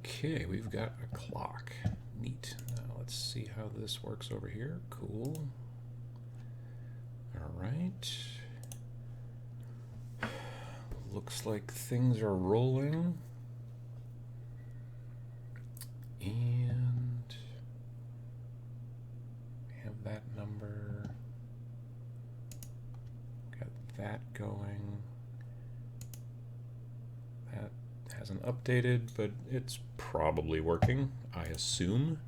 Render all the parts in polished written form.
Okay, we've got a clock. Neat. Now let's see how this works over here. Cool. All right. Looks like things are rolling. And we have that number. Got that going. That hasn't updated, but it's probably working, I assume.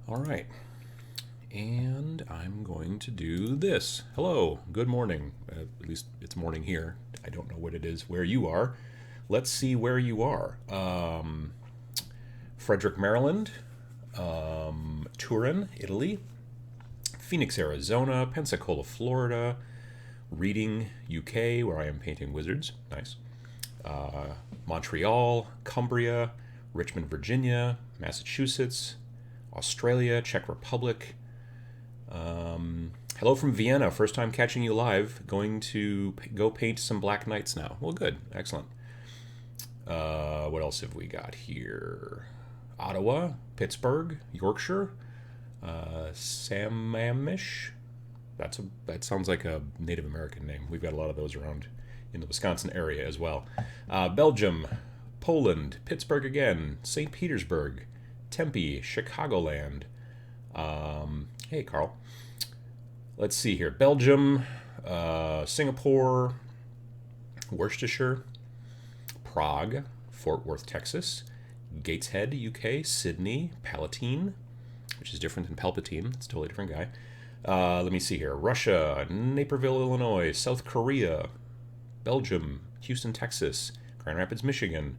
All right. And I'm going to do this. Hello, good morning. At least it's morning here. I don't know what it is where you are. Let's see where you are. Frederick, Maryland. Turin, Italy. Phoenix, Arizona. Pensacola, Florida. Reading, UK, where I am painting wizards. Nice. Montreal, Cumbria. Richmond, Virginia. Massachusetts. Australia, Czech Republic. Hello from Vienna. First time catching you live. Going to go paint some Black Knights now. Well, good. Excellent. What else have we got here? Ottawa, Pittsburgh, Yorkshire, Sammamish. That sounds like a Native American name. We've got a lot of those around in the Wisconsin area as well. Belgium, Poland, Pittsburgh again, St. Petersburg, Tempe, Chicagoland. Hey, Carl. Let's see here. Belgium, Singapore, Worcestershire, Prague, Fort Worth, Texas, Gateshead, UK, Sydney, Palatine, which is different than Palpatine. It's a totally different guy. Let me see here. Russia, Naperville, Illinois, South Korea, Belgium, Houston, Texas, Grand Rapids, Michigan.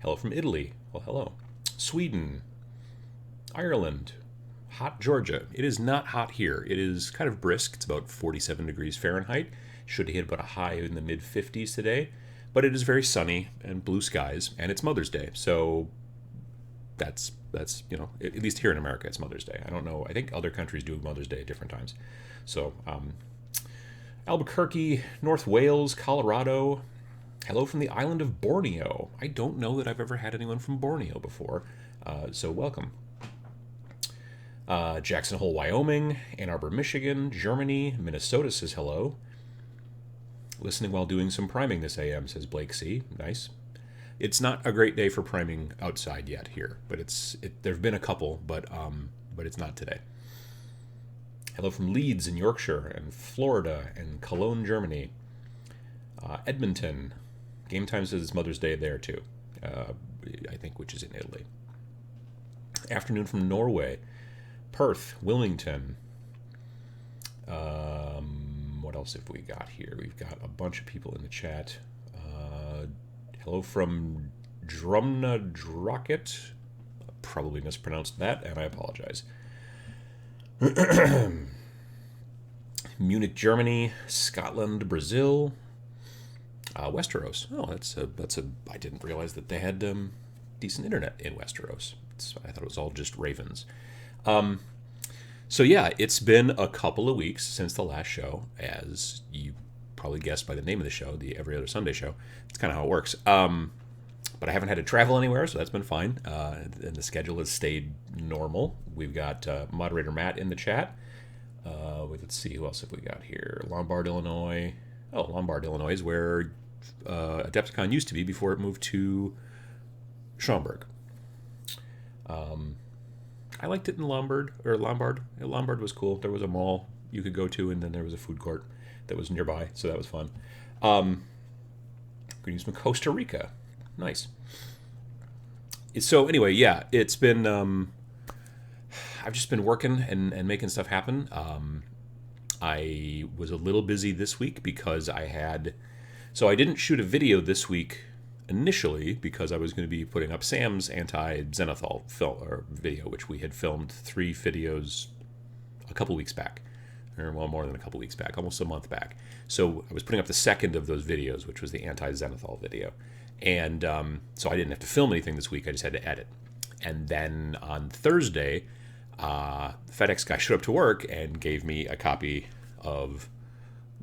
Hello from Italy. Well, hello. Sweden, Ireland, hot Georgia. It is not hot here. It is kind of brisk. It's about 47 degrees Fahrenheit. Should hit about a high in the mid 50s today. But it is very sunny and blue skies, and it's Mother's Day. So that's at least here in America, it's Mother's Day. I don't know. I think other countries do Mother's Day at different times. So Albuquerque, North Wales, Colorado. Hello from the island of Borneo. I don't know that I've ever had anyone from Borneo before. So welcome. Jackson Hole, Wyoming, Ann Arbor, Michigan, Germany, Minnesota says hello. Listening while doing some priming this AM, says Blake C. Nice. It's not a great day for priming outside yet here, but there've been a couple, but it's not today. Hello from Leeds in Yorkshire and Florida and Cologne, Germany. Edmonton. Game Time says it's Mother's Day there too. I think, which is in Italy. Afternoon from Norway. Perth, Wilmington. What else have we got here? We've got a bunch of people in the chat. Hello from Drumna Drocket. Probably mispronounced that, and I apologize. Munich, Germany, Scotland, Brazil, Westeros. Oh, that's a. I didn't realize that they had decent internet in Westeros. I thought it was all just ravens. So yeah, it's been a couple of weeks since the last show, as you probably guessed by the name of the show, the Every Other Sunday show. It's kind of how it works. But I haven't had to travel anywhere, so that's been fine. And the schedule has stayed normal. We've got moderator Matt in the chat. Let's see, who else have we got here? Lombard, Illinois. Oh, Lombard, Illinois is where Adepticon used to be before it moved to Schaumburg. I liked it in Lombard. Lombard was cool. There was a mall you could go to, and then there was a food court that was nearby, so that was fun. Greetings from Costa Rica. Nice. So anyway, yeah, it's been... I've just been working and making stuff happen. I was a little busy this week because I had... So I didn't shoot a video this week initially because I was going to be putting up Sam's anti-Zenithal video, which we had filmed 3 videos a couple weeks back. Or, well, more than a couple weeks back, almost a month back. So I was putting up the second of those videos, which was the anti-Zenithal video. And so I didn't have to film anything this week. I just had to edit. And then on Thursday, the FedEx guy showed up to work and gave me a copy of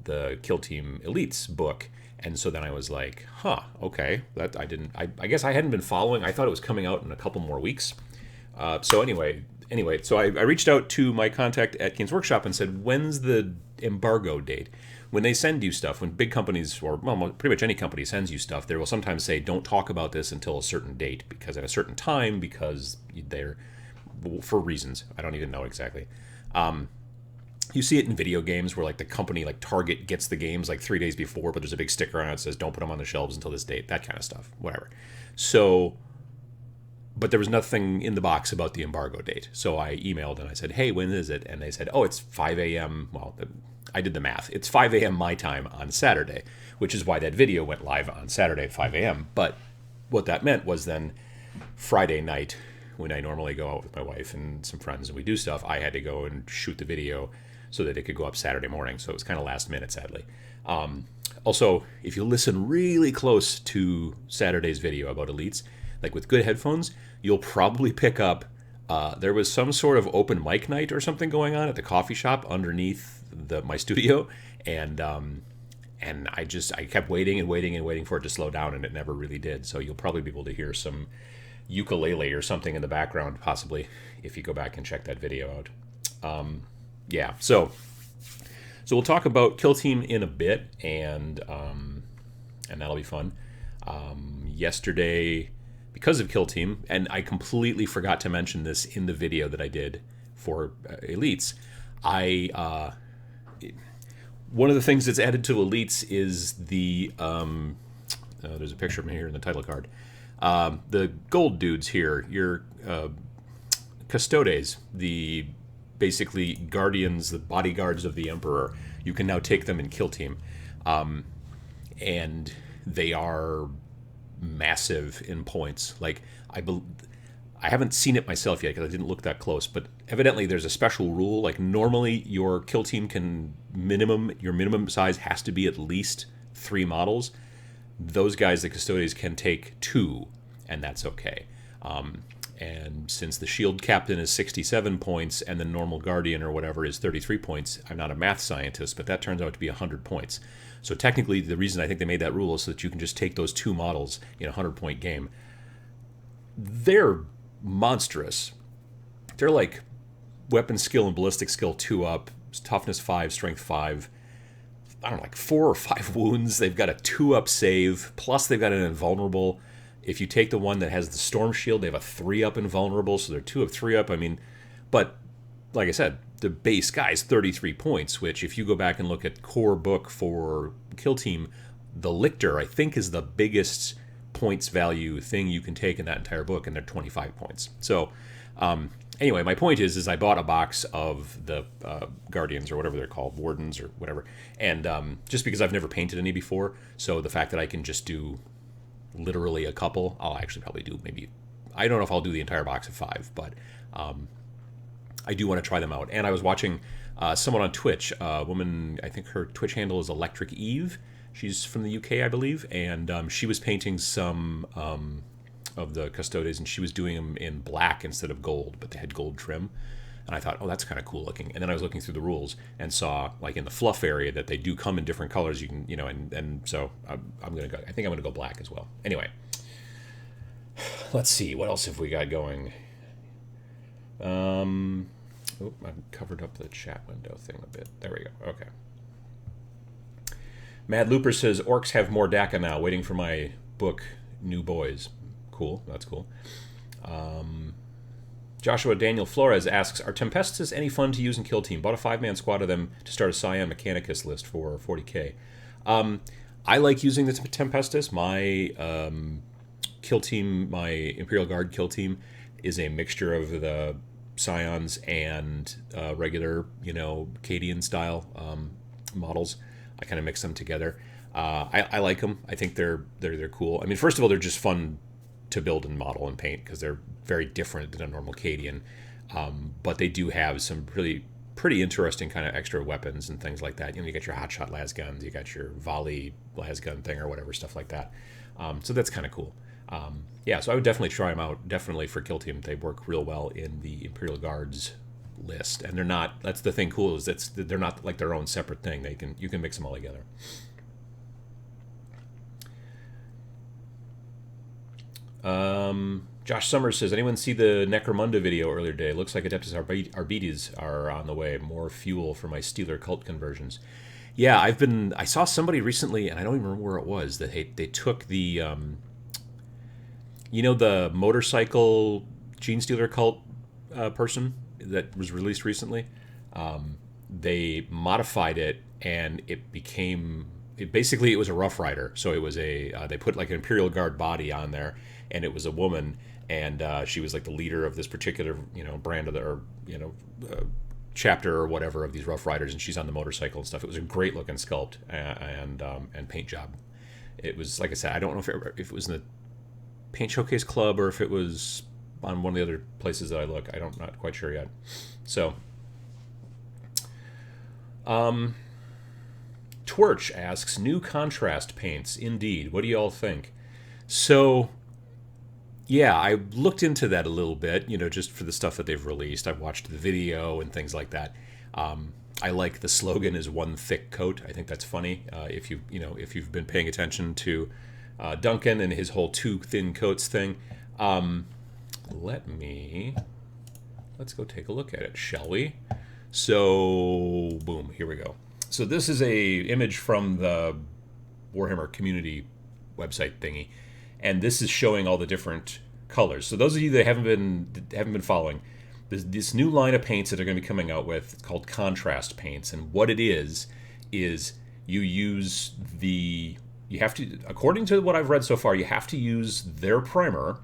the Kill Team Elites book. And so then I was like, huh, okay. That I guess I hadn't been following. I thought it was coming out in a couple more weeks. So anyway, so I reached out to my contact at Games Workshop and said, when's the embargo date? When they send you stuff, when big companies, or well, pretty much any company sends you stuff, they will sometimes say, don't talk about this until a certain date, because at a certain time, because they're, for reasons, I don't even know exactly. You see it in video games where like the company like Target gets the games like 3 days before, but there's a big sticker on it that says don't put them on the shelves until this date, that kind of stuff, whatever. So, but there was nothing in the box about the embargo date. So I emailed and I said, hey, when is it? And they said, oh, it's 5 a.m. Well, I did the math. It's 5 a.m. my time on Saturday, which is why that video went live on Saturday at 5 a.m. But what that meant was then Friday night, when I normally go out with my wife and some friends and we do stuff, I had to go and shoot the video so that it could go up Saturday morning. So it was kind of last minute, sadly. Also, if you listen really close to Saturday's video about Elites, like with good headphones, you'll probably pick up there was some sort of open mic night or something going on at the coffee shop underneath my studio, and I kept waiting and waiting and waiting for it to slow down, and it never really did. So you'll probably be able to hear some ukulele or something in the background, possibly, if you go back and check that video out. Yeah, so we'll talk about Kill Team in a bit, and that'll be fun. Yesterday, because of Kill Team, and I completely forgot to mention this in the video that I did for Elites, one of the things that's added to Elites is the there's a picture of me here in the title card. The gold dudes here, your custodes, the basically guardians, the bodyguards of the Emperor. You can now take them in Kill Team, and they are massive in points. Like I haven't seen it myself yet because I didn't look that close, but evidently there's a special rule. Like normally your Kill Team your minimum size has to be at least 3 models. Those guys, the Custodes, can take 2, and that's okay. And since the Shield Captain is 67 points and the normal Guardian or whatever is 33 points, I'm not a math scientist, but that turns out to be 100 points. So technically, the reason I think they made that rule is so that you can just take those 2 models in a 100-point game. They're monstrous. They're like weapon skill and ballistic skill 2 up, toughness 5, strength 5, I don't know, like 4 or 5 wounds. They've got a 2-up save, plus they've got an invulnerable. If you take the one that has the Storm Shield, they have a 3-up invulnerable, so they're 2-up, 3-up. I mean, but like I said, the base guy is 33 points, which if you go back and look at core book for Kill Team, the Lictor, I think, is the biggest points value thing you can take in that entire book, and they're 25 points. So anyway, my point is I bought a box of the Guardians, or whatever they're called, Wardens or whatever, and just because I've never painted any before, so the fact that I can just do literally a couple, I'll actually probably do maybe, I don't know if I'll do the entire box of 5, but I do want to try them out. And I was watching someone on Twitch, a woman, I think her Twitch handle is Electric Eve. She's from the UK, I believe, and she was painting some of the Custodes, and she was doing them in black instead of gold, but they had gold trim. And I thought, oh, that's kind of cool looking. And then I was looking through the rules and saw, like in the fluff area, that they do come in different colors. You can, and so I'm gonna go. I think I'm gonna go black as well. Anyway, let's see what else have we got going. I covered up the chat window thing a bit. There we go. Okay. Mad Looper says orcs have more DACA now. Waiting for my book, New Boys. Cool. That's cool. Joshua Daniel Flores asks, are Tempestus any fun to use in Kill Team? Bought a 5-man squad of them to start a Scion Mechanicus list for 40k. I like using the Tempestus. My Kill Team, my Imperial Guard Kill Team, is a mixture of the Scions and regular, Cadian style models. I kind of mix them together. I like them. I think they're cool. I mean, first of all, they're just fun to build and model and paint because they're very different than a normal Cadian, but they do have some pretty interesting kind of extra weapons and things like that. You got your hotshot las guns, you got your volley las gun thing or whatever, stuff like that. So that's kind of cool. So I would definitely try them out. Definitely for Kill Team, they work real well in the Imperial Guards list, and they're not. That's the thing cool is they're not like their own separate thing. You can mix them all together. Josh Summers says, anyone see the Necromunda video earlier today? Looks like Adeptus Arbites are on the way. More fuel for my Steeler cult conversions. Yeah, I saw somebody recently, and I don't even remember where it was, that they took the, the motorcycle Gene Steeler cult person that was released recently? They modified it, and it was a Rough Rider. So it was they put like an Imperial Guard body on there, and it was a woman, and she was like the leader of this particular, brand of chapter or whatever of these Rough Riders, and she's on the motorcycle and stuff. It was a great looking sculpt and paint job. It was, like I said, I don't know if it was in the Paint Showcase Club or if it was on one of the other places that I look. Not quite sure yet. So, Twerch asks, new contrast paints, indeed. What do you all think? So, yeah, I looked into that a little bit, just for the stuff that they've released. I've watched the video and things like that. I like the slogan is one thick coat. I think that's funny. If you've been paying attention to Duncan and his whole two thin coats thing. Let's go take a look at it, shall we? So, boom, here we go. So this is a image from the Warhammer community website thingy, and this is showing all the different colors. So those of you that haven't been following, this new line of paints that they're going to be coming out with, it's called contrast paints, and what it is you have to, according to what I've read so far, you have to use their primer,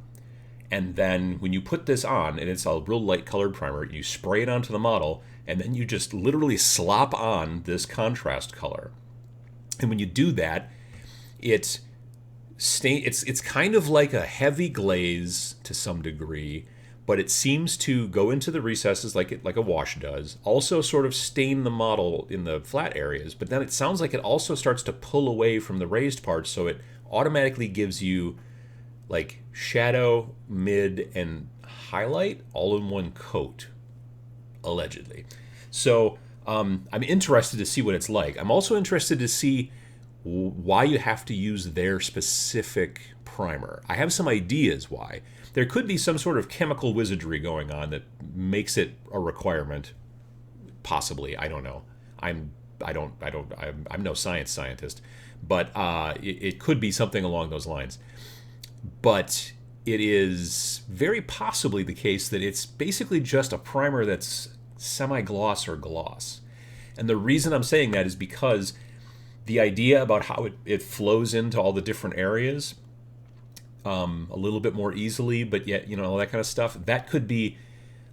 and then when you put this on, and it's a real light colored primer, you spray it onto the model, and then you just literally slop on this contrast color. And when you do that, it's kind of like a heavy glaze to some degree, but it seems to go into the recesses like a wash does. Also sort of stain the model in the flat areas, but then it sounds like it also starts to pull away from the raised parts, so it automatically gives you like shadow, mid, and highlight all in one coat, allegedly. So I'm interested to see what it's like. I'm also interested to see why you have to use their specific primer. I have some ideas why. There could be some sort of chemical wizardry going on that makes it a requirement. Possibly, I don't know. I'm no science scientist, but it could be something along those lines. But it is very possibly the case that it's basically just a primer that's semi-gloss or gloss. And the reason I'm saying that is because the idea about how it flows into all the different areas a little bit more easily, but yet, all that kind of stuff, that could be,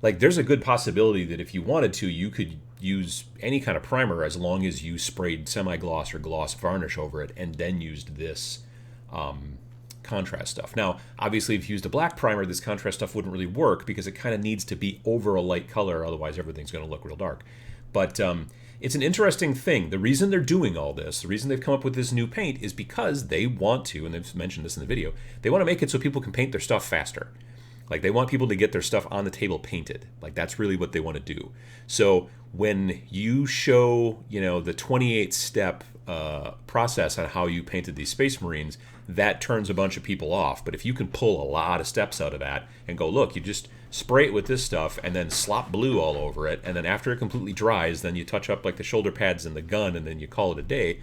like, there's a good possibility that if you wanted to, you could use any kind of primer as long as you sprayed semi-gloss or gloss varnish over it and then used this contrast stuff. Now, obviously, if you used a black primer, this contrast stuff wouldn't really work because it kind of needs to be over a light color, otherwise everything's going to look real dark. But it's an interesting thing. The reason they're doing all this, the reason they've come up with this new paint is because they want to, and they've mentioned this in the video, they want to make it so people can paint their stuff faster. Like, they want people to get their stuff on the table painted. Like, that's really what they want to do. So when you show, the 28-step process on how you painted these Space Marines, that turns a bunch of people off. But if you can pull a lot of steps out of that and go, look, you just spray it with this stuff and then slop blue all over it, and then after it completely dries, then you touch up like the shoulder pads and the gun, and then you call it a day,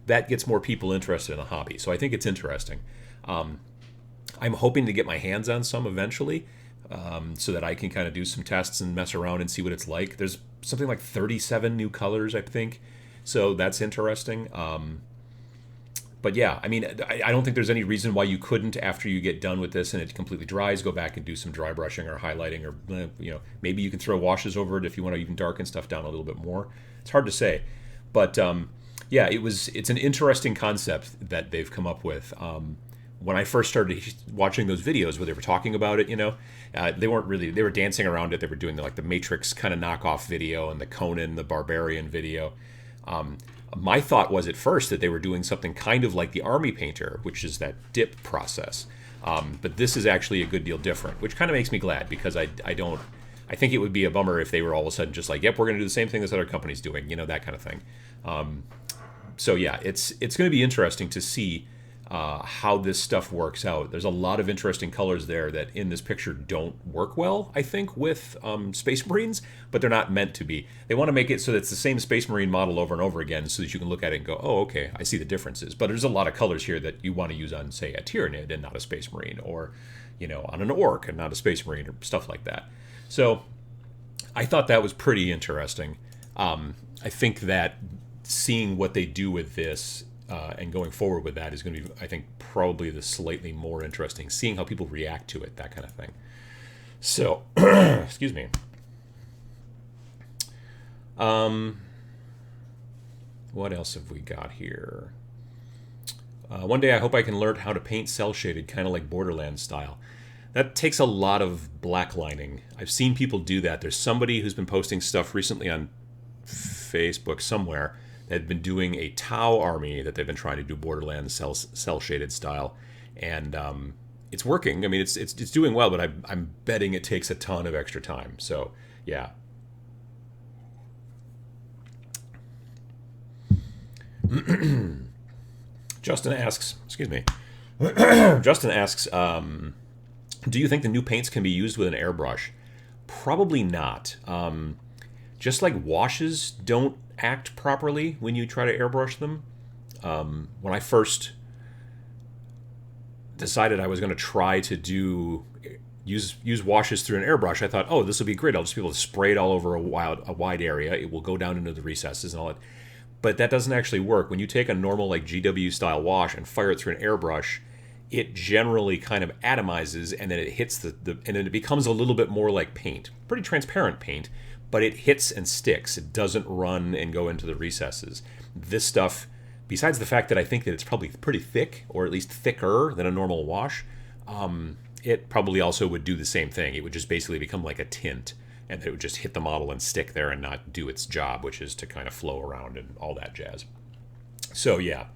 that gets more people interested in the hobby. So I think it's interesting. I'm hoping to get my hands on some eventually, so that I can kind of do some tests and mess around and see what it's like. There's something like 37 new colors, I think, so that's interesting. But yeah, I mean, I don't think there's any reason why you couldn't, after you get done with this and it completely dries, go back and do some dry brushing or highlighting, or maybe you can throw washes over it if you want to even darken stuff down a little bit more. It's hard to say, but yeah, it's an interesting concept that they've come up with. When I first started watching those videos where they were talking about it, they were dancing around it. They were doing the Matrix kind of knockoff video and the Conan the Barbarian video. My thought was at first that they were doing something kind of like the Army Painter, which is that dip process. But this is actually a good deal different, which kind of makes me glad, because I think it would be a bummer if they were all of a sudden just like, yep, we're going to do the same thing this other company's doing, that kind of thing. So yeah, it's going to be interesting to see how this stuff works out. There's a lot of interesting colors there that in this picture don't work well, I think, with Space Marines, but they're not meant to be. They want to make it so that it's the same Space Marine model over and over again so that you can look at it and go, oh, okay, I see the differences. But there's a lot of colors here that you want to use on, say, a Tyranid and not a Space Marine, or, on an Orc and not a Space Marine, or stuff like that. So I thought that was pretty interesting. I think that seeing what they do with this and going forward with that is going to be, I think, probably the slightly more interesting, seeing how people react to it, that kind of thing. So, excuse me. What else have we got here? One day I hope I can learn how to paint cel-shaded, kind of like Borderlands style. That takes a lot of black lining. I've seen people do that. There's somebody who's been posting stuff recently on Facebook somewhere that had been doing a Tau army that they've been trying to do Borderlands cel-shaded style, and it's working. I mean, it's doing well, but I'm betting it takes a ton of extra time. So yeah. Justin asks, do you think the new paints can be used with an airbrush? Probably not. Just like washes don't act properly when you try to airbrush them. When I first decided I was going to try to use washes through an airbrush, I thought, oh, this will be great. I'll just be able to spray it all over a wide area. It will go down into the recesses and all that. But that doesn't actually work. When you take a normal like GW style wash and fire it through an airbrush, it generally kind of atomizes, and then it hits and then it becomes a little bit more like paint. Pretty transparent paint, but it hits and sticks. It doesn't run and go into the recesses. This stuff, besides the fact that I think that it's probably pretty thick, or at least thicker than a normal wash, it probably also would do the same thing. It would just basically become like a tint, and it would just hit the model and stick there and not do its job, which is to kind of flow around and all that jazz. So yeah.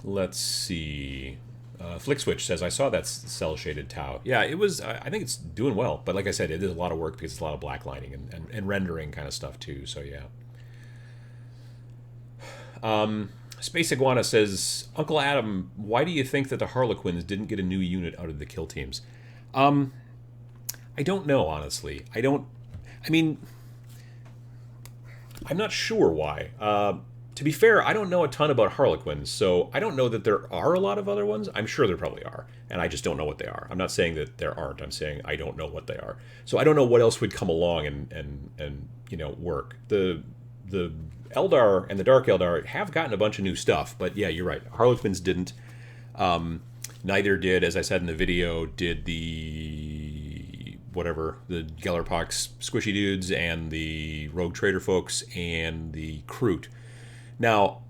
Let's see. Flickswitch says, I saw that cel-shaded Tau. Yeah, it was, I think it's doing well. But like I said, it is a lot of work because it's a lot of black lining and rendering kind of stuff too. So yeah. Space Iguana says, Uncle Adam, why do you think that the Harlequins didn't get a new unit out of the kill teams? I don't know, honestly. I'm not sure why. To be fair, I don't know a ton about Harlequins, so I don't know that there are a lot of other ones. I'm sure there probably are, and I just don't know what they are. I'm not saying that there aren't. I'm saying I don't know what they are. So I don't know what else would come along and work. The Eldar and the Dark Eldar have gotten a bunch of new stuff, but yeah, you're right. Harlequins didn't. Neither did, as I said in the video, did the Gellerpox squishy dudes and the Rogue Trader folks and the Kroot. Now,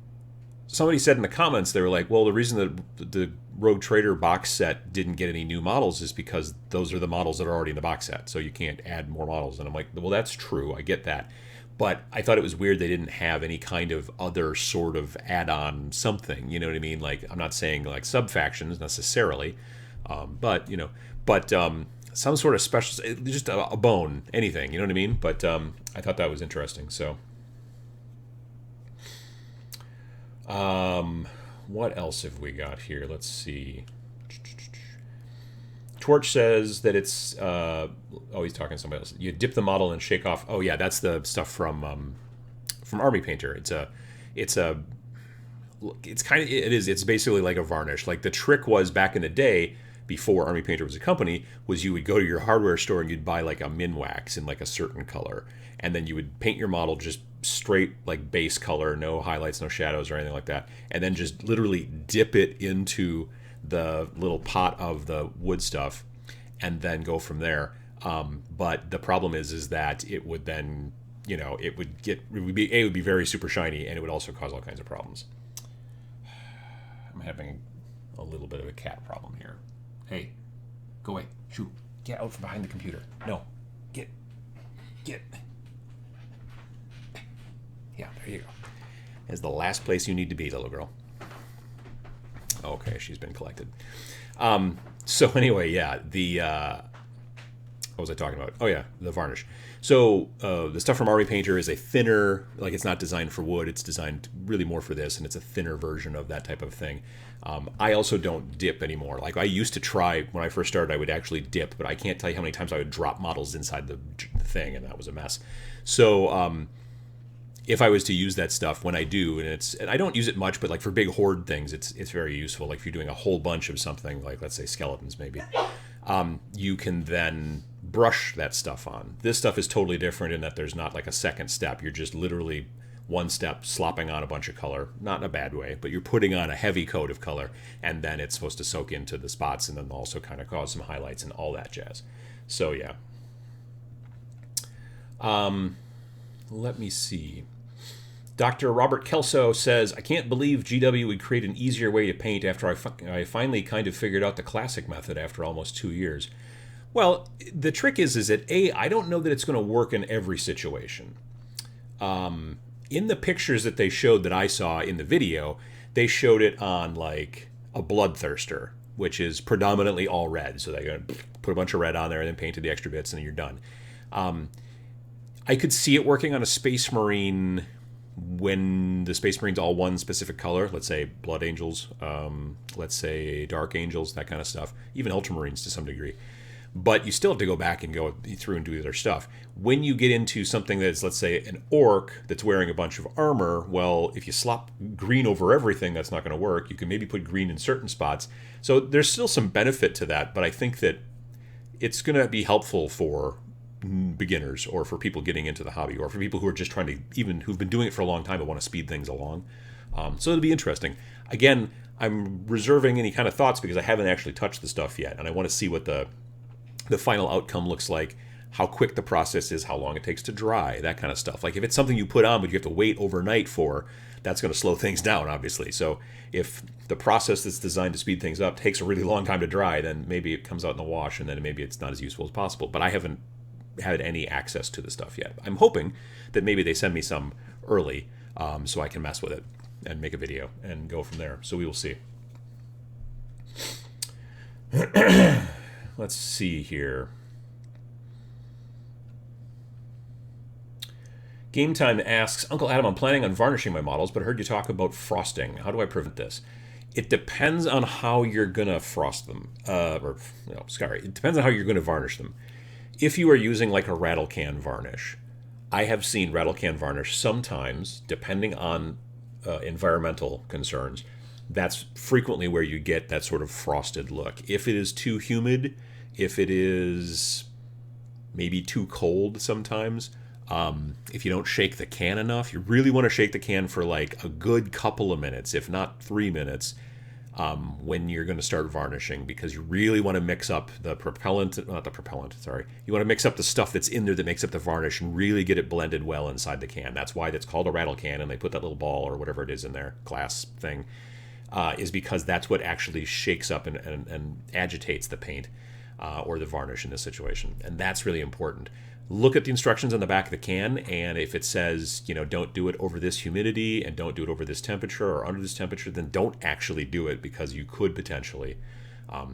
somebody said in the comments, they were like, well, the reason that the Rogue Trader box set didn't get any new models is because those are the models that are already in the box set, so you can't add more models. And I'm like, well, that's true. I get that. But I thought it was weird they didn't have any kind of other sort of add-on something, you know what I mean? Like, I'm not saying like sub-factions necessarily, but some sort of special, just a bone, anything, you know what I mean? But I thought that was interesting, so... what else have we got here? Let's see. Torch says that it's he's talking to somebody else. You dip the model and shake off. Oh yeah, that's the stuff from Army Painter. It's basically like a varnish. Like the trick was back in the day, before Army Painter was a company, was you would go to your hardware store and you'd buy like a min wax in like a certain color, and then you would paint your model just straight like base color, no highlights, no shadows or anything like that, and then just literally dip it into the little pot of the wood stuff and then go from there. But the problem is that it would then, it would be very super shiny, and it would also cause all kinds of problems. I'm having a little bit of a cat problem here. Hey, go away. Shoo. Get out from behind the computer. No. Get. Yeah, there you go. Is the last place you need to be, little girl. Okay, she's been collected. So anyway, yeah, What was I talking about? Oh yeah, the varnish. So the stuff from Army Painter is a thinner, like it's not designed for wood. It's designed really more for this, and it's a thinner version of that type of thing. I also don't dip anymore. Like I used to try when I first started, I would actually dip, but I can't tell you how many times I would drop models inside the thing, and that was a mess. So if I was to use that stuff when I do, and I don't use it much, but like for big horde things, it's very useful. Like if you're doing a whole bunch of something, like let's say skeletons maybe, you can then brush that stuff on. This stuff is totally different in that there's not like a second step. You're just literally one step slopping on a bunch of color, not in a bad way, but you're putting on a heavy coat of color, and then it's supposed to soak into the spots and then also kind of cause some highlights and all that jazz. So yeah. Let me see. Dr. Robert Kelso says, I can't believe GW would create an easier way to paint after I finally kind of figured out the classic method after almost 2 years. Well, the trick is that I don't know that it's going to work in every situation. In the pictures that they showed that I saw in the video, they showed it on like a bloodthirster, which is predominantly all red. So they're going to put a bunch of red on there and then painted the extra bits and then you're done. I could see it working on a Space Marine when the Space Marine's all one specific color, let's say Blood Angels, let's say Dark Angels, that kind of stuff, even Ultramarines to some degree. But you still have to go back and go through and do their stuff. When you get into something that's, let's say, an orc that's wearing a bunch of armor, well, if you slop green over everything, that's not going to work. You can maybe put green in certain spots. So there's still some benefit to that, but I think that it's going to be helpful for beginners or for people getting into the hobby or for people who are just trying to, even who've been doing it for a long time but want to speed things along. So it'll be interesting. Again, I'm reserving any kind of thoughts because I haven't actually touched the stuff yet, and I want to see what the final outcome looks like, how quick the process is, how long it takes to dry, that kind of stuff. Like if it's something you put on but you have to wait overnight for, that's going to slow things down, obviously. So if the process that's designed to speed things up takes a really long time to dry, then maybe it comes out in the wash and then maybe it's not as useful as possible. But I haven't had any access to the stuff yet. I'm hoping that maybe they send me some early so I can mess with it and make a video and go from there. So we will see. Let's see here. Game Time asks, Uncle Adam, I'm planning on varnishing my models, but I heard you talk about frosting. How do I prevent this? It depends on how you're going to frost them. It depends on how you're going to varnish them. If you are using like a rattle can varnish, I have seen rattle can varnish sometimes, depending on environmental concerns, that's frequently where you get that sort of frosted look. If it is too humid, if it is maybe too cold sometimes, if you don't shake the can enough, you really want to shake the can for like a good couple of minutes, if not 3 minutes, when you're going to start varnishing, because you really want to mix up the you want to mix up the stuff that's in there that makes up the varnish and really get it blended well inside the can. That's why it's called a rattle can, and they put that little ball or whatever it is in there, glass thing, is because that's what actually shakes up and agitates the paint or the varnish in this situation. And that's really important. Look at the instructions on the back of the can, and if it says, don't do it over this humidity and don't do it over this temperature or under this temperature, then don't actually do it, because you could potentially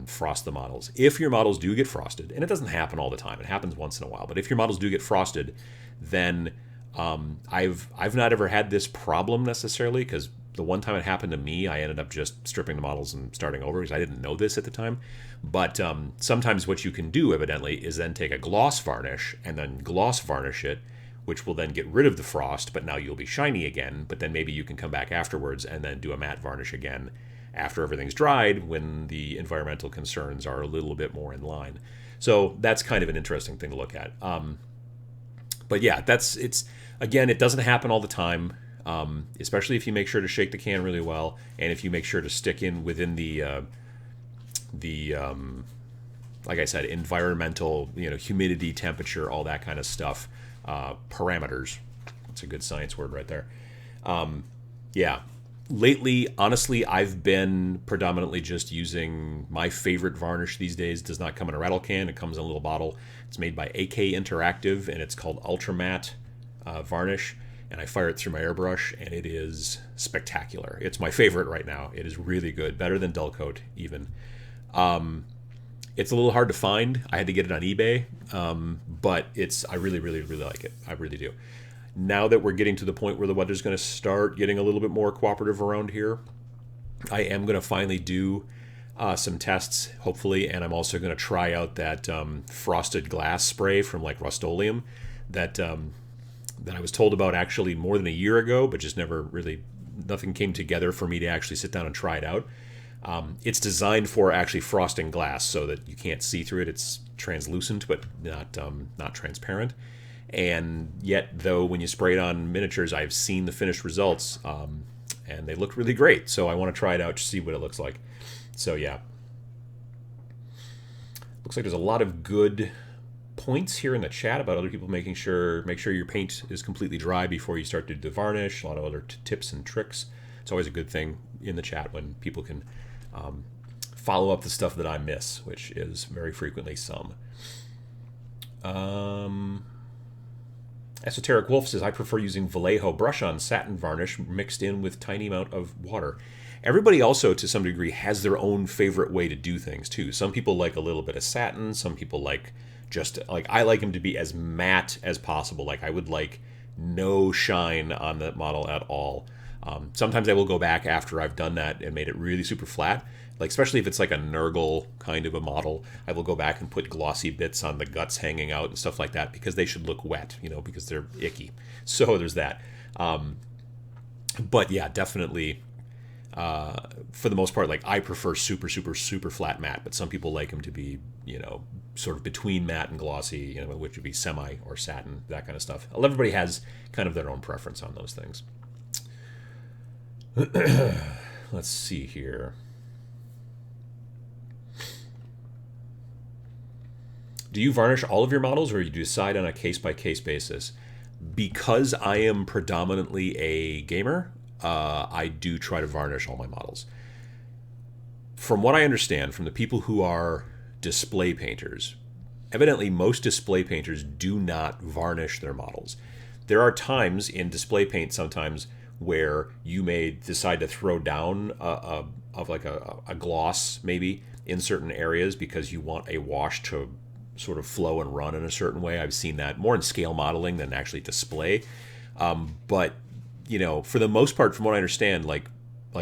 frost the models. If your models do get frosted, and it doesn't happen all the time, it happens once in a while, but if your models do get frosted, then I've not ever had this problem necessarily, because the one time it happened to me, I ended up just stripping the models and starting over because I didn't know this at the time. But sometimes what you can do, evidently, is then take a gloss varnish and then gloss varnish it, which will then get rid of the frost, but now you'll be shiny again. But then maybe you can come back afterwards and then do a matte varnish again after everything's dried, when the environmental concerns are a little bit more in line. So that's kind of an interesting thing to look at. But yeah, again, it doesn't happen all the time. Especially if you make sure to shake the can really well, and if you make sure to stick in within the like I said, environmental, humidity, temperature, all that kind of stuff, parameters. That's a good science word right there. Yeah. Lately, honestly, I've been predominantly just using my favorite varnish these days. It does not come in a rattle can. It comes in a little bottle. It's made by AK Interactive, and it's called Ultra Matte Varnish. And I fire it through my airbrush, and it is spectacular. It's my favorite right now. It is really good, better than Dull Coat even. It's a little hard to find. I had to get it on eBay, but I really, really, really like it. I really do. Now that we're getting to the point where the weather's going to start getting a little bit more cooperative around here, I am going to finally do some tests, hopefully, and I'm also going to try out that frosted glass spray from like Rust-Oleum that I was told about actually more than a year ago, but just never really, nothing came together for me to actually sit down and try it out. It's designed for actually frosting glass so that you can't see through it. It's translucent, but not transparent. And yet, though, when you spray it on miniatures, I've seen the finished results, and they look really great. So I want to try it out to see what it looks like. So yeah, looks like there's a lot of good points here in the chat about other people make sure your paint is completely dry before you start to do the varnish. A lot of other tips and tricks. It's always a good thing in the chat when people can follow up the stuff that I miss, which is very frequently some. Esoteric Wolf says, I prefer using Vallejo brush-on satin varnish mixed in with tiny amount of water. Everybody also, to some degree, has their own favorite way to do things, too. Some people like a little bit of satin. Some people like I like them to be as matte as possible. Like, I would like no shine on the model at all. Sometimes I will go back after I've done that and made it really super flat. Like, especially if it's like a Nurgle kind of a model, I will go back and put glossy bits on the guts hanging out and stuff like that because they should look wet, because they're icky. So there's that. But yeah, definitely, for the most part, like, I prefer super, super, super flat matte, but some people like them to be, sort of between matte and glossy, which would be semi or satin, that kind of stuff. Everybody has kind of their own preference on those things. Let's see here. Do you varnish all of your models, or do you decide on a case-by-case basis? Because I am predominantly a gamer, I do try to varnish all my models. From what I understand from the people who are display painters, evidently most display painters do not varnish their models. There are times in display paint sometimes where you may decide to throw down a gloss maybe in certain areas because you want a wash to sort of flow and run in a certain way. I've seen that more in scale modeling than actually display. But for the most part, from what I understand, like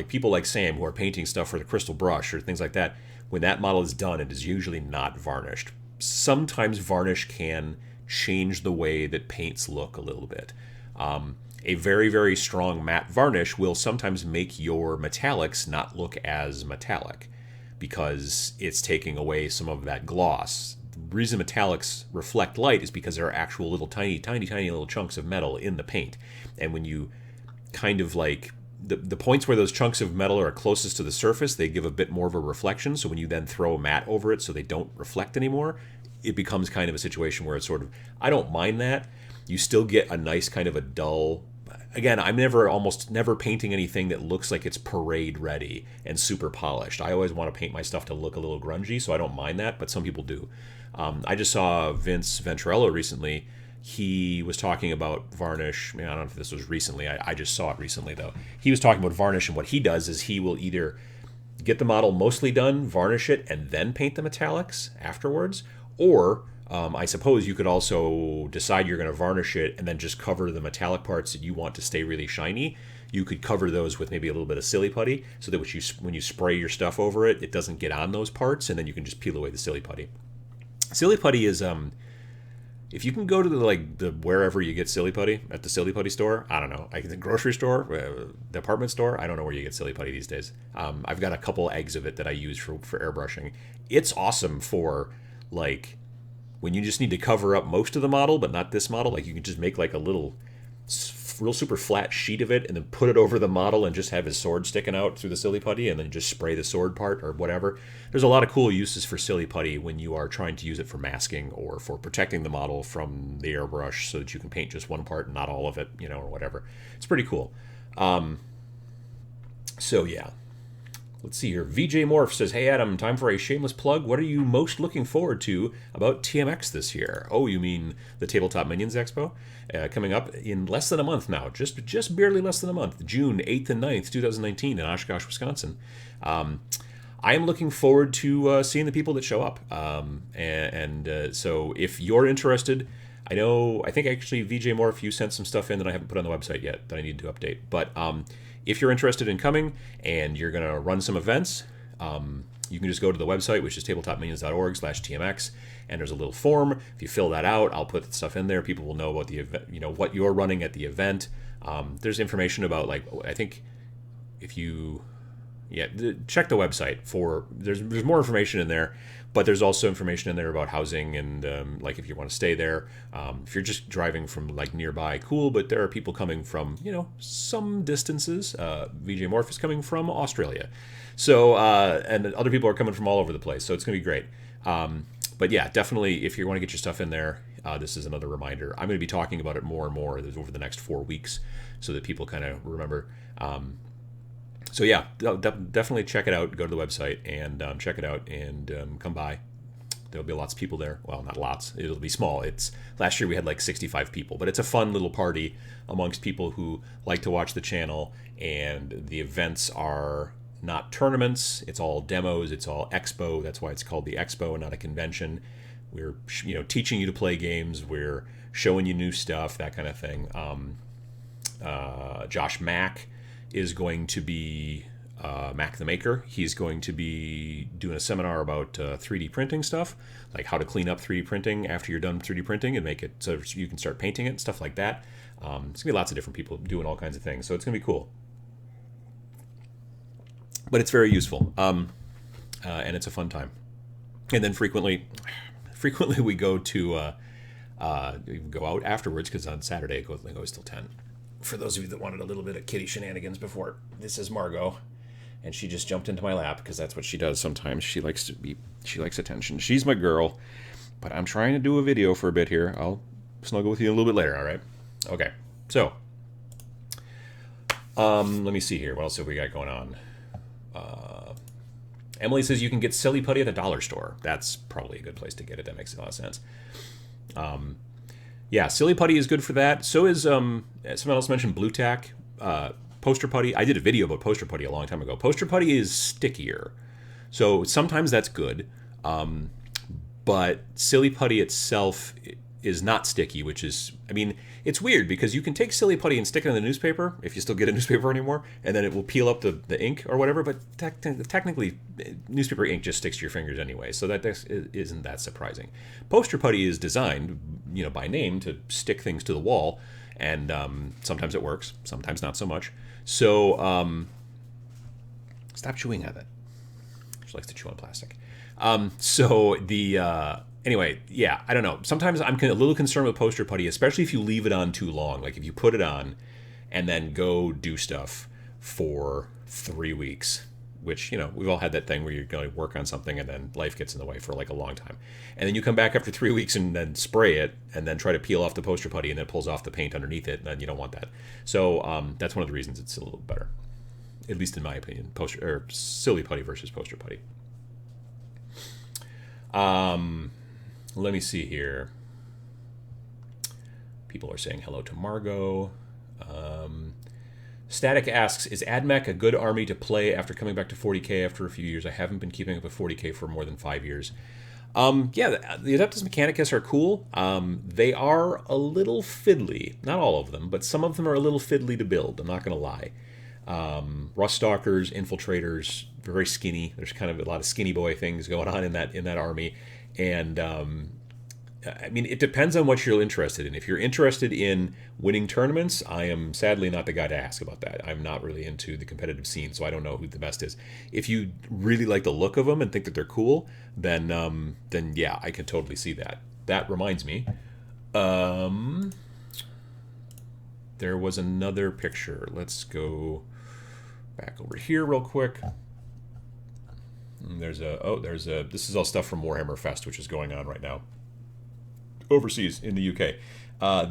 people like Sam who are painting stuff for the crystal brush or things like that, when that model is done, it is usually not varnished. Sometimes varnish can change the way that paints look a little bit. A very, very strong matte varnish will sometimes make your metallics not look as metallic because it's taking away some of that gloss. The reason metallics reflect light is because there are actual little tiny, tiny, tiny little chunks of metal in the paint. And when you kind of like, the points where those chunks of metal are closest to the surface, they give a bit more of a reflection. So when you then throw a matte over it so they don't reflect anymore, it becomes kind of a situation where it's sort of, I don't mind that. You still get a nice kind of a dull, again, I'm almost never painting anything that looks like it's parade ready and super polished. I always want to paint my stuff to look a little grungy, so I don't mind that, but some people do. I just saw Vince Venturello recently. He was talking about varnish. I don't know if this was recently. I just saw it recently, though. He was talking about varnish, and what he does is he will either get the model mostly done, varnish it, and then paint the metallics afterwards, or I suppose you could also decide you're going to varnish it and then just cover the metallic parts that you want to stay really shiny. You could cover those with maybe a little bit of silly putty so that when you spray your stuff over it, it doesn't get on those parts, and then you can just peel away the silly putty. Silly putty is, if you can go to the wherever you get silly putty, at the silly putty store, I don't know, like the grocery store, the department store, I don't know where you get silly putty these days. I've got a couple eggs of it that I use for airbrushing. It's awesome for, like, when you just need to cover up most of the model, but not this model. Like, you can just make like a little real super flat sheet of it and then put it over the model and just have his sword sticking out through the silly putty and then just spray the sword part or whatever. There's a lot of cool uses for silly putty when you are trying to use it for masking or for protecting the model from the airbrush so that you can paint just one part and not all of it, or whatever. It's pretty cool. So yeah. Let's see here. VJ Morph says, hey Adam, time for a shameless plug. What are you most looking forward to about TMX this year? Oh, you mean the Tabletop Minions Expo? Coming up in less than a month now. Just barely less than a month. June 8th and 9th, 2019 in Oshkosh, Wisconsin. I'm looking forward to seeing the people that show up. So if you're interested, I think actually VJ Morph, you sent some stuff in that I haven't put on the website yet that I need to update. But if you're interested in coming and you're going to run some events, you can just go to the website, which is tabletopminions.org/tmx, and there's a little form. If you fill that out, I'll put the stuff in there. People will know about the event, what you're running at the event. There's information about, like, I think if you, check the website for, there's more information in there, but there's also information in there about housing and like if you want to stay there. If you're just driving from like nearby, cool, but there are people coming from, some distances. VJ Morph is coming from Australia. So, and other people are coming from all over the place, so it's going to be great. But yeah, definitely, if you want to get your stuff in there, this is another reminder. I'm going to be talking about it more and more over the next 4 weeks so that people kind of remember. So yeah, definitely check it out. Go to the website and check it out and come by. There'll be lots of people there. Well, not lots. It'll be small. Last year we had like 65 people, but it's a fun little party amongst people who like to watch the channel, and the events are not tournaments. It's all demos. It's all expo. That's why it's called the expo and not a convention. We're teaching you to play games. We're showing you new stuff, that kind of thing. Josh Mack is going to be Mac the Maker. He's going to be doing a seminar about 3D printing stuff, like how to clean up 3D printing after you're done 3D printing and make it so you can start painting it and stuff like that. There's going to be lots of different people doing all kinds of things, so it's going to be cool. But it's very useful, and it's a fun time. And then frequently we go to go out afterwards, because on Saturday it goes till 10. For those of you that wanted a little bit of kitty shenanigans before, this is Margot, and she just jumped into my lap because that's what she does sometimes. She likes attention. She's my girl, but I'm trying to do a video for a bit here. I'll snuggle with you a little bit later, all right? Okay, so let me see here. What else have we got going on? Emily says you can get Silly Putty at the dollar store. That's probably a good place to get it. That makes a lot of sense. Yeah, Silly Putty is good for that. So is, someone else mentioned Blue Tack. Poster Putty. I did a video about Poster Putty a long time ago. Poster Putty is stickier. So sometimes that's good. But Silly Putty itself is not sticky, which is, it's weird because you can take Silly Putty and stick it in the newspaper, if you still get a newspaper anymore, and then it will peel up the ink or whatever, but technically newspaper ink just sticks to your fingers anyway, so that isn't that surprising. Poster Putty is designed, by name to stick things to the wall, and sometimes it works, sometimes not so much. So, stop chewing at it. She likes to chew on plastic. Anyway, yeah, I don't know. Sometimes I'm a little concerned with Poster Putty, especially if you leave it on too long. Like if you put it on and then go do stuff for 3 weeks, which, we've all had that thing where you're going to work on something and then life gets in the way for like a long time. And then you come back after 3 weeks and then spray it and then try to peel off the Poster Putty and then it pulls off the paint underneath it, and then you don't want that. So that's one of the reasons it's a little better, at least in my opinion, Silly Putty versus Poster Putty. Let me see here. People are saying hello to Margot. Static asks, is Admech a good army to play after coming back to 40k after a few years? I haven't been keeping up with 40k for more than 5 years. Yeah, the Adeptus Mechanicus are cool. They are a little fiddly. Not all of them, but some of them are a little fiddly to build, I'm not going to lie. Rust Stalkers, Infiltrators, very skinny. There's kind of a lot of skinny boy things going on in that army. And it depends on what you're interested in. If you're interested in winning tournaments, I am sadly not the guy to ask about that. I'm not really into the competitive scene, so I don't know who the best is. If you really like the look of them and think that they're cool, then yeah, I can totally see that. That reminds me, there was another picture. Let's go back over here real quick. This is all stuff from Warhammer Fest, which is going on right now overseas in the UK.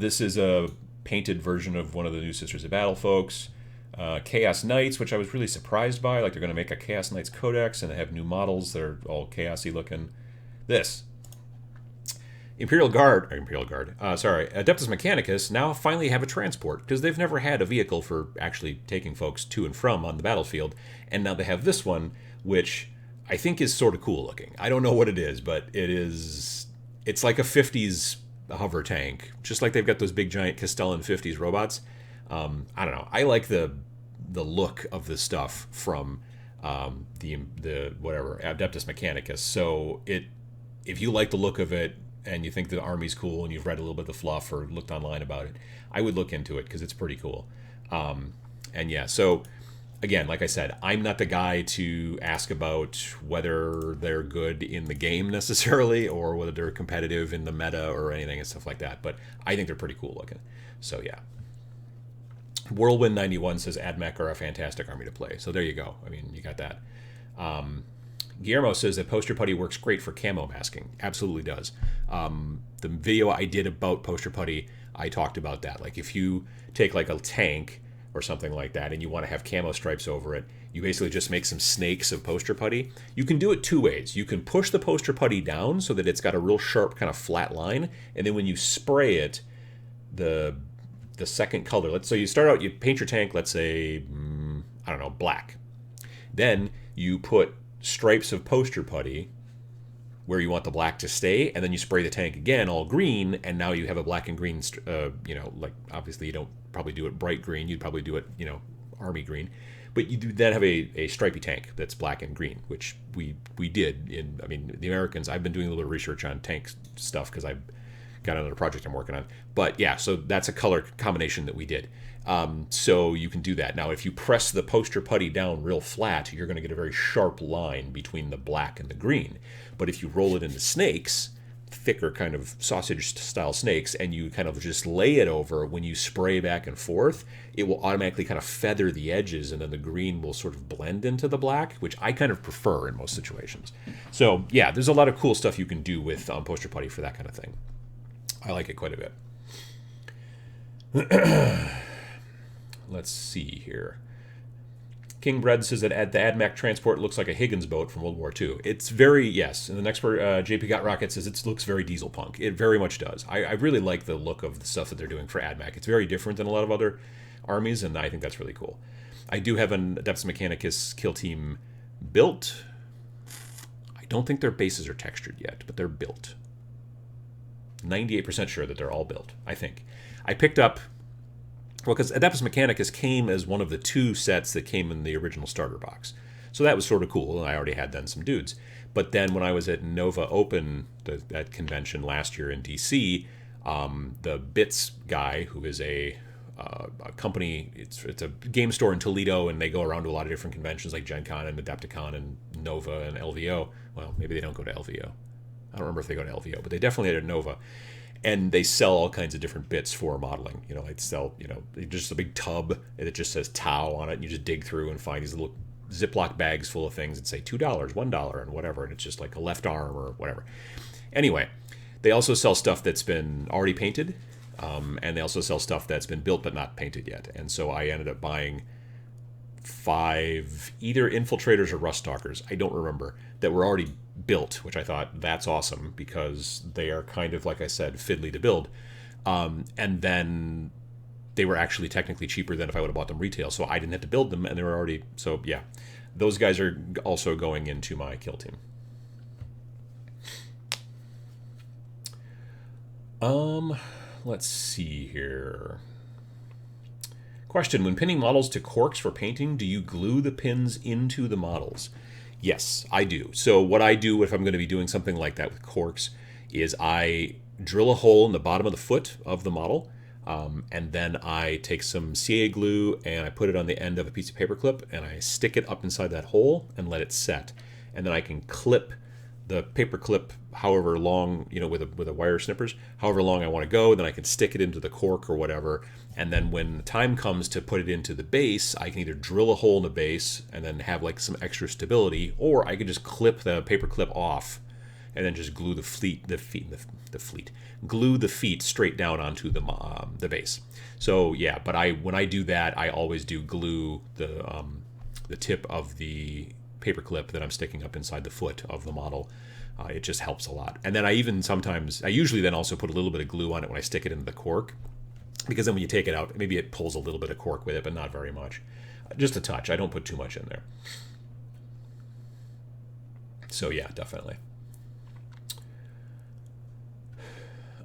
This is a painted version of one of the new Sisters of Battle folks. Chaos Knights, which I was really surprised by. Like, they're going to make a Chaos Knights Codex, and they have new models. They're all chaosy looking. This. Adeptus Mechanicus now finally have a transport, because they've never had a vehicle for actually taking folks to and from on the battlefield, and now they have this one, which I think is sort of cool looking. I don't know what it is, but it's like a 50s hover tank, just like they've got those big giant Castellan 50s robots. I don't know. I like the look of the stuff from the whatever Adeptus Mechanicus. So if you like the look of it and you think the army's cool and you've read a little bit of the fluff or looked online about it, I would look into it because it's pretty cool. And yeah, so again, like I said, I'm not the guy to ask about whether they're good in the game necessarily or whether they're competitive in the meta or anything and stuff like that, but I think they're pretty cool looking. So yeah. Whirlwind 91 says Admech are a fantastic army to play. So there you go. I mean, you got that. Guillermo says that Poster Putty works great for camo masking. Absolutely does. The video I did about Poster Putty, I talked about that. Like if you take like a tank or something like that and you want to have camo stripes over it, you basically just make some snakes of Poster Putty. You can do it two ways. You can push the Poster Putty down so that it's got a real sharp kind of flat line, and then when you spray it, the second color, so you start out, you paint your tank, let's say, I don't know, black. Then you put stripes of Poster Putty where you want the black to stay, and then you spray the tank again all green, and now you have a black and green, like obviously you don't probably do it bright green, you'd probably do it, army green, but you do then have a stripy tank that's black and green, which we did the Americans. I've been doing a little bit of research on tank stuff because I've got another project I'm working on. But yeah, so that's a color combination that we did. So you can do that. Now, if you press the Poster Putty down real flat, you're going to get a very sharp line between the black and the green. But if you roll it into snakes, thicker kind of sausage-style snakes, and you kind of just lay it over, when you spray back and forth, it will automatically kind of feather the edges, and then the green will sort of blend into the black, which I kind of prefer in most situations. So yeah, there's a lot of cool stuff you can do with Poster Putty for that kind of thing. I like it quite a bit. Let's see here. King Bread says that the Admech transport looks like a Higgins boat from World War II. It's very, yes. And the next part, JP Got Rocket says it looks very diesel punk. It very much does. I really like the look of the stuff that they're doing for Admech. It's very different than a lot of other armies, and I think that's really cool. I do have an Adeptus Mechanicus kill team built. I don't think their bases are textured yet, but they're built. 98% sure that they're all built, I think. I picked up, because Adeptus Mechanicus came as one of the two sets that came in the original starter box. So that was sort of cool, and I already had then some dudes. But then when I was at Nova Open, that convention last year in DC, the Bits guy, who is a company, it's a game store in Toledo, and they go around to a lot of different conventions like Gen Con and Adepticon and Nova and LVO. Well, maybe they don't go to LVO. I don't remember if they go to LVO, but they definitely had a Nova. And they sell all kinds of different bits for modeling. They'd sell, just a big tub and it just says Tau on it, and you just dig through and find these little Ziploc bags full of things and say $2, $1, and whatever, and it's just like a left arm or whatever. Anyway, they also sell stuff that's been already painted, and they also sell stuff that's been built but not painted yet. And so I ended up buying 5 either infiltrators or rust stalkers, I don't remember, that were already built, which I thought that's awesome because they are kind of, like I said, fiddly to build. And then they were actually technically cheaper than if I would have bought them retail, so I didn't have to build them, and they were already, so yeah. Those guys are also going into my kill team. Let's see here. Question: when pinning models to corks for painting, do you glue the pins into the models? Yes, I do. So what I do if I'm going to be doing something like that with corks is I drill a hole in the bottom of the foot of the model, and then I take some CA glue and I put it on the end of a piece of paper clip and I stick it up inside that hole and let it set. And then I can clip the paper clip however long, with a wire snippers, however long I want to go. Then I can stick it into the cork or whatever. And then when the time comes to put it into the base, I can either drill a hole in the base and then have like some extra stability, or I can just clip the paper clip off and then just glue glue the feet straight down onto the base. So yeah, but when I do that, I always do glue the tip of the paper clip that I'm sticking up inside the foot of the model. It just helps a lot. And then I usually then also put a little bit of glue on it when I stick it into the cork, because then when you take it out, maybe it pulls a little bit of cork with it, but not very much. Just a touch. I don't put too much in there. So yeah, definitely.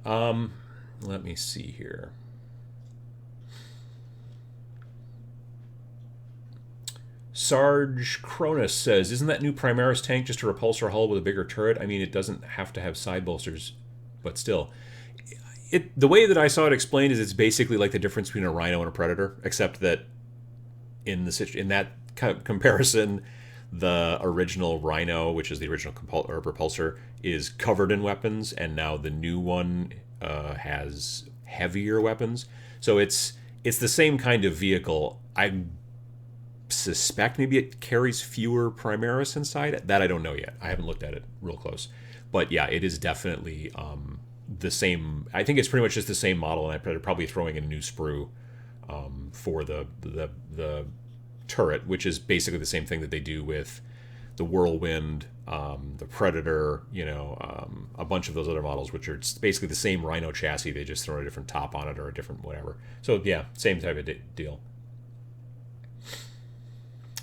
Let me see here. Sarge Cronus says, "Isn't that new Primaris tank just a repulsor hull with a bigger turret? I mean, it doesn't have to have side bolsters, but still." The way that I saw it explained is it's basically like the difference between a Rhino and a Predator, except that in that comparison, the original Rhino, which is the original repulsor, is covered in weapons, and now the new one has heavier weapons. So it's the same kind of vehicle. I suspect maybe it carries fewer Primaris inside. That I don't know yet. I haven't looked at it real close. But yeah, it is definitely the same. I think it's pretty much just the same model, and they're probably throwing in a new sprue for the turret, which is basically the same thing that they do with the Whirlwind, the Predator, a bunch of those other models, which are basically the same Rhino chassis. They just throw a different top on it or a different whatever. So yeah, same type of deal.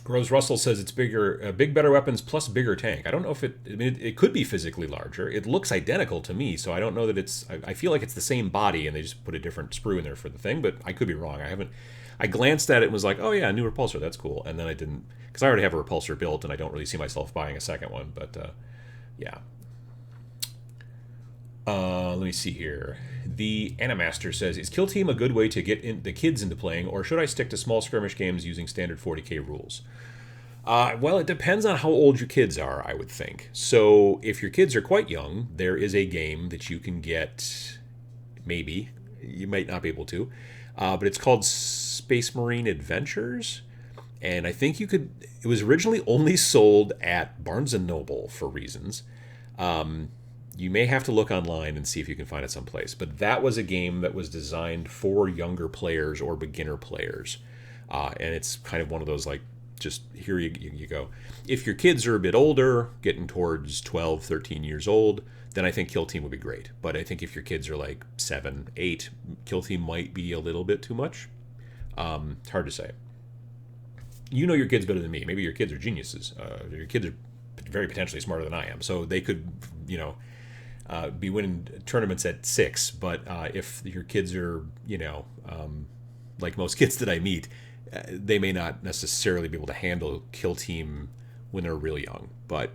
Rose Russell says it's bigger, better weapons plus bigger tank. I don't know if it could be physically larger. It looks identical to me, so I don't know that it's. I feel like it's the same body, and they just put a different sprue in there for the thing. But I could be wrong. I glanced at it and was like, oh yeah, new repulsor, that's cool. And then I didn't, because I already have a repulsor built, and I don't really see myself buying a second one. But yeah. Let me see here. The Animaster says, "Is Kill Team a good way to get the kids into playing, or should I stick to small skirmish games using standard 40k rules?" Well, it depends on how old your kids are, I would think. So if your kids are quite young, there is a game that you can get, maybe, you might not be able to, but it's called Space Marine Adventures. And I think it was originally only sold at Barnes & Noble for reasons. You may have to look online and see if you can find it someplace. But that was a game that was designed for younger players or beginner players. And it's kind of one of those, like, just here you go. If your kids are a bit older, getting towards 12, 13 years old, then I think Kill Team would be great. But I think if your kids are like 7, 8, Kill Team might be a little bit too much. It's hard to say. You know your kids better than me. Maybe your kids are geniuses. Your kids are very potentially smarter than I am. So they could, be winning tournaments at 6. But if your kids are, like most kids that I meet, they may not necessarily be able to handle Kill Team when they're really young. But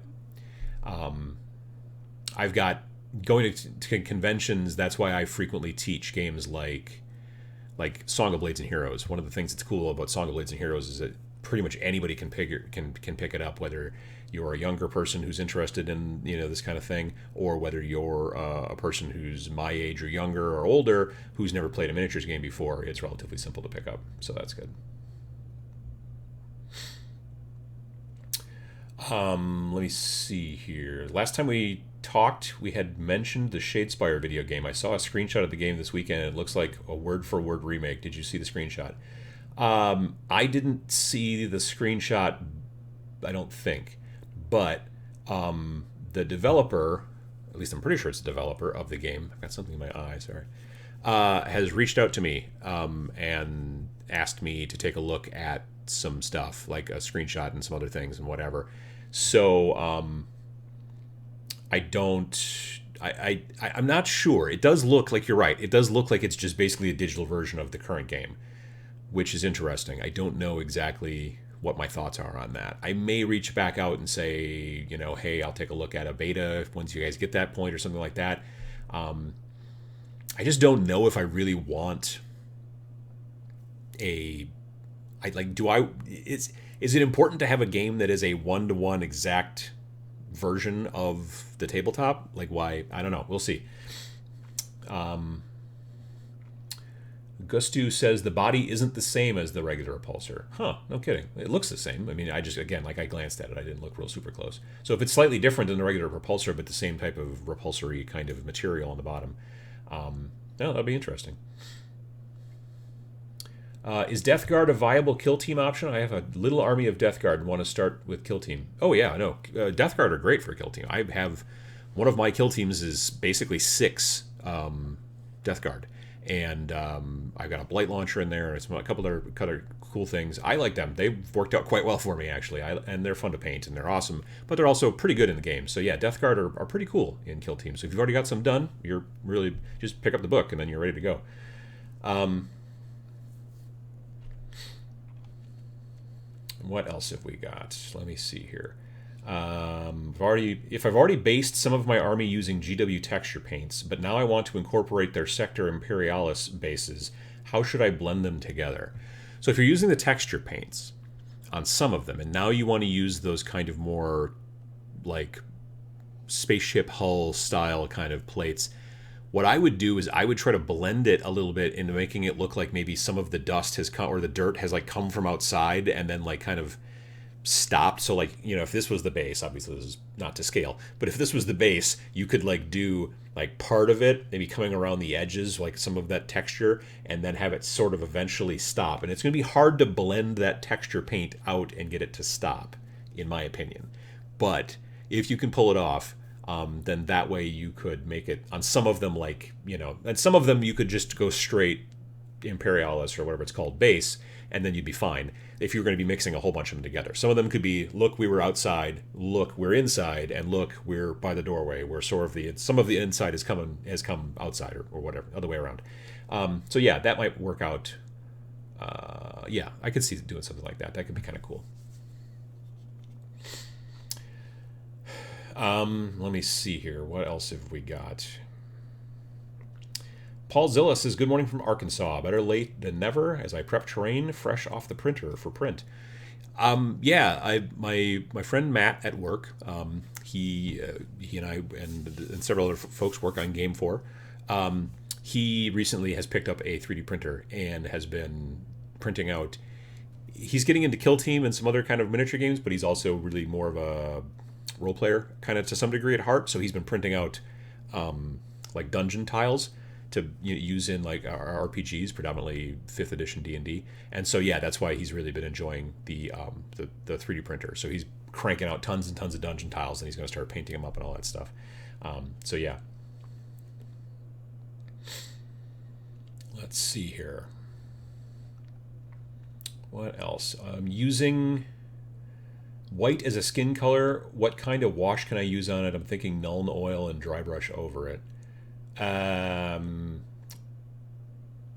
I've got going to conventions. That's why I frequently teach games like Song of Blades and Heroes. One of the things that's cool about Song of Blades and Heroes is that pretty much anybody can pick it up, whether you're a younger person who's interested in this kind of thing, or whether you're a person who's my age or younger or older who's never played a miniatures game before. It's relatively simple to pick up, so that's good. Let me see here. Last time we talked, we had mentioned the Shadespire video game. I saw a screenshot of the game this weekend. It looks like a word-for-word remake. Did you see the screenshot? I didn't see the screenshot, I don't think. But the developer, at least I'm pretty sure it's the developer of the game, I've got something in my eye, sorry, has reached out to me and asked me to take a look at some stuff, like a screenshot and some other things and whatever. So I'm not sure. It does look like, you're right, it does look like it's just basically a digital version of the current game, which is interesting. I don't know exactly what my thoughts are on that. I may reach back out and say, hey, I'll take a look at a beta once you guys get that point or something like that. I just don't know if I really want is it important to have a game that is a 1-to-1 exact version of the tabletop? Like, why? I don't know. We'll see. Gustu says the body isn't the same as the regular repulsor. Huh, no kidding. It looks the same. I mean, I glanced at it. I didn't look real super close. So if it's slightly different than the regular repulsor, but the same type of repulsory kind of material on the bottom, that'll be interesting. Is Death Guard a viable Kill Team option? I have a little army of Death Guard and want to start with Kill Team. Oh yeah, no. Death Guard are great for Kill Team. I have one of my Kill Teams is basically 6 Death Guard. And I've got a Blight Launcher in there, and a couple other cool things. I like them. They've worked out quite well for me, actually. And they're fun to paint, and they're awesome. But they're also pretty good in the game. So yeah, Death Guard are pretty cool in Kill Team. So if you've already got some done, you're really just pick up the book, and then you're ready to go. What else have we got? Let me see here. If I've already based some of my army using GW texture paints, but now I want to incorporate their Sector Imperialis bases, how should I blend them together? So if you're using the texture paints on some of them, and now you want to use those kind of more like spaceship hull style kind of plates, what I would do is I would try to blend it a little bit into making it look like maybe some of the dust has come, or the dirt has like come from outside and then like kind of stopped. So like, if this was the base, obviously this is not to scale, but if this was the base, you could like do like part of it maybe coming around the edges, like some of that texture, and then have it sort of eventually stop. And it's going to be hard to blend that texture paint out and get it to stop, in my opinion. But if you can pull it off, then that way you could make it on some of them like, and some of them you could just go straight Imperialis or whatever it's called base, and then you'd be fine if you're going to be mixing a whole bunch of them together. Some of them could be, look, we were outside, look, we're inside, and look, we're by the doorway. We're sort of some of the inside has come outside, or whatever, other way around. So yeah, that might work out. Yeah, I could see doing something like that. That could be kind of cool. Let me see here. What else have we got? Paul Zilla says, good morning from Arkansas. Better late than never as I prep terrain fresh off the printer for print. Yeah, my friend Matt at work, he and I and several other folks work on Game 4. He recently has picked up a 3D printer and has been printing out. He's getting into Kill Team and some other kind of miniature games, but he's also really more of a role player kind of to some degree at heart. So he's been printing out like dungeon tiles to use in like our RPGs, predominantly 5th edition D&D. And so yeah, that's why he's really been enjoying the 3D printer. So he's cranking out tons and tons of dungeon tiles, and he's going to start painting them up and all that stuff. So yeah. Let's see here. What else? Using white as a skin color. What kind of wash can I use on it? I'm thinking Nuln Oil and dry brush over it.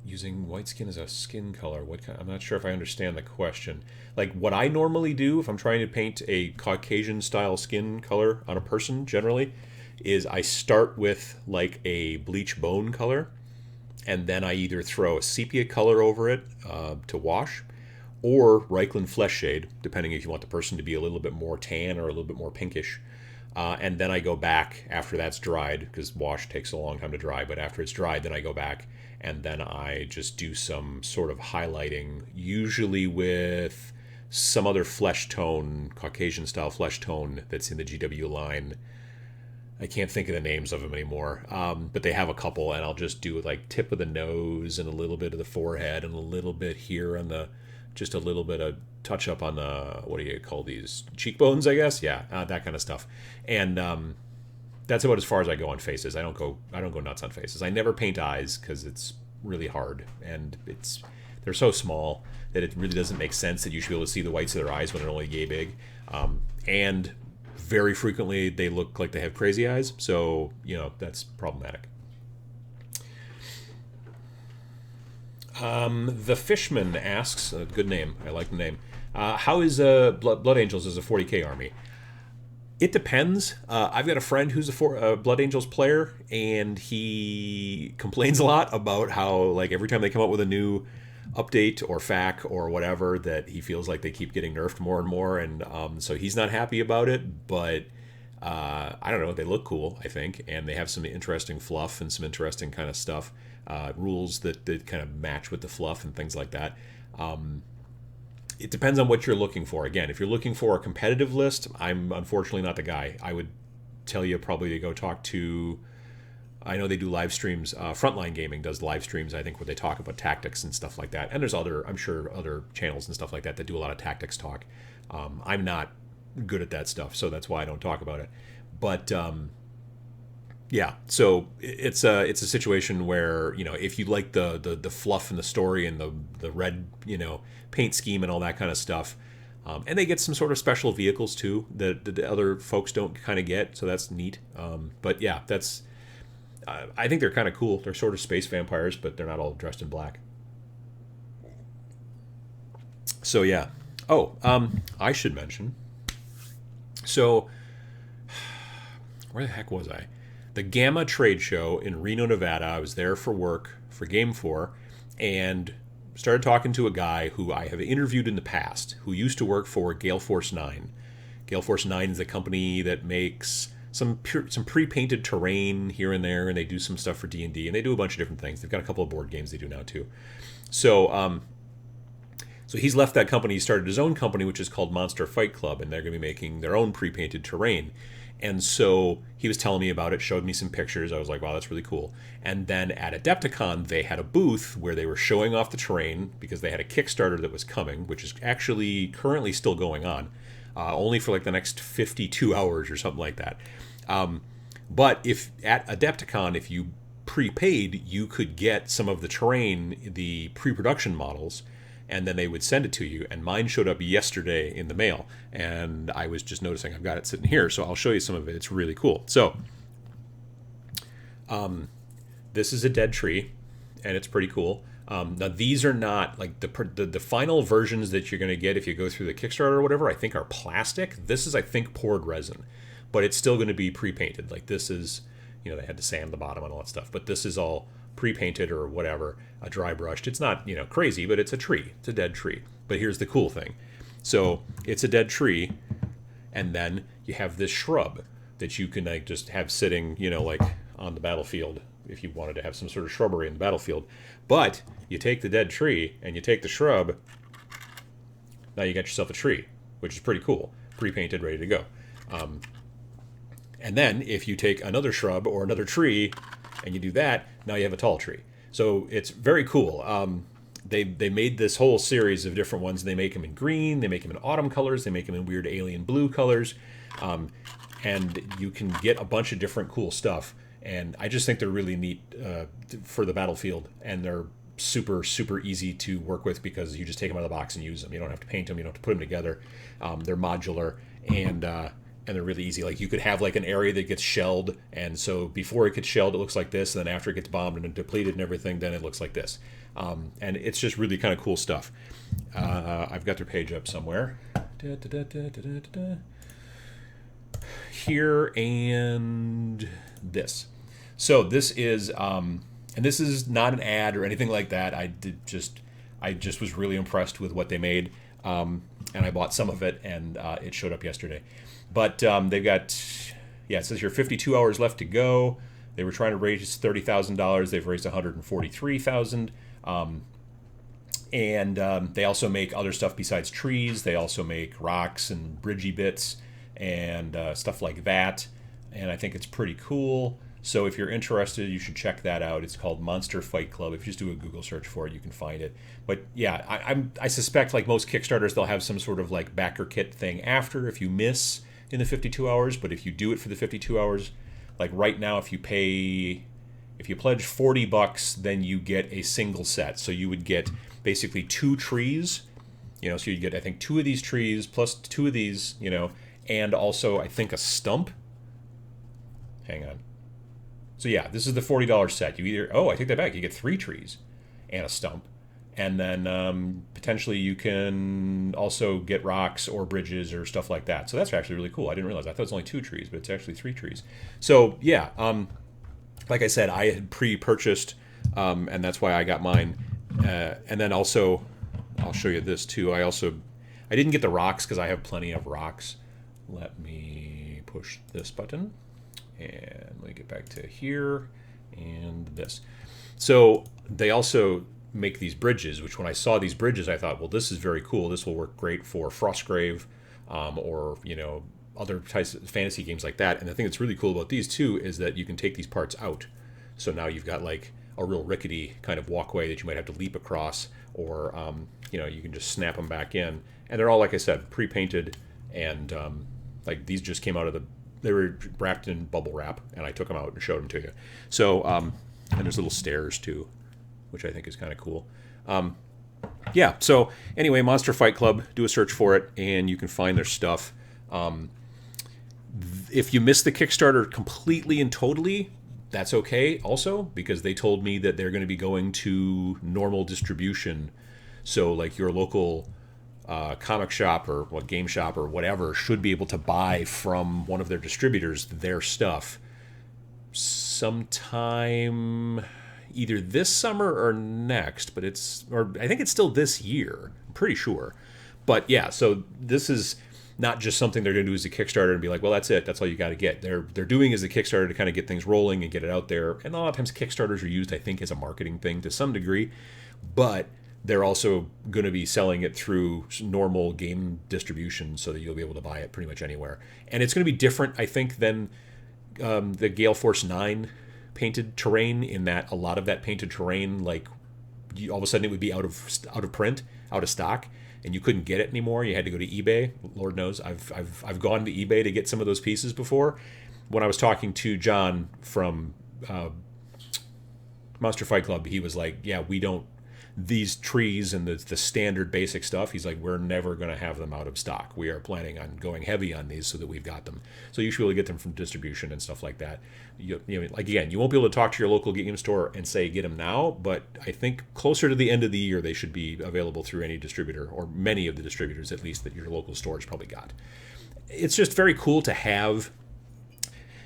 Using white skin as a skin color. I'm not sure if I understand the question. Like what I normally do if I'm trying to paint a Caucasian style skin color on a person generally is I start with like a bleach bone color, and then I either throw a sepia color over it to wash, or Reichland flesh shade, depending if you want the person to be a little bit more tan or a little bit more pinkish. And then I go back after that's dried, because wash takes a long time to dry, but after it's dried, then I go back and then I just do some sort of highlighting, usually with some other flesh tone, Caucasian style flesh tone that's in the GW line. I can't think of the names of them anymore, but they have a couple, and I'll just do like tip of the nose and a little bit of the forehead and a little bit here on the, just a little bit of touch up on the, what do you call these, cheekbones, I guess? Yeah, that kind of stuff. And that's about as far as I go on faces. I don't go nuts on faces. I never paint eyes because it's really hard, and they're so small that it really doesn't make sense that you should be able to see the whites of their eyes when they're only yay big. And very frequently they look like they have crazy eyes, so that's problematic. The Fishman asks, good name, I like the name, how is Blood Angels as a 40k army? It depends. I've got a friend who's a Blood Angels player, and he complains a lot about how, like, every time they come up with a new update or FAQ or whatever, that he feels like they keep getting nerfed more and more, and so he's not happy about it, but I don't know, they look cool, I think, and they have some interesting fluff and some interesting kind of stuff, rules that kind of match with the fluff and things like that. It depends on what you're looking for. Again, if you're looking for a competitive list, I'm unfortunately not the guy. I would tell you probably to go talk to, I know they do live streams. Frontline Gaming does live streams, I think, where they talk about tactics and stuff like that. And there's I'm sure other channels and stuff like that do a lot of tactics talk. I'm not good at that stuff, so that's why I don't talk about it. But Yeah, so it's a situation where, if you like the fluff and the story and the red, paint scheme and all that kind of stuff, and they get some sort of special vehicles too that the other folks don't kind of get, so that's neat. But yeah, that's I think they're kind of cool. They're sort of space vampires, but they're not all dressed in black. So yeah. Oh, I should mention. So where the heck was I? The Gamma Trade Show in Reno, Nevada. I was there for work for Game 4 and started talking to a guy who I have interviewed in the past who used to work for Gale Force 9. Gale Force 9 is a company that makes some pre-painted terrain here and there, and they do some stuff for D&D, and they do a bunch of different things. They've got a couple of board games they do now too. So he's left that company. He started his own company, which is called Monster Fight Club, and they're going to be making their own pre-painted terrain. And so he was telling me about it, showed me some pictures. I was like, wow, that's really cool. And then at Adepticon, they had a booth where they were showing off the terrain because they had a Kickstarter that was coming, which is actually currently still going on, only for like the next 52 hours or something like that. But if at Adepticon, if you prepaid, you could get some of the terrain, the pre-production models, and then they would send it to you. And mine showed up yesterday in the mail, and I was just noticing I've got it sitting here, so I'll show you some of it. It's really cool. So this is a dead tree, and it's pretty cool. Now these are not like the final versions that you're going to get if you go through the Kickstarter or whatever, I think are plastic. This is, I think, poured resin, but it's still going to be pre-painted. Like this is, they had to sand the bottom and all that stuff, but this is all pre-painted or whatever, dry brushed. It's not, crazy, but it's a tree. It's a dead tree. But here's the cool thing. So it's a dead tree, and then you have this shrub that you can like just have sitting, like on the battlefield if you wanted to have some sort of shrubbery in the battlefield. But you take the dead tree and you take the shrub, now you got yourself a tree, which is pretty cool. Pre-painted, ready to go. And then if you take another shrub or another tree and you do that, now you have a tall tree. So it's very cool. They made this whole series of different ones. They make them in green, they make them in autumn colors, they make them in weird alien blue colors, and you can get a bunch of different cool stuff. And I just think they're really neat for the battlefield, and they're super, super easy to work with because you just take them out of the box and use them. You don't have to paint them, you don't have to put them together. They're modular, and they're really easy. Like you could have like an area that gets shelled, and so before it gets shelled, it looks like this, and then after it gets bombed and depleted and everything, then it looks like this. And it's just really kind of cool stuff. I've got their page up somewhere. Here and this. So this is, and this is not an ad or anything like that. I just was really impressed with what they made, and I bought some of it, and it showed up yesterday. But they've got, it says here 52 hours left to go. They were trying to raise $30,000. They've raised $143,000. And they also make other stuff besides trees. They also make rocks and bridgey bits and stuff like that. And I think it's pretty cool. So if you're interested, you should check that out. It's called Monster Fight Club. If you just do a Google search for it, you can find it. But yeah, I suspect like most Kickstarters, they'll have some sort of like backer kit thing after if you miss in the 52 hours. But if you do it for the 52 hours, like right now, if you pledge $40, then you get a single set. So you would get basically 2 trees, so you'd get, I think, 2 of these trees plus 2 of these, and also I think a stump. Hang on. So yeah, this is the $40 set. You either, I take that back. You get 3 trees and a stump. And then potentially you can also get rocks or bridges or stuff like that. So that's actually really cool. I didn't realize. I thought it was only 2 trees, but it's actually 3 trees. So yeah, like I said, I had pre-purchased, and that's why I got mine. And then also, I'll show you this too. I didn't get the rocks because I have plenty of rocks. Let me push this button. And let me get back to here and this. So they also make these bridges, which when I saw these bridges, I thought, well, this is very cool. This will work great for Frostgrave or, other types of fantasy games like that. And the thing that's really cool about these too is that you can take these parts out. So now you've got like a real rickety kind of walkway that you might have to leap across, or, you can just snap them back in. And they're all, like I said, pre-painted, and like these just came out of the They were wrapped in bubble wrap, and I took them out and showed them to you. So, and there's little stairs too, which I think is kind of cool. Yeah, so anyway, Monster Fight Club, do a search for it, and you can find their stuff. If you miss the Kickstarter completely and totally, that's okay also, because they told me that they're going to be going to normal distribution. So like your local comic shop or game shop or whatever should be able to buy from one of their distributors their stuff sometime either this summer or next, but I think it's still this year. I'm pretty sure. But yeah, so this is not just something they're going to do as a Kickstarter and be like, well, that's it. That's all you got to get. They're doing as a Kickstarter to kind of get things rolling and get it out there. And a lot of times Kickstarters are used, I think, as a marketing thing to some degree. But they're also going to be selling it through normal game distribution so that you'll be able to buy it pretty much anywhere. And it's going to be different, I think, than the Gale Force 9 painted terrain, in that a lot of that painted terrain, like all of a sudden it would be out of print, out of stock, and you couldn't get it anymore. You had to go to eBay. Lord knows I've gone to eBay to get some of those pieces before. When I was talking to John from Monster Fight Club, he was like, yeah, we don't, these trees and the standard basic stuff, he's like, we're never going to have them out of stock. We are planning on going heavy on these so that we've got them. So you should be able to get them from distribution and stuff like that. You know, like, again, you won't be able to talk to your local game store and say get them now, but I think closer to the end of the year they should be available through any distributor, or many of the distributors at least, that your local store's probably got. It's just very cool to have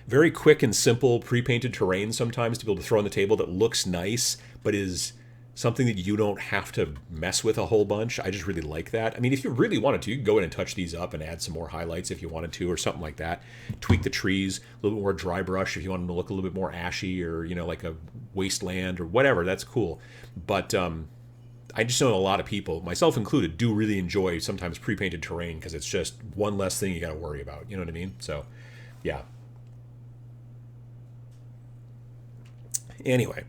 very quick and simple pre-painted terrain sometimes to be able to throw on the table that looks nice but is something that you don't have to mess with a whole bunch. I just really like that. I mean, if you really wanted to, you can go in and touch these up and add some more highlights if you wanted to, or something like that. Tweak the trees, a little bit more dry brush if you want them to look a little bit more ashy, or, you know, like a wasteland or whatever. That's cool. But I just know a lot of people, myself included, do really enjoy sometimes pre-painted terrain because it's just one less thing you got to worry about. You know what I mean? So, yeah. Anyway.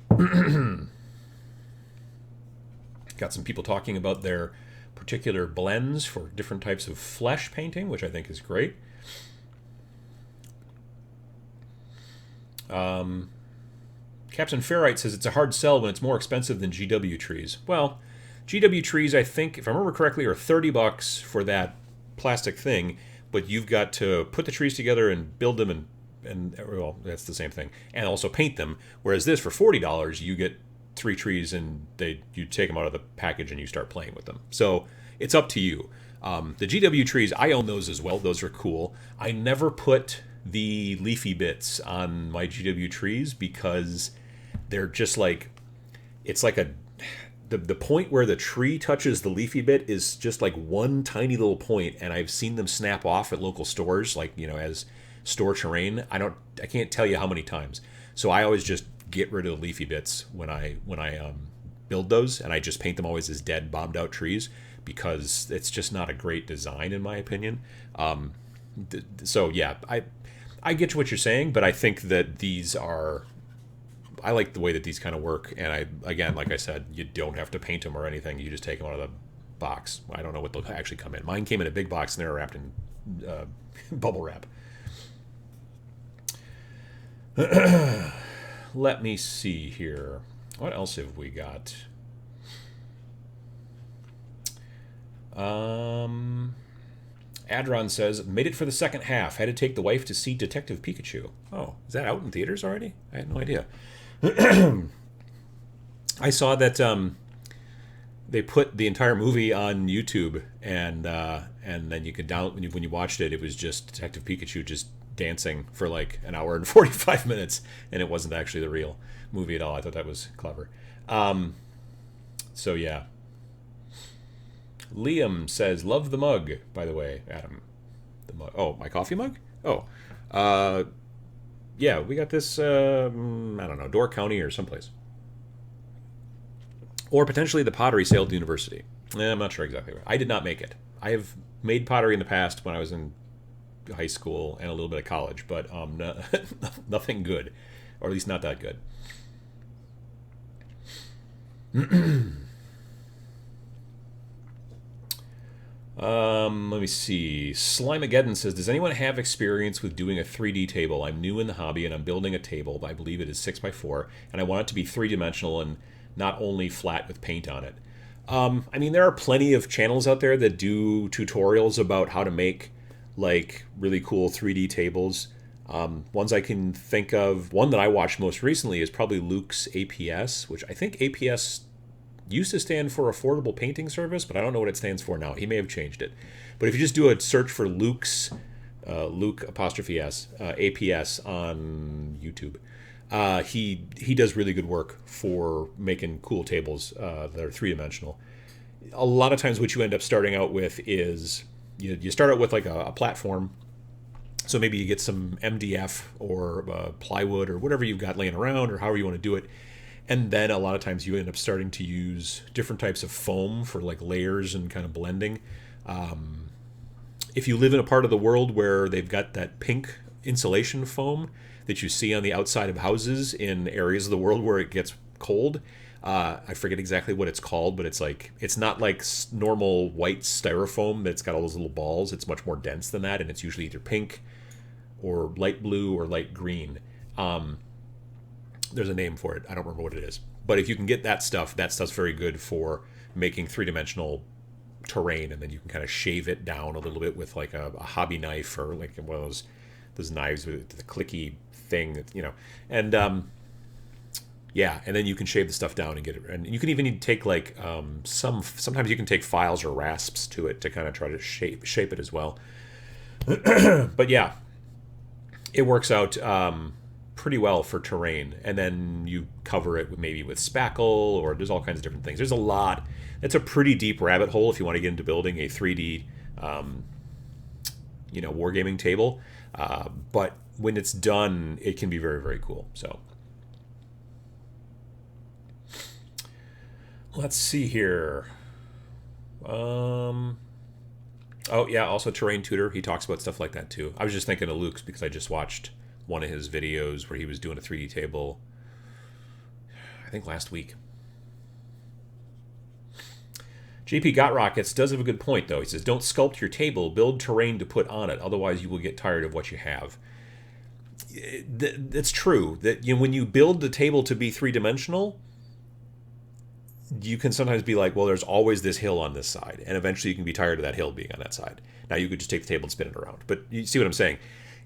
Got some people talking about their particular blends for different types of flesh painting, which I think is great. Captain Ferrite says it's a hard sell when it's more expensive than GW trees. Well, GW trees, I think, if I remember correctly, are $30 for that plastic thing, but you've got to put the trees together and build them, and well, that's the same thing, and also paint them. Whereas this, for $40, you get 3 trees and you take them out of the package and you start playing with them. So it's up to you. The GW trees, I own those as well. Those are cool. I never put the leafy bits on my GW trees because they're just like, it's like the point where the tree touches the leafy bit is just like one tiny little point, and I've seen them snap off at local stores, like, you know, as store terrain. I can't tell you how many times. So I always just get rid of the leafy bits when I build those, and I just paint them always as dead, bombed out trees, because it's just not a great design in my opinion. So yeah, I get to what you're saying, but I think that I like the way that these kind of work, and again, like I said, you don't have to paint them or anything. You just take them out of the box. I don't know what they'll actually come in. Mine came in a big box and they were wrapped in bubble wrap. Let me see here. What else have we got? Adron says, made it for the second half. Had to take the wife to see Detective Pikachu. Oh, is that out in theaters already? I had no idea. I saw that they put the entire movie on YouTube, and then you could download, when you watched it, it was just Detective Pikachu just dancing for like an hour and 45 minutes, and it wasn't actually the real movie at all. I thought that was clever. So yeah. Liam says, love the mug, by the way, Adam. The mug. Oh, my coffee mug? Oh. Yeah, we got this, I don't know, Door County or someplace. Or potentially the pottery sale at the university. I'm not sure exactly where. I did not make it. I have made pottery in the past when I was in high school and a little bit of college, but nothing good. Or at least not that good. Let me see. Slimeageddon says, does anyone have experience with doing a 3D table? I'm new in the hobby and I'm building a table. I believe it is 6x4, and I want it to be three-dimensional and not only flat with paint on it. I mean, there are plenty of channels out there that do tutorials about how to make like really cool 3D tables. Ones I can think of, one that I watched most recently is probably Luke's APS, which I think APS used to stand for Affordable Painting Service, but I don't know what it stands for now. He may have changed it. But if you just do a search for Luke's, Luke apostrophe S, APS on YouTube, he does really good work for making cool tables that are three-dimensional. A lot of times what you end up starting out with is you start out with like a platform. So maybe you get some MDF or plywood or whatever you've got laying around or however you want to do it. And then a lot of times you end up starting to use different types of foam for like layers and kind of blending. If you live in a part of the world where they've got that pink insulation foam that you see on the outside of houses in areas of the world where it gets cold, I forget exactly what it's called, but it's not like normal white styrofoam that's got all those little balls. It's much more dense than that, and it's usually either pink or light blue or light green. There's a name for it. I don't remember what it is. But if you can get that stuff's very good for making three-dimensional terrain, and then you can kind of shave it down a little bit with like a hobby knife or like one of those knives with the clicky thing that, and yeah, and then you can shave the stuff down and get it. And you can even need to take like sometimes you can take files or rasps to it to kind of try to shape it as well. But yeah, it works out pretty well for terrain, and then you cover it maybe with spackle, or there's all kinds of different things. There's a lot. It's a pretty deep rabbit hole if you want to get into building a 3D wargaming table, but when it's done it can be very, very cool. So let's see here. Oh yeah, also Terrain Tutor, he talks about stuff like that too. I was just thinking of Luke's because I just watched one of his videos where he was doing a 3D table, I think last week. JP Got Rockets does have a good point, though. He says, don't sculpt your table, build terrain to put on it. Otherwise, you will get tired of what you have. It's true that when you build the table to be three-dimensional, you can sometimes be like, well, there's always this hill on this side. And eventually you can be tired of that hill being on that side. Now, you could just take the table and spin it around. But you see what I'm saying?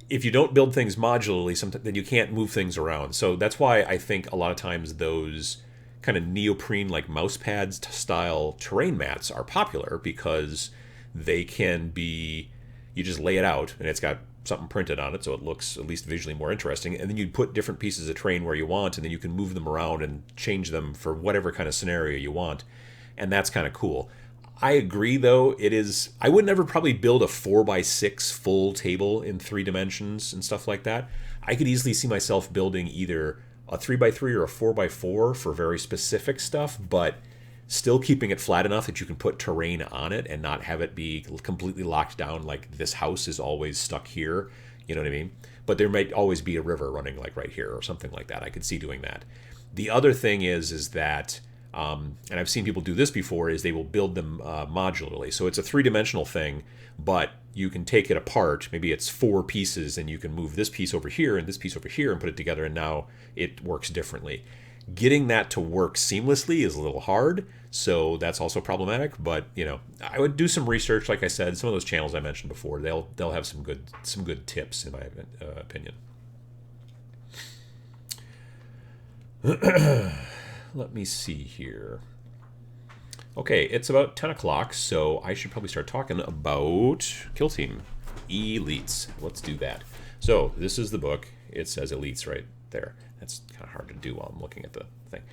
If you don't build things modularly, then you can't move things around. So that's why I think a lot of times those kind of neoprene like mouse pads style terrain mats are popular, because they can be, you just lay it out and it's got something printed on it so it looks at least visually more interesting, and then you put different pieces of terrain where you want, and then you can move them around and change them for whatever kind of scenario you want, and that's kind of cool. I agree, though, I would never probably build a 4x6 full table in 3 dimensions and stuff like that. I could easily see myself building either a 3x3 or a 4x4 for very specific stuff, but still keeping it flat enough that you can put terrain on it and not have it be completely locked down, like this house is always stuck here, you know what I mean? But there might always be a river running like right here or something like that. I could see doing that. The other thing is that and I've seen people do this before, is they will build them modularly. So it's a 3-dimensional thing, but you can take it apart. Maybe it's 4 pieces, and you can move this piece over here and this piece over here and put it together, and now it works differently. Getting that to work seamlessly is a little hard, so that's also problematic. But I would do some research. Like I said, some of those channels I mentioned before, they'll have some good tips, in my opinion. Let me see here. Okay, it's about 10 o'clock, so I should probably start talking about Kill Team Elites. Let's do that. So this is the book. It says Elites right there. That's kind of hard to do while I'm looking at the thing.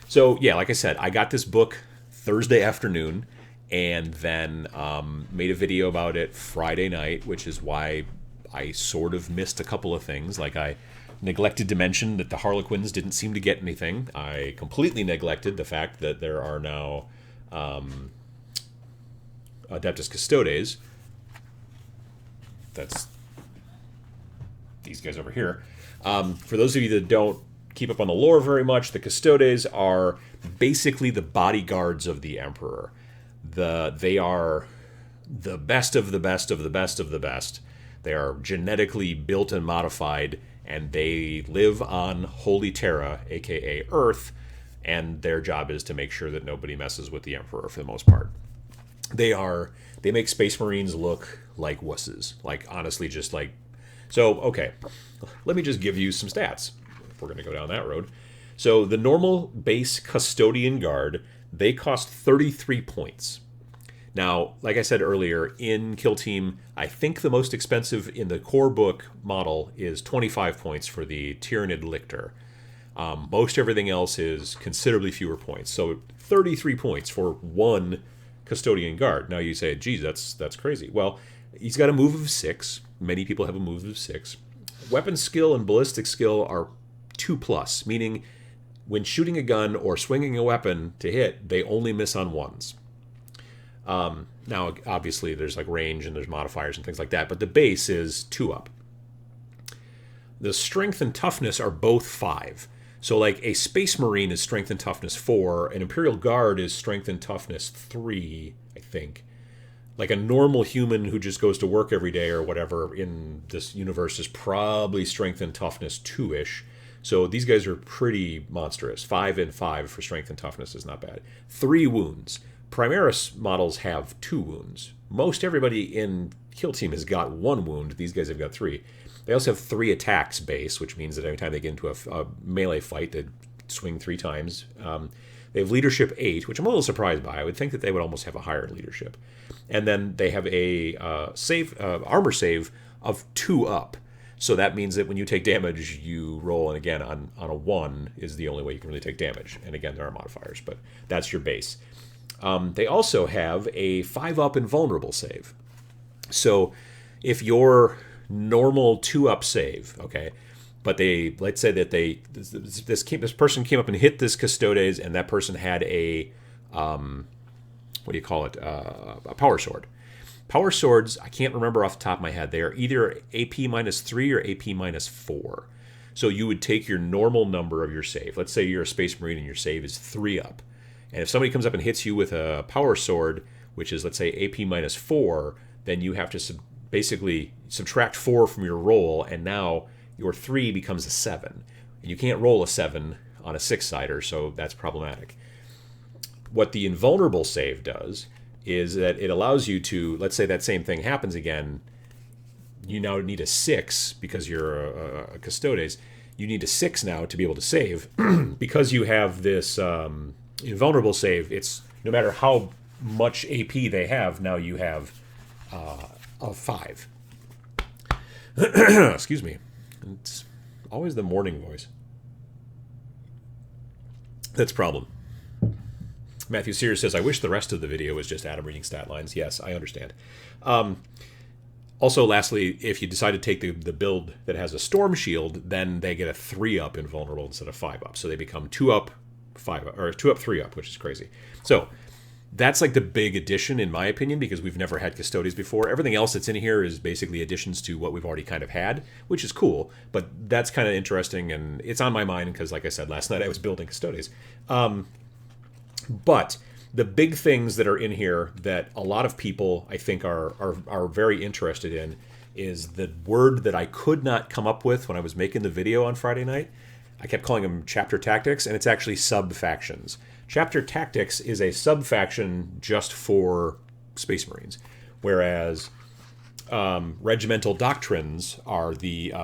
So yeah, like I said, I got this book Thursday afternoon, and then made a video about it Friday night, which is why I sort of missed a couple of things. Like, I neglected to mention that the Harlequins didn't seem to get anything. I completely neglected the fact that there are now Adeptus Custodes. That's these guys over here. For those of you that don't keep up on the lore very much, the Custodes are basically the bodyguards of the Emperor. They are the best of the best of the best of the best. They are genetically built and modified, and they live on Holy Terra, aka Earth, and their job is to make sure that nobody messes with the Emperor for the most part. They make Space Marines look like wusses. Like, honestly, just like... So, okay, let me just give you some stats, if we're going to go down that road. So, the normal base Custodian Guard, they cost 33 points. Now, like I said earlier, in Kill Team, I think the most expensive in the core book model is 25 points for the Tyrannid Lictor. Most everything else is considerably fewer points. So 33 points for one Custodian Guard. Now you say, geez, that's crazy. Well, he's got a move of 6. Many people have a move of 6. Weapon skill and ballistic skill are 2+, meaning when shooting a gun or swinging a weapon to hit, they only miss on 1s. Now, obviously, there's like range and there's modifiers and things like that, but the base is 2 up. The strength and toughness are both 5. So, like, a Space Marine is strength and toughness 4, an Imperial Guard is strength and toughness 3, I think. Like, a normal human who just goes to work every day or whatever in this universe is probably strength and toughness 2-ish. So these guys are pretty monstrous. 5 and 5 for strength and toughness is not bad. 3 wounds. Primaris models have 2 wounds. Most everybody in Kill Team has got 1 wound. These guys have got 3. They also have 3 attacks base, which means that every time they get into a melee fight, they swing 3 times. They have leadership 8, which I'm a little surprised by. I would think that they would almost have a higher leadership. And then they have a armor save of 2 up. So that means that when you take damage, you roll, and again, on a 1 is the only way you can really take damage. And again, there are modifiers, but that's your base. They also have a 5 up invulnerable save. So if your normal 2 up save, okay, but let's say that this person came up and hit this Custodes, and that person had a a power sword. Power swords, I can't remember off the top of my head. They are either AP -3 or AP -4. So you would take your normal number of your save. Let's say you're a Space Marine and your save is 3 up. And if somebody comes up and hits you with a power sword, which is, let's say, AP -4, then you have to basically subtract 4 from your roll, and now your 3 becomes a 7. And you can't roll a 7 on a 6-sider, so that's problematic. What the invulnerable save does is that it allows you to, let's say that same thing happens again, you now need a 6 because you're a Custodes. You need a 6 now to be able to save. Because you have this invulnerable save, it's no matter how much AP they have, now you have a 5. Excuse me. It's always the morning voice. That's a problem. Matthew Sears says, I wish the rest of the video was just Adam reading stat lines. Yes, I understand. Also, lastly, if you decide to take the build that has a Storm Shield, then they get a 3 up invulnerable instead of 5 up. So they become 2 up, 5 up, or 2 up, 3 up, which is crazy. So that's like the big addition, in my opinion, because we've never had Custodes before. Everything else that's in here is basically additions to what we've already kind of had, which is cool. But that's kind of interesting, and it's on my mind because, like I said, last night I was building Custodes. But the big things that are in here that a lot of people, I think, are very interested in is the word that I could not come up with when I was making the video on Friday night. I kept calling them chapter tactics, and it's actually sub-factions. Chapter tactics is a sub-faction just for Space Marines, whereas regimental doctrines are the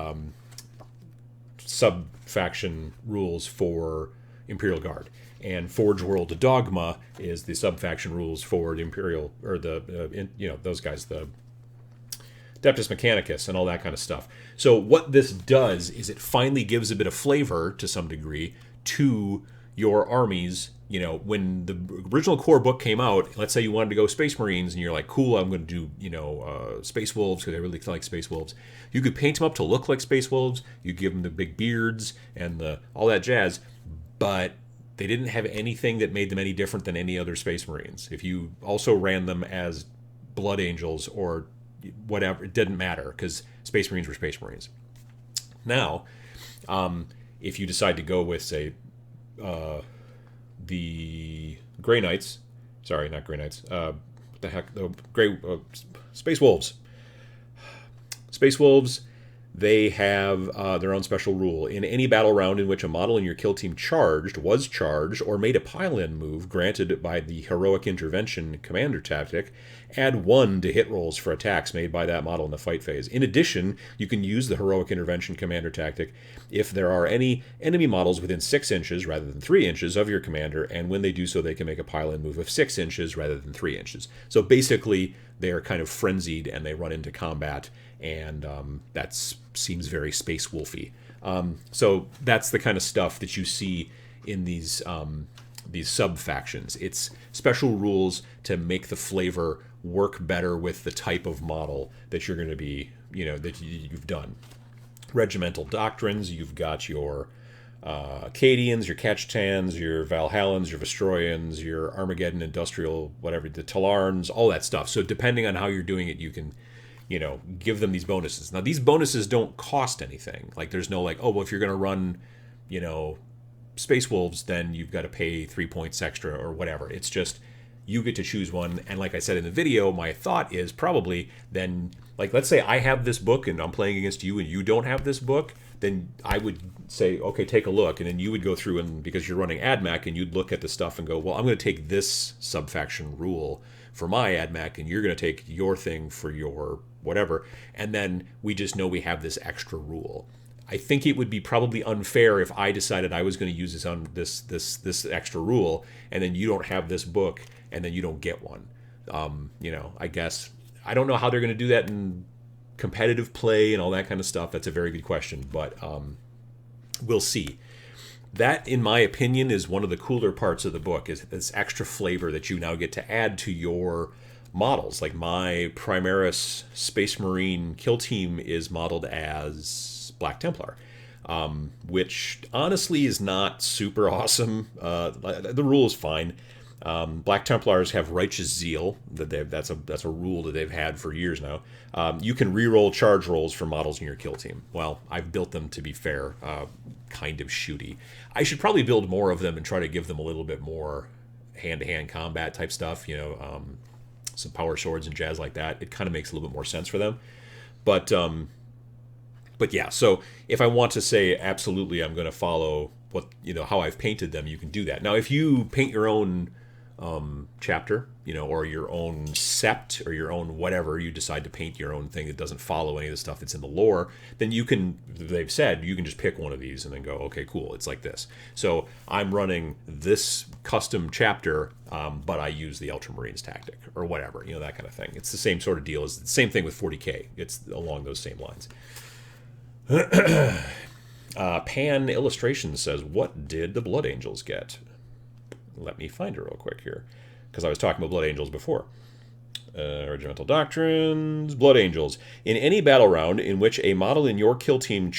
sub-faction rules for Imperial Guard. And Forge World Dogma is the sub-faction rules for the Imperial, or those guys, the Adeptus Mechanicus and all that kind of stuff. So what this does is it finally gives a bit of flavor, to some degree, to your armies. You know, when the original core book came out, let's say you wanted to go Space Marines, and you're like, cool, I'm going to do, Space Wolves, because I really like Space Wolves. You could paint them up to look like Space Wolves. You give them the big beards and all that jazz, but they didn't have anything that made them any different than any other Space Marines. If you also ran them as Blood Angels or whatever, it didn't matter, because Space Marines were Space Marines. Now, if you decide to go with, say, the Grey Knights, sorry, not Grey Knights, what the heck? The Gray Space Wolves. Space Wolves, they have their own special rule. In any battle round in which a model in your kill team was charged, or made a pile-in move granted by the Heroic Intervention commander tactic, add 1 to hit rolls for attacks made by that model in the fight phase. In addition, you can use the Heroic Intervention commander tactic if there are any enemy models within 6 inches rather than 3 inches of your commander, and when they do so, they can make a pile-in move of 6 inches rather than 3 inches. So basically, they are kind of frenzied and they run into combat, and that seems very Space Wolfy. So that's the kind of stuff that you see in these sub-factions. It's special rules to make the flavor work better with the type of model that you're going to be, that you've done. Regimental doctrines, you've got your Acadians, your Kach'tans, your Valhallans, your Vestroyans, your Armageddon Industrial, whatever, the Talarns, all that stuff. So depending on how you're doing it, you can, give them these bonuses. Now, these bonuses don't cost anything. Like, there's no like, oh, well, if you're going to run, Space Wolves, then you've got to pay 3 points extra or whatever. It's just, you get to choose one. And like I said in the video, my thought is probably then, like, let's say I have this book and I'm playing against you and you don't have this book, then I would say, okay, take a look. And then you would go through, and because you're running Admech, and you'd look at the stuff and go, well, I'm going to take this subfaction rule for my Admech, and you're going to take your thing for your whatever. And then we just know we have this extra rule. I think it would be probably unfair if I decided I was going to use this on this extra rule, and then you don't have this book, and then you don't get one. I guess I don't know how they're going to do that in competitive play and all that kind of stuff. That's a very good question, but we'll see. That, in my opinion, is one of the cooler parts of the book, is this extra flavor that you now get to add to your models. Like, my Primaris Space Marine kill team is modeled as Black Templar, which honestly is not super awesome. The rule is fine. Black Templars have Righteous Zeal. That's a rule that they've had for years now. You can reroll charge rolls for models in your kill team. Well, I've built them, to be fair, kind of shooty. I should probably build more of them and try to give them a little bit more hand-to-hand combat type stuff. Some power swords and jazz like that. It kind of makes a little bit more sense for them. But yeah, so if I want to say absolutely I'm going to follow how I've painted them, you can do that. Now, if you paint your own chapter, or your own sept, or your own whatever, you decide to paint your own thing that doesn't follow any of the stuff that's in the lore, then they've said you can just pick one of these and then go, okay, cool, it's like this. So I'm running this custom chapter, but I use the Ultramarines tactic or whatever, that kind of thing. It's the same sort of deal. It's the same thing with 40K. It's along those same lines. Pan Illustration says, what did the Blood Angels get? Let me find her real quick here, because I was talking about Blood Angels before. Regimental Doctrines, Blood Angels. In any battle round in which a model in your kill team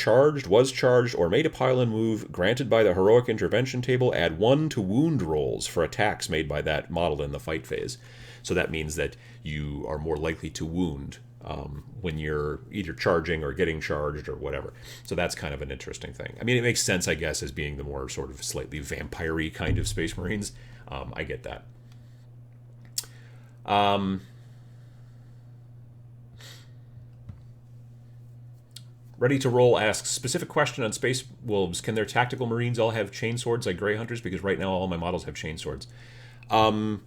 was charged, or made a pile-in move granted by the Heroic Intervention table, add 1 to wound rolls for attacks made by that model in the fight phase. So that means that you are more likely to wound when you're either charging or getting charged or whatever. So that's kind of an interesting thing. I mean, it makes sense, I guess, as being the more sort of slightly vampire-y kind of Space Marines. I get that. Ready to Roll asks, specific question on Space Wolves. Can their tactical Marines all have chain swords like Grey Hunters? Because right now all my models have chain swords. It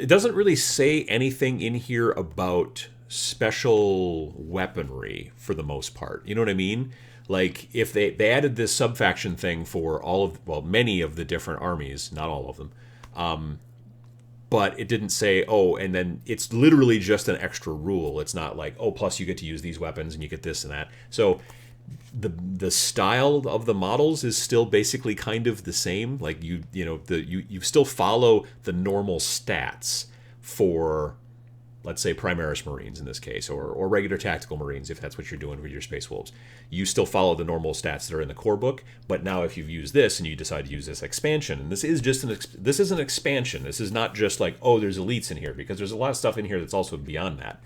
doesn't really say anything in here about special weaponry for the most part. You know what I mean? Like, if they added this subfaction thing for many of the different armies, not all of them, but it didn't say, oh, and then it's literally just an extra rule. It's not like, oh, plus you get to use these weapons and you get this and that. So the style of the models is still basically kind of the same. Like, you still follow the normal stats for, let's say, Primaris Marines in this case, or regular tactical Marines, if that's what you're doing with your Space Wolves. You still follow the normal stats that are in the core book, but now if you've used this and you decide to use this expansion, and this is an expansion. This is not just like, oh, there's elites in here, because there's a lot of stuff in here that's also beyond that.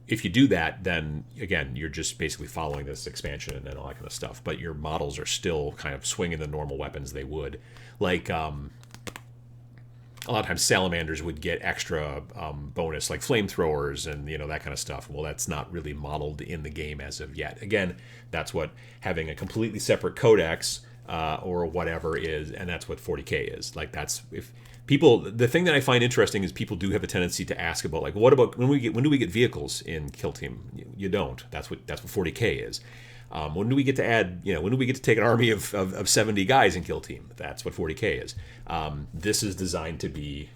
If you do that, then, again, you're just basically following this expansion and all that kind of stuff. But your models are still kind of swinging the normal weapons they would. Like, a lot of times salamanders would get extra bonus, like flamethrowers and that kind of stuff. Well, that's not really modeled in the game as of yet. Again, that's what having a completely separate codex or whatever is, and that's what 40K is. Like, that's if people. The thing that I find interesting is people do have a tendency to ask about, like, what about when do we get vehicles in Kill Team? You don't. That's what 40K is. When do we get to add, when do we get to take an army of 70 guys in Kill Team? That's what 40K is. This is designed to be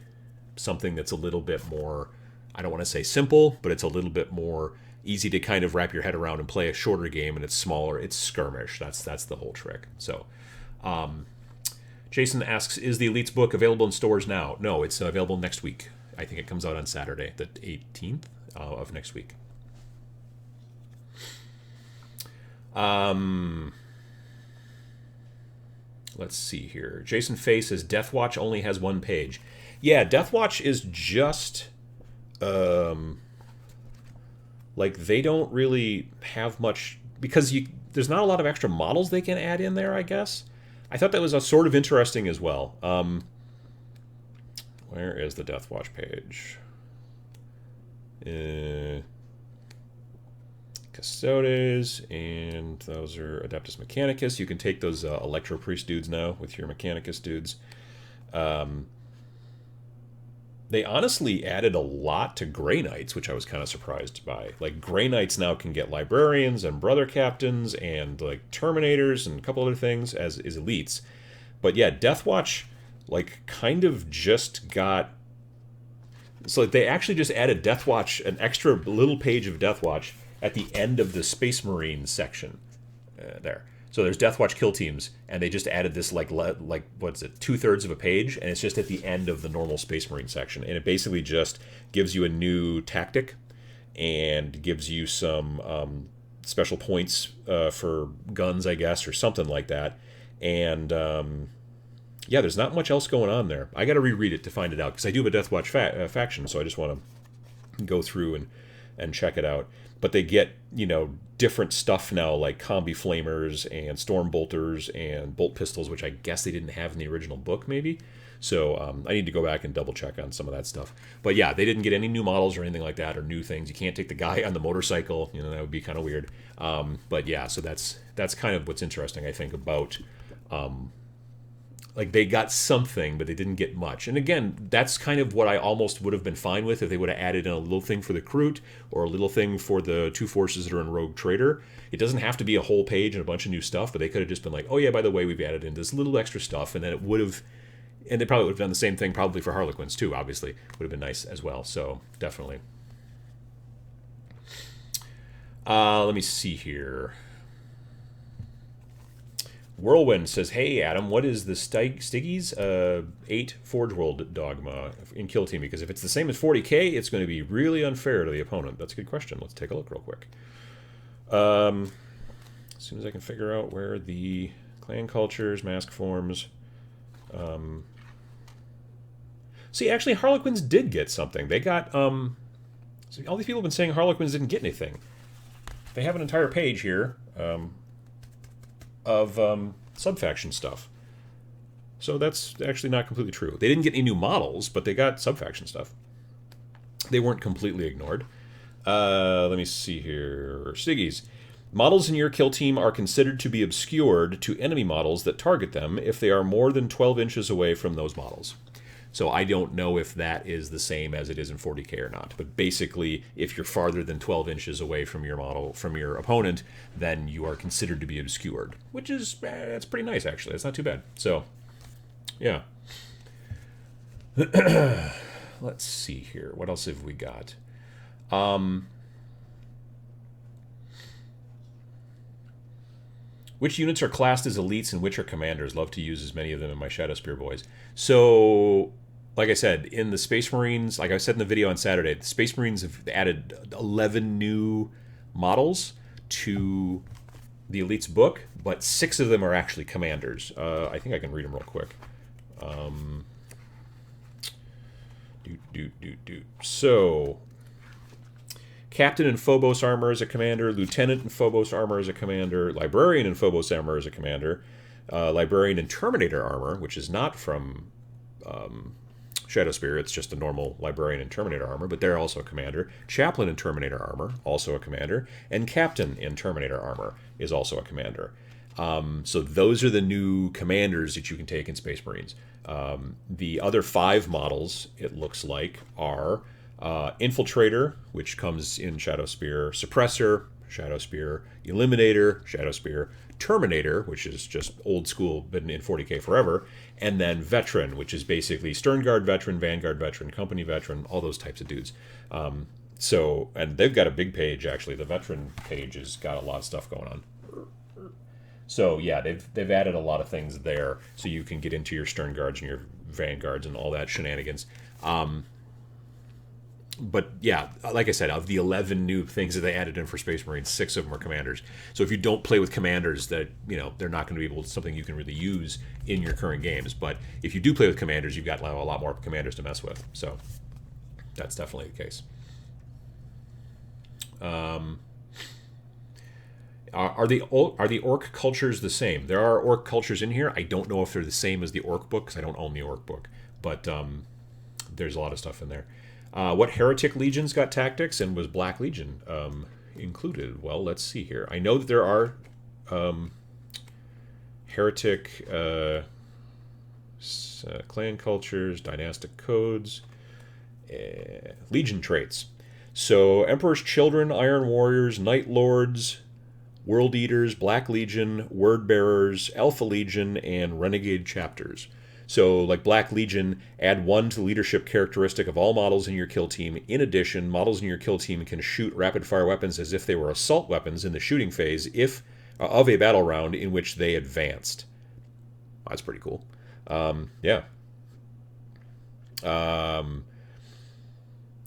something that's a little bit more, I don't want to say simple, but it's a little bit more easy to kind of wrap your head around and play a shorter game, and it's smaller, it's skirmish. That's the whole trick. So, Jason asks, is the Elites book available in stores now? No, it's available next week. I think it comes out on Saturday, the 18th of next week. Let's see here. Jason Faye says Deathwatch only has one page. Yeah, Deathwatch is just like they don't really have much because there's not a lot of extra models they can add in there, I guess. I thought that was a sort of interesting as well. Where is the Deathwatch page? Custodes, and those are Adeptus Mechanicus. You can take those Electro Priest dudes now with your Mechanicus dudes. They honestly added a lot to Grey Knights, which I was kind of surprised by. Like, Grey Knights now can get Librarians and Brother Captains and, like, Terminators and a couple other things as elites. But yeah, Deathwatch, like, kind of just got... So like, they actually just added Deathwatch, an extra little page of Deathwatch at the end of the Space Marine section there. So there's Deathwatch kill teams, and they just added this like what's it, 2/3 of a page, and it's just at the end of the normal Space Marine section, and it basically just gives you a new tactic and gives you some special points for guns, I guess, or something like that. And yeah, there's not much else going on there. I got to reread it to find it out because I do have a Deathwatch faction, so I just want to go through and check it out. But they get, different stuff now, like combi flamers and storm bolters and bolt pistols, which I guess they didn't have in the original book, maybe. So I need to go back and double check on some of that stuff. But yeah, they didn't get any new models or anything like that, or new things. You can't take the guy on the motorcycle. That would be kind of weird. But yeah, so that's kind of what's interesting, I think, about... like, they got something, but they didn't get much. And again, that's kind of what I almost would have been fine with if they would have added in a little thing for the Kroot or a little thing for the two forces that are in Rogue Trader. It doesn't have to be a whole page and a bunch of new stuff, but they could have just been like, oh yeah, by the way, we've added in this little extra stuff, and then it would have... And they probably would have done the same thing probably for Harlequins too, obviously. Would have been nice as well, so definitely. Let me see here. Whirlwind says, hey, Adam, what is the Stiggy's 8 Forge World dogma in Kill Team? Because if it's the same as 40K, it's going to be really unfair to the opponent. That's a good question. Let's take a look real quick. As soon as I can figure out where the clan cultures, mask forms... See, actually, Harlequins did get something. They got... See, all these people have been saying Harlequins didn't get anything. They have an entire page here... of subfaction stuff. So that's actually not completely true. They didn't get any new models, but they got subfaction stuff. They weren't completely ignored. Let me see here. Stiggies. Models in your kill team are considered to be obscured to enemy models that target them if they are more than 12 inches away from those models. So I don't know if that is the same as it is in 40K or not. But basically, if you're farther than 12 inches away from your model, from your opponent, then you are considered to be obscured. Which is, that's pretty nice, actually. It's not too bad. So, yeah. Let's see here. What else have we got? Which units are classed as elites and which are commanders? Love to use as many of them in my Shadowspear boys. So, like I said, in the Space Marines, like I said in the video on Saturday, the Space Marines have added 11 new models to the elites book, but 6 of them are actually commanders. I think I can read them real quick. So, Captain in Phobos armor is a commander. Lieutenant in Phobos armor is a commander. Librarian in Phobos armor is a commander. Librarian in Terminator armor, which is not from Shadowspear, it's just a normal Librarian and Terminator armor, but they're also a commander. Chaplain in Terminator armor, also a commander. And Captain in Terminator armor is also a commander. So those are the new commanders that you can take in Space Marines. The other 5 models, it looks like, are Infiltrator, which comes in Shadowspear, Suppressor, Shadowspear, Eliminator, Shadowspear, Terminator, which is just old school, been in 40k forever, and then Veteran, which is basically Sternguard Veteran, Vanguard Veteran, Company Veteran, all those types of dudes. And they've got a big page, actually. The Veteran page has got a lot of stuff going on. So yeah, they've added a lot of things there, so you can get into your Sternguards and your Vanguards and all that shenanigans. But yeah, like I said, of the 11 new things that they added in for Space Marines, 6 of them are commanders. So if you don't play with commanders, that they're not going to be something you can really use in your current games. But if you do play with commanders, you've got a lot more commanders to mess with. So that's definitely the case. Are the orc cultures the same? There are orc cultures in here. I don't know if they're the same as the orc book, because I don't own the orc book. But there's a lot of stuff in there. What heretic legions got tactics, and was Black Legion included? Well, let's see here. I know that there are heretic clan cultures, dynastic codes, legion traits. So Emperor's Children, Iron Warriors, Night Lords, World Eaters, Black Legion, Word Bearers, Alpha Legion, and Renegade Chapters. So, like Black Legion, add 1 to the leadership characteristic of all models in your kill team. In addition, models in your kill team can shoot rapid-fire weapons as if they were assault weapons in the shooting phase of a battle round in which they advanced. That's pretty cool. Yeah.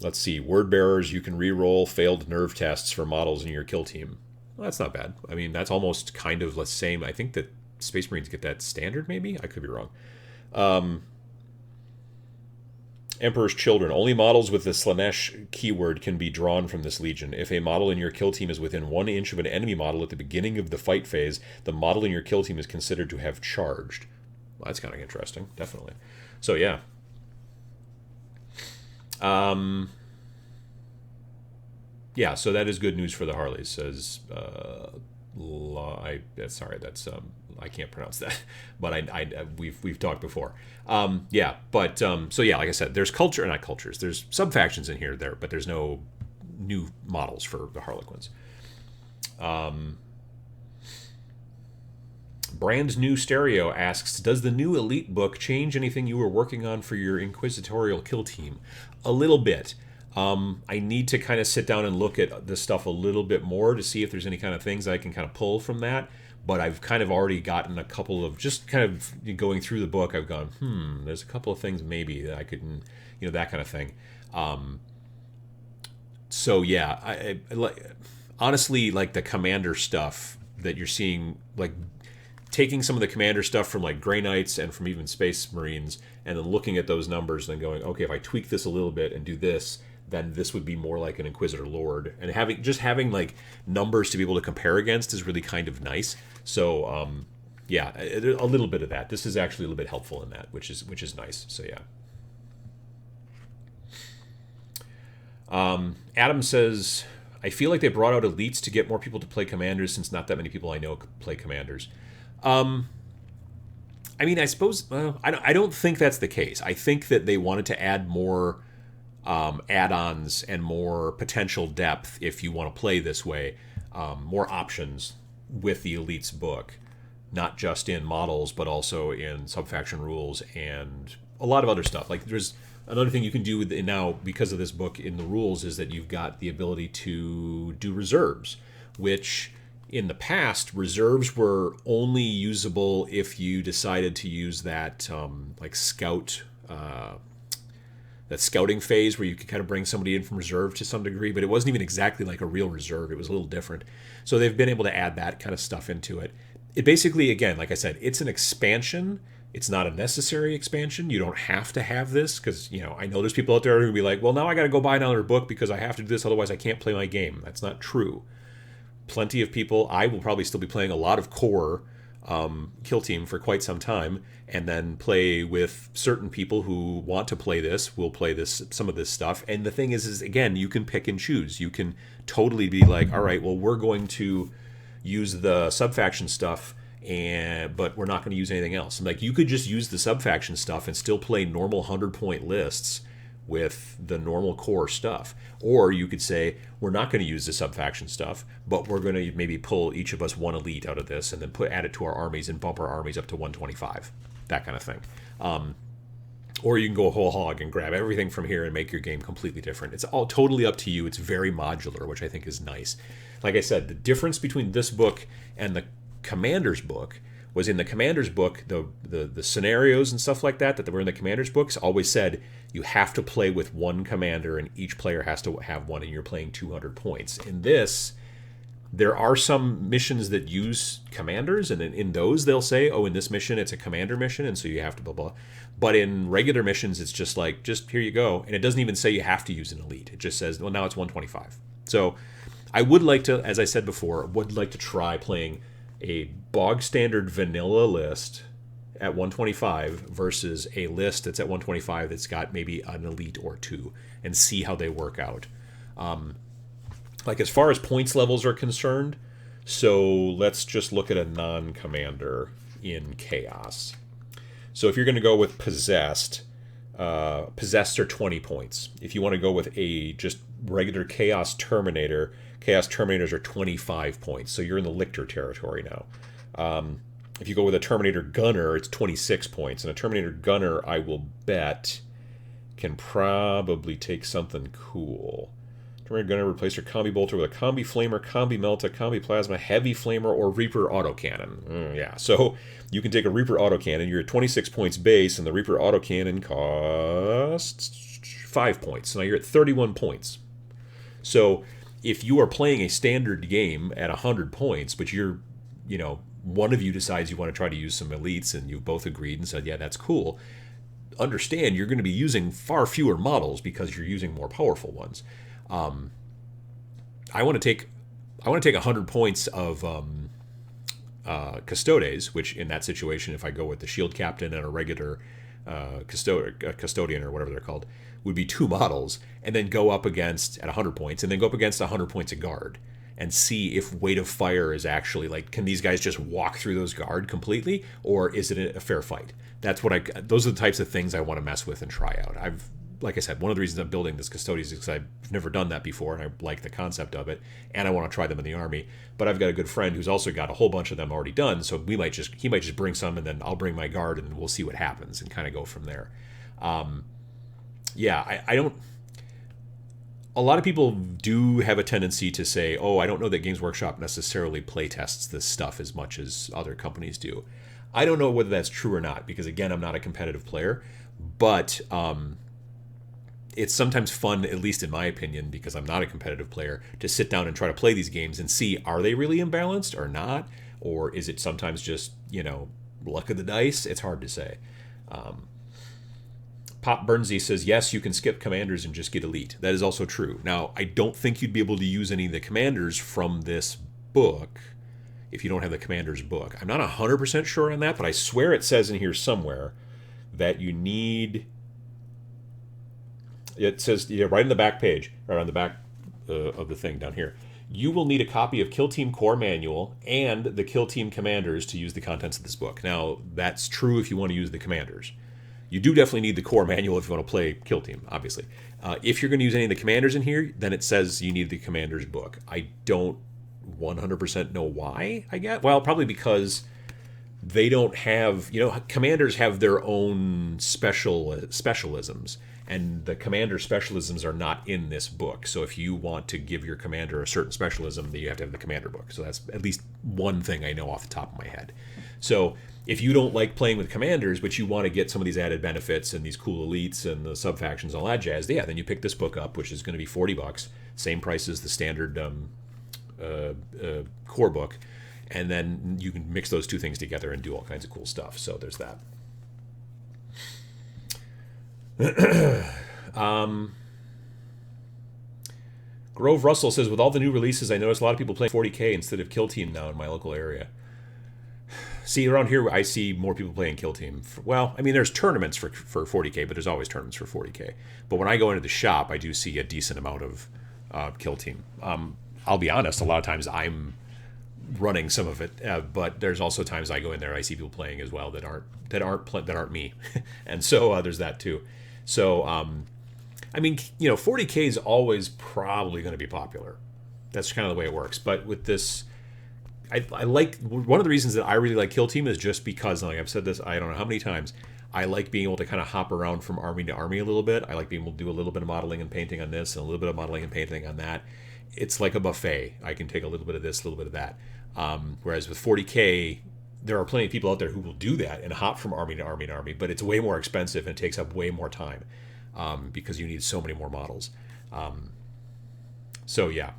Let's see. Word Bearers, you can re-roll failed nerve tests for models in your kill team. Well, that's not bad. I mean, that's almost kind of the same. I think that Space Marines get that standard, maybe? I could be wrong. Emperor's Children. Only models with the Slanesh keyword can be drawn from this legion. If a model in your kill team is within 1 inch of an enemy model at the beginning of the fight phase, the model in your kill team is considered to have charged. Well, that's kind of interesting, definitely. So, yeah. Yeah, so that is good news for the Harleys, says... sorry, that's... I can't pronounce that, but we've talked before. So yeah, like I said, there's there's sub-factions in here, but there's no new models for the Harlequins. Brand New Stereo asks, does the new Elite book change anything you were working on for your Inquisitorial kill team? A little bit. I need to kind of sit down and look at this stuff a little bit more to see if there's any kind of things I can kind of pull from that. But I've kind of already gotten a couple of, just kind of going through the book, I've gone, there's a couple of things maybe that I could, that kind of thing. So yeah, I honestly, like the commander stuff that you're seeing, like taking some of the commander stuff from like Grey Knights and from even Space Marines, and then looking at those numbers and going, okay, if I tweak this a little bit and do this, then this would be more like an Inquisitor Lord. And having like numbers to be able to compare against is really kind of nice. So yeah, a little bit of that. This is actually a little bit helpful in that, which is nice. So yeah. Adam says, I feel like they brought out elites to get more people to play commanders, since not that many people I know play commanders. I mean, I suppose I don't think that's the case. I think that they wanted to add more add-ons and more potential depth if you want to play this way, more options with the Elites book, not just in models but also in sub-faction rules and a lot of other stuff. Like there's another thing you can do with it now because of this book in the rules is that you've got the ability to do reserves, which in the past reserves were only usable if you decided to use that like scout that scouting phase where you could kind of bring somebody in from reserve to some degree, but it wasn't even exactly like a real reserve. It was a little different. So they've been able to add that kind of stuff into it. It basically, again, like I said, it's an expansion. It's not a necessary expansion. You don't have to have this because, I know there's people out there who will be like, well, now I got to go buy another book because I have to do this. Otherwise, I can't play my game. That's not true. Plenty of people. I will probably still be playing a lot of core Kill Team for quite some time, and then play with certain people who want to play this, will play some of this stuff. And the thing is again, you can pick and choose. You can totally be like, all right, well, we're going to use the subfaction stuff, but we're not going to use anything else. And like, you could just use the subfaction stuff and still play normal 100-point lists with the normal core stuff. Or you could say, we're not going to use the subfaction stuff, but we're going to maybe pull each of us one elite out of this and then add it to our armies and bump our armies up to 125. That kind of thing. Or you can go whole hog and grab everything from here and make your game completely different. It's all totally up to you. It's very modular, which I think is nice. Like I said, the difference between this book and the Commander's book was, in the Commander's book, the scenarios and stuff like that were in the Commander's books always said you have to play with one commander and each player has to have one, and you're playing 200 points. In this, there are some missions that use commanders, and in those they'll say, oh, in this mission it's a commander mission, and so you have to blah blah. But in regular missions, it's just like, just here you go, and it doesn't even say you have to use an elite. It just says, well, now it's 125. So I would like to, as I said before, try playing a bog standard vanilla list at 125 versus a list that's at 125 that's got maybe an elite or two, and see how they work out. Like, as far as points levels are concerned, so let's just look at a non-commander in Chaos. So if you're going to go with Possessed are 20 points. If you want to go with a just regular Chaos Terminator, Chaos Terminators are 25 points. So you're in the Lictor territory now. If you go with a Terminator Gunner, it's 26 points. And a Terminator Gunner, I will bet, can probably take something cool. Terminator Gunner, replace your Combi Bolter with a Combi Flamer, Combi Melta, Combi Plasma, Heavy Flamer, or Reaper Autocannon. Yeah, so you can take a Reaper Autocannon. You're at 26 points base, and the Reaper Autocannon costs 5 points. So now you're at 31 points. So if you are playing a standard game at 100 points, but one of you decides you want to try to use some elites, and you both agreed and said, yeah, that's cool, understand you're going to be using far fewer models because you're using more powerful ones. I want to take 100 points of Custodes, which in that situation, if I go with the Shield Captain and a regular Custodian or whatever they're called, would be 2 models, and then go up against, at 100 points, and then go up against 100 points of guard, and see if Weight of Fire is actually, like, can these guys just walk through those guard completely, or is it a fair fight? Those are the types of things I want to mess with and try out. Like I said, one of the reasons I'm building this Custodes is because I've never done that before, and I like the concept of it, and I want to try them in the army. But I've got a good friend who's also got a whole bunch of them already done, so he might just bring some, and then I'll bring my guard, and we'll see what happens, and kind of go from there. I don't... A lot of people do have a tendency to say, oh, I don't know that Games Workshop necessarily playtests this stuff as much as other companies do. I don't know whether that's true or not, because, again, I'm not a competitive player, but... it's sometimes fun, at least in my opinion, because I'm not a competitive player, to sit down and try to play these games and see, are they really imbalanced or not? Or is it sometimes just, luck of the dice? It's hard to say. Pop Burnsy says, yes, you can skip commanders and just get elite. That is also true. Now, I don't think you'd be able to use any of the commanders from this book if you don't have the commander's book. I'm not 100% sure on that, but I swear it says in here somewhere that you need... It says, right in the back page, or on the back of the thing down here, you will need a copy of Kill Team Core Manual and the Kill Team Commanders to use the contents of this book. Now, that's true if you want to use the Commanders. You do definitely need the Core Manual if you want to play Kill Team, obviously. If you're going to use any of the Commanders in here, then it says you need the Commander's book. I don't 100% know why, I guess. Well, probably because they don't have... Commanders have their own specialisms. And the commander specialisms are not in this book. So if you want to give your commander a certain specialism, then you have to have the commander book. So that's at least one thing I know off the top of my head. So if you don't like playing with commanders, but you want to get some of these added benefits and these cool elites and the subfactions and all that jazz, yeah, then you pick this book up, which is going to be $40, same price as the standard core book. And then you can mix those two things together and do all kinds of cool stuff. So there's that. Grove Russell says, with all the new releases, I noticed a lot of people playing 40k instead of Kill Team now in my local area. See, around here, I see more people playing Kill Team. Well, I mean, there's tournaments for 40K, but there's always tournaments for 40K. But when I go into the shop, I do see a decent amount of Kill Team. I'll be honest, a lot of times I'm running some of it, but there's also times I go in there, I see people playing as well that aren't me, and so there's that too. So I mean, 40K is always probably going to be popular. That's kind of the way it works. But with this, I like, one of the reasons that I really like Kill Team is just because, like I've said this, I don't know how many times, I like being able to kind of hop around from army to army a little bit. I like being able to do a little bit of modeling and painting on this and a little bit of modeling and painting on that. It's like a buffet. I can take a little bit of this, a little bit of that. Whereas with 40K, there are plenty of people out there who will do that and hop from army to army to army, but it's way more expensive and it takes up way more time because you need so many more models. So yeah.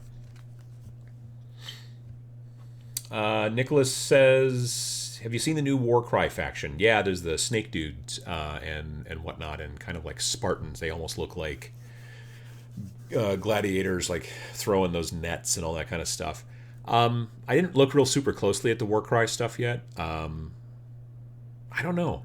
Nicholas says, have you seen the new Warcry faction? Yeah, there's the snake dudes and whatnot, and kind of like Spartans. They almost look like gladiators, like throwing those nets and all that kind of stuff. I didn't look real super closely at the Warcry stuff yet. I don't know.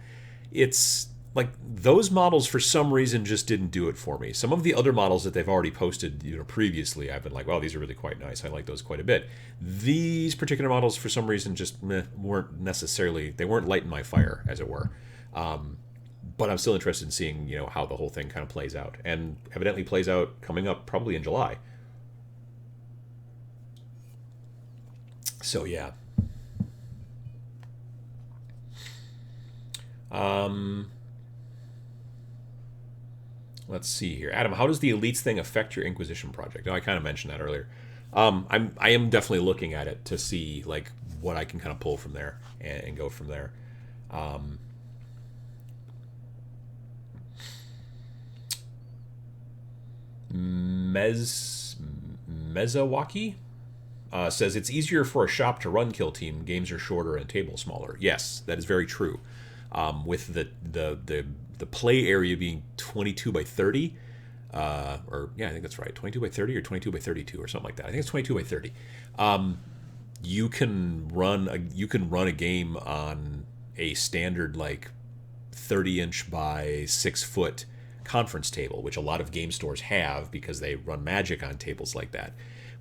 It's like those models for some reason just didn't do it for me. Some of the other models that they've already posted, previously, I've been like, wow, these are really quite nice. I like those quite a bit. These particular models for some reason just weren't necessarily, they weren't lighting my fire, as it were. But I'm still interested in seeing, how the whole thing kind of plays out, and evidently plays out coming up probably in July. So yeah. Let's see here, Adam. How does the elites thing affect your Inquisition project? I kind of mentioned that earlier. I am definitely looking at it to see like what I can kind of pull from there and go from there. Mezawaki says it's easier for a shop to run Kill Team. Games are shorter and tables smaller. Yes, that is very true. With the play area being 22 by 30, or yeah, I think that's right, 22 by 30 or 22 by 32 or something like that. I think it's 22 by 30. You can run a game on a standard like 30-inch by 6-foot conference table, which a lot of game stores have because they run Magic on tables like that,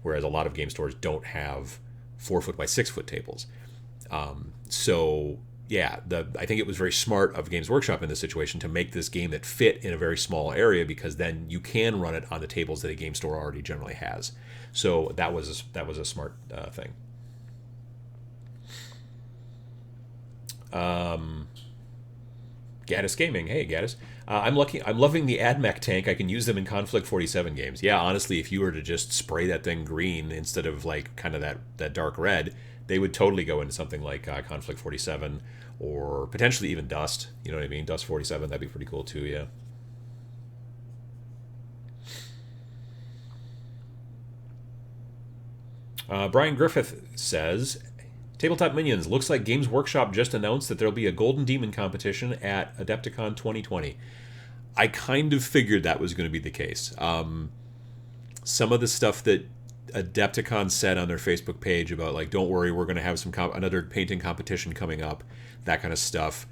whereas a lot of game stores don't have 4-foot by 6-foot tables. So yeah, I think it was very smart of Games Workshop in this situation to make this game that fit in a very small area, because then you can run it on the tables that a game store already generally has. So that was a smart thing. Gaddis Gaming, hey Gaddis. I'm loving the Admech tank. I can use them in Conflict 47 games. Yeah, honestly, if you were to just spray that thing green instead of like kind of that dark red, they would totally go into something like Conflict 47 or potentially even Dust. You know what I mean? Dust 47, that'd be pretty cool too, yeah. Brian Griffith says, Tabletop Minions, looks like Games Workshop just announced that there'll be a Golden Demon competition at Adepticon 2020. I kind of figured that was going to be the case. Some of the stuff that Adepticon said on their Facebook page about like, don't worry, we're going to have another painting competition coming up, that kind of stuff,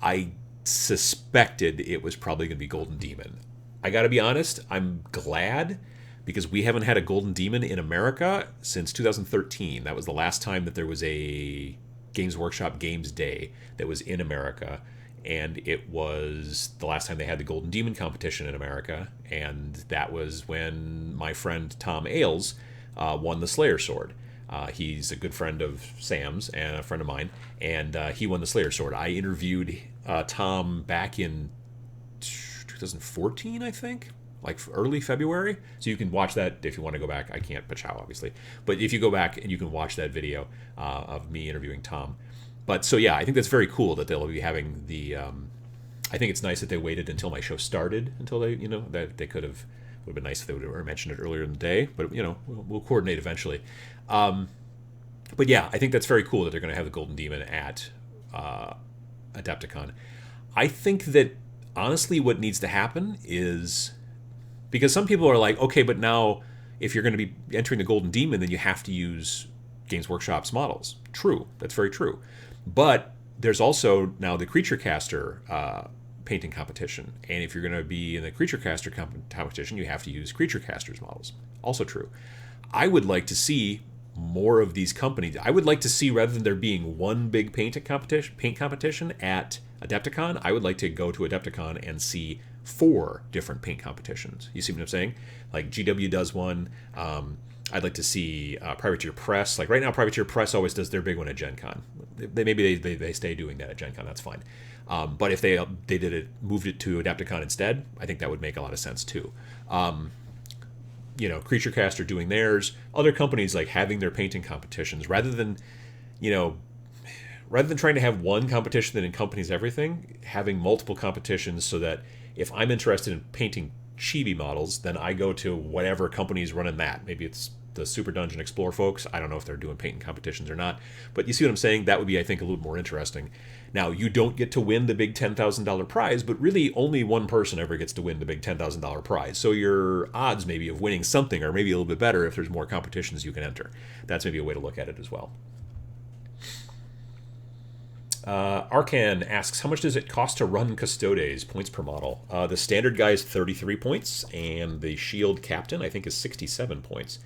I suspected it was probably going to be Golden Demon. I got to be honest, I'm glad, because we haven't had a Golden Demon in America since 2013. That was the last time that there was a Games Workshop Games Day that was in America, and it was the last time they had the Golden Demon competition in America, and that was when my friend Tom Ailes won the Slayer Sword. He's a good friend of Sam's and a friend of mine, and he won the Slayer Sword. I interviewed Tom back in 2014, I think, like early February. So you can watch that if you want to go back. I can't pachow, obviously. But if you go back and you can watch that video of me interviewing Tom. But so yeah, I think that's very cool that they'll be having the... I think it's nice that they waited until my show started, until they, that they could have... Would have been nice if they would have mentioned it earlier in the day. But, we'll coordinate eventually. But yeah, I think that's very cool that they're going to have the Golden Demon at Adepticon. I think that, honestly, what needs to happen is... Because some people are like, okay, but now if you're going to be entering the Golden Demon, then you have to use Games Workshop's models. True. That's very true. But there's also now the Creature Caster painting competition. And if you're going to be in the Creature Caster competition, you have to use Creature Casters models. Also true. I would like to see more of these companies. I would like to see, rather than there being one big paint competition at Adepticon, I would like to go to Adepticon and see 4 different paint competitions. You see what I'm saying? Like GW does one. I'd like to see Privateer Press. Like right now, Privateer Press always does their big one at Gen Con. Maybe they stay doing that at Gen Con. That's fine. But if they did it, moved it to Adepticon instead, I think that would make a lot of sense too. Creature Caster doing theirs. Other companies like having their painting competitions rather than trying to have one competition that encompasses everything, having multiple competitions so that if I'm interested in painting chibi models, then I go to whatever company's running that. Maybe it's the Super Dungeon Explorer folks. I don't know if they're doing painting competitions or not. But you see what I'm saying? That would be, I think, a little more interesting. Now, you don't get to win the big $10,000 prize, but really only one person ever gets to win the big $10,000 prize. So your odds maybe of winning something are maybe a little bit better if there's more competitions you can enter. That's maybe a way to look at it as well. Arcan asks, how much does it cost to run Custodes, points per model? The standard guy is 33 points, and the Shield Captain, I think, is 67 points.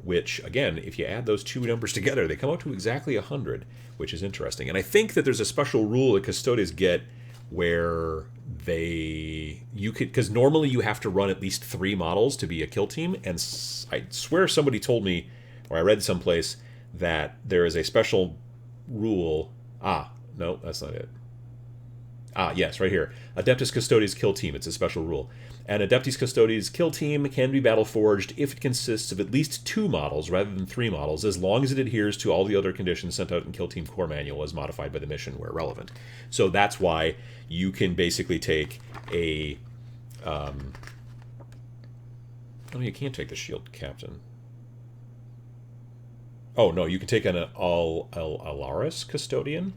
Which, again, if you add those two numbers together, they come out to exactly 100, which is interesting. And I think that there's a special rule that Custodes get where because normally you have to run at least 3 models to be a kill team, and I swear somebody told me, or I read someplace, that there is a special rule. No, that's not it. Yes, right here. Adeptus Custodes kill team. It's a special rule. An Adeptus Custodes kill team can be battle forged if it consists of at least 2 models rather than 3 models, as long as it adheres to all the other conditions sent out in Kill Team Core Manual as modified by the mission where relevant. So that's why you can basically take a... you can't take the Shield Captain. Oh, no, you can take an Alaris Custodian,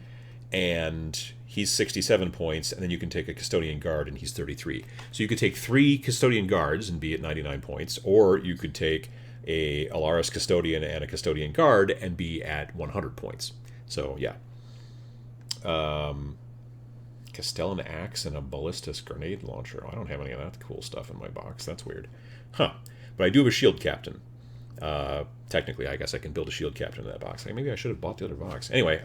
and he's 67 points, and then you can take a Custodian Guard, and he's 33. So you could take 3 Custodian Guards and be at 99 points, or you could take a Alaris Custodian and a Custodian Guard and be at 100 points. So, yeah. Castellan Axe and a Ballistus Grenade Launcher. I don't have any of that cool stuff in my box. That's weird. Huh. But I do have a Shield Captain. Technically, I guess I can build a Shield Captain in that box. Maybe I should have bought the other box. Anyway,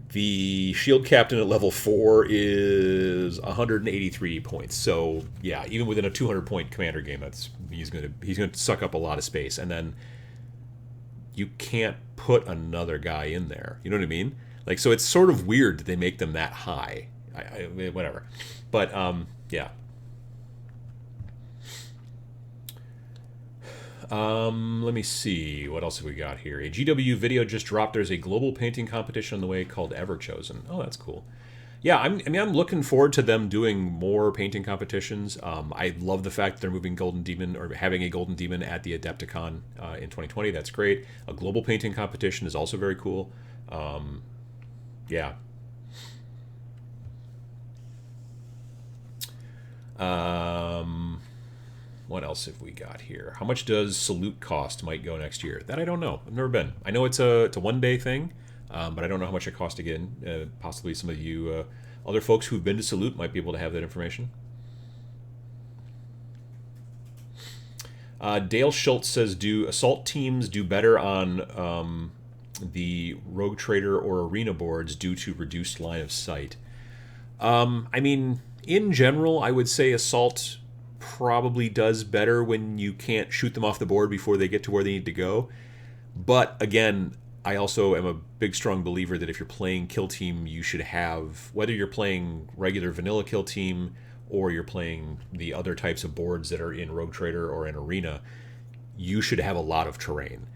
the Shield Captain at level 4 is 183 points. So yeah, even within a 200-point commander game, he's going to suck up a lot of space. And then you can't put another guy in there. You know what I mean? Like, so it's sort of weird that they make them that high. Whatever. But yeah. Let me see. What else have we got here? A GW video just dropped. There's a global painting competition on the way called Everchosen. Oh, that's cool. Yeah, I'm looking forward to them doing more painting competitions. I love the fact that they're moving Golden Demon, or having a Golden Demon at the Adepticon in 2020. That's great. A global painting competition is also very cool. Yeah. What else have we got here? How much does Salute cost? Might go next year. That I don't know. I've never been. I know it's a one-day thing, but I don't know how much it costs again. Possibly some of you other folks who've been to Salute might be able to have that information. Dale Schultz says, do assault teams do better on the Rogue Trader or Arena boards due to reduced line of sight? I mean, in general, I would say assault probably does better when you can't shoot them off the board before they get to where they need to go. But again, I also am a big strong believer that if you're playing kill team, you should have, whether you're playing regular vanilla kill team or you're playing the other types of boards that are in Rogue Trader or in Arena, you should have a lot of terrain.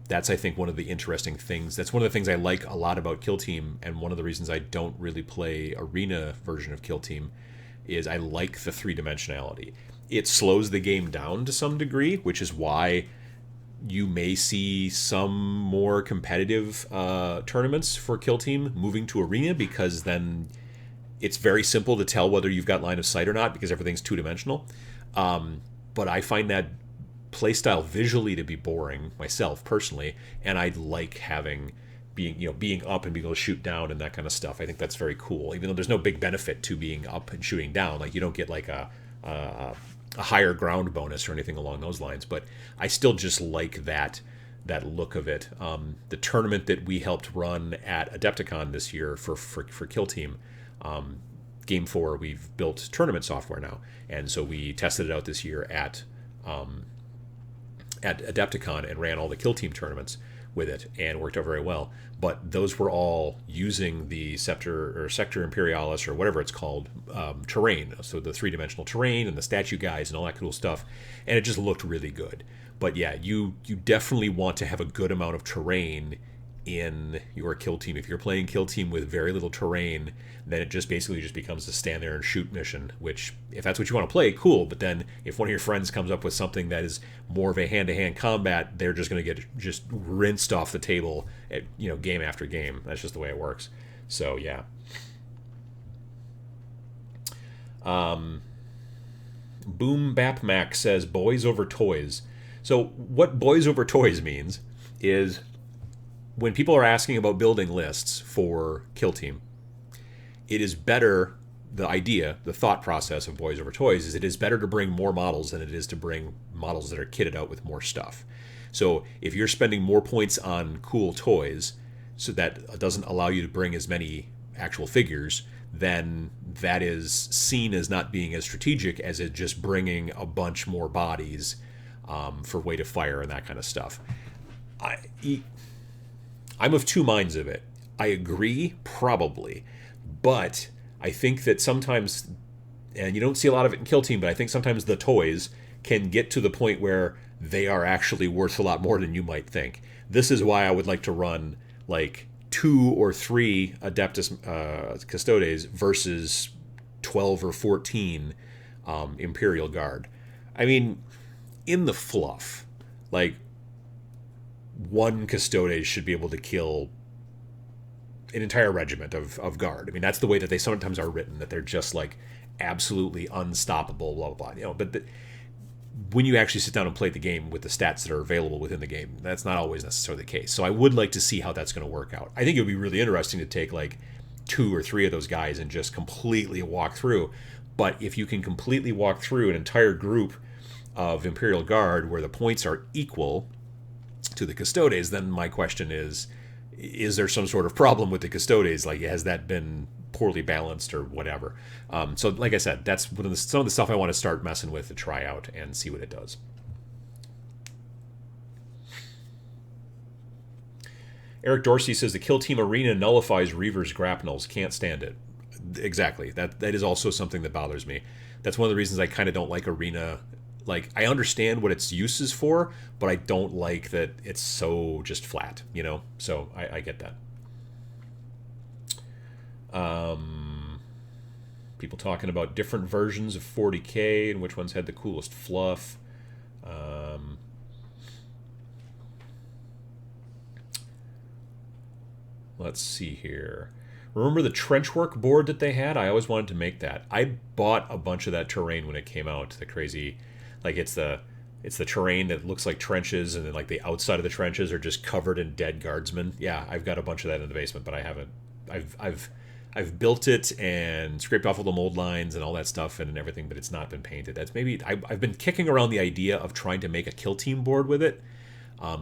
That's, I think, one of the interesting things. That's one of the things I like a lot about Kill Team, and one of the reasons I don't really play Arena version of Kill Team is I like the three-dimensionality. It slows the game down to some degree, which is why you may see some more competitive tournaments for Kill Team moving to Arena, because then it's very simple to tell whether you've got line of sight or not, because everything's two-dimensional. But I find that playstyle visually to be boring myself personally, and I like having being up and being able to shoot down and that kind of stuff. I think that's very cool. Even though there's no big benefit to being up and shooting down, like you don't get like a higher ground bonus or anything along those lines. But I still just like that look of it. The tournament that we helped run at Adepticon this year for Kill Team, Game 4, we've built tournament software now, and so we tested it out this year at Adepticon and ran all the Kill Team tournaments with it, and worked out very well. But those were all using the Sector Imperialis, or whatever it's called, terrain. So the 3-dimensional terrain and the statue guys and all that cool stuff, and it just looked really good. But yeah, you definitely want to have a good amount of terrain in your Kill Team. If you're playing Kill Team with very little terrain, then it just basically just becomes a stand there and shoot mission, which, if that's what you want to play, cool. But then if one of your friends comes up with something that is more of a hand-to-hand combat, they're just going to get just rinsed off the table at, game after game. That's just the way it works. So yeah. Boom Bap Mac says boys over toys. So what boys over toys means is, when people are asking about building lists for Kill Team, it is better, the thought process of boys over toys is it is better to bring more models than it is to bring models that are kitted out with more stuff. So if you're spending more points on cool toys, so that doesn't allow you to bring as many actual figures, then that is seen as not being as strategic as it just bringing a bunch more bodies for weight of fire and that kind of stuff. I'm of two minds of it. I agree, probably, but I think that sometimes, and you don't see a lot of it in Kill Team, but I think sometimes the toys can get to the point where they are actually worth a lot more than you might think. This is why I would like to run like 2 or 3 Adeptus Custodes versus 12 or 14 Imperial Guard. I mean, in the fluff, like, 1 Custodes should be able to kill an entire regiment of guard. I mean, that's the way that they sometimes are written, that they're just like absolutely unstoppable, blah, blah, blah. But when you actually sit down and play the game with the stats that are available within the game, that's not always necessarily the case. So I would like to see how that's going to work out. I think it would be really interesting to take like 2 or 3 of those guys and just completely walk through. But if you can completely walk through an entire group of Imperial Guard where the points are equal to the Custodes, then my question is there some sort of problem with the Custodes? Like, has that been poorly balanced or whatever? So like I said, that's some of the stuff I want to start messing with to try out and see what it does. Eric Dorsey says the Kill Team Arena nullifies Reaver's grapnels. Can't stand it. Exactly. That is also something that bothers me. That's one of the reasons I kind of don't like Arena. Like, I understand what its use is for, but I don't like that it's so just flat, So I get that. People talking about different versions of 40K and which ones had the coolest fluff. Let's see here. Remember the trenchwork board that they had? I always wanted to make that. I bought a bunch of that terrain when it came out. The crazy... Like, it's the terrain that looks like trenches, and then like the outside of the trenches are just covered in dead guardsmen. Yeah, I've got a bunch of that in the basement, but I haven't. I've built it and scraped off all the mold lines and all that stuff and everything, but it's not been painted. That's maybe I've been kicking around the idea of trying to make a Kill Team board with it,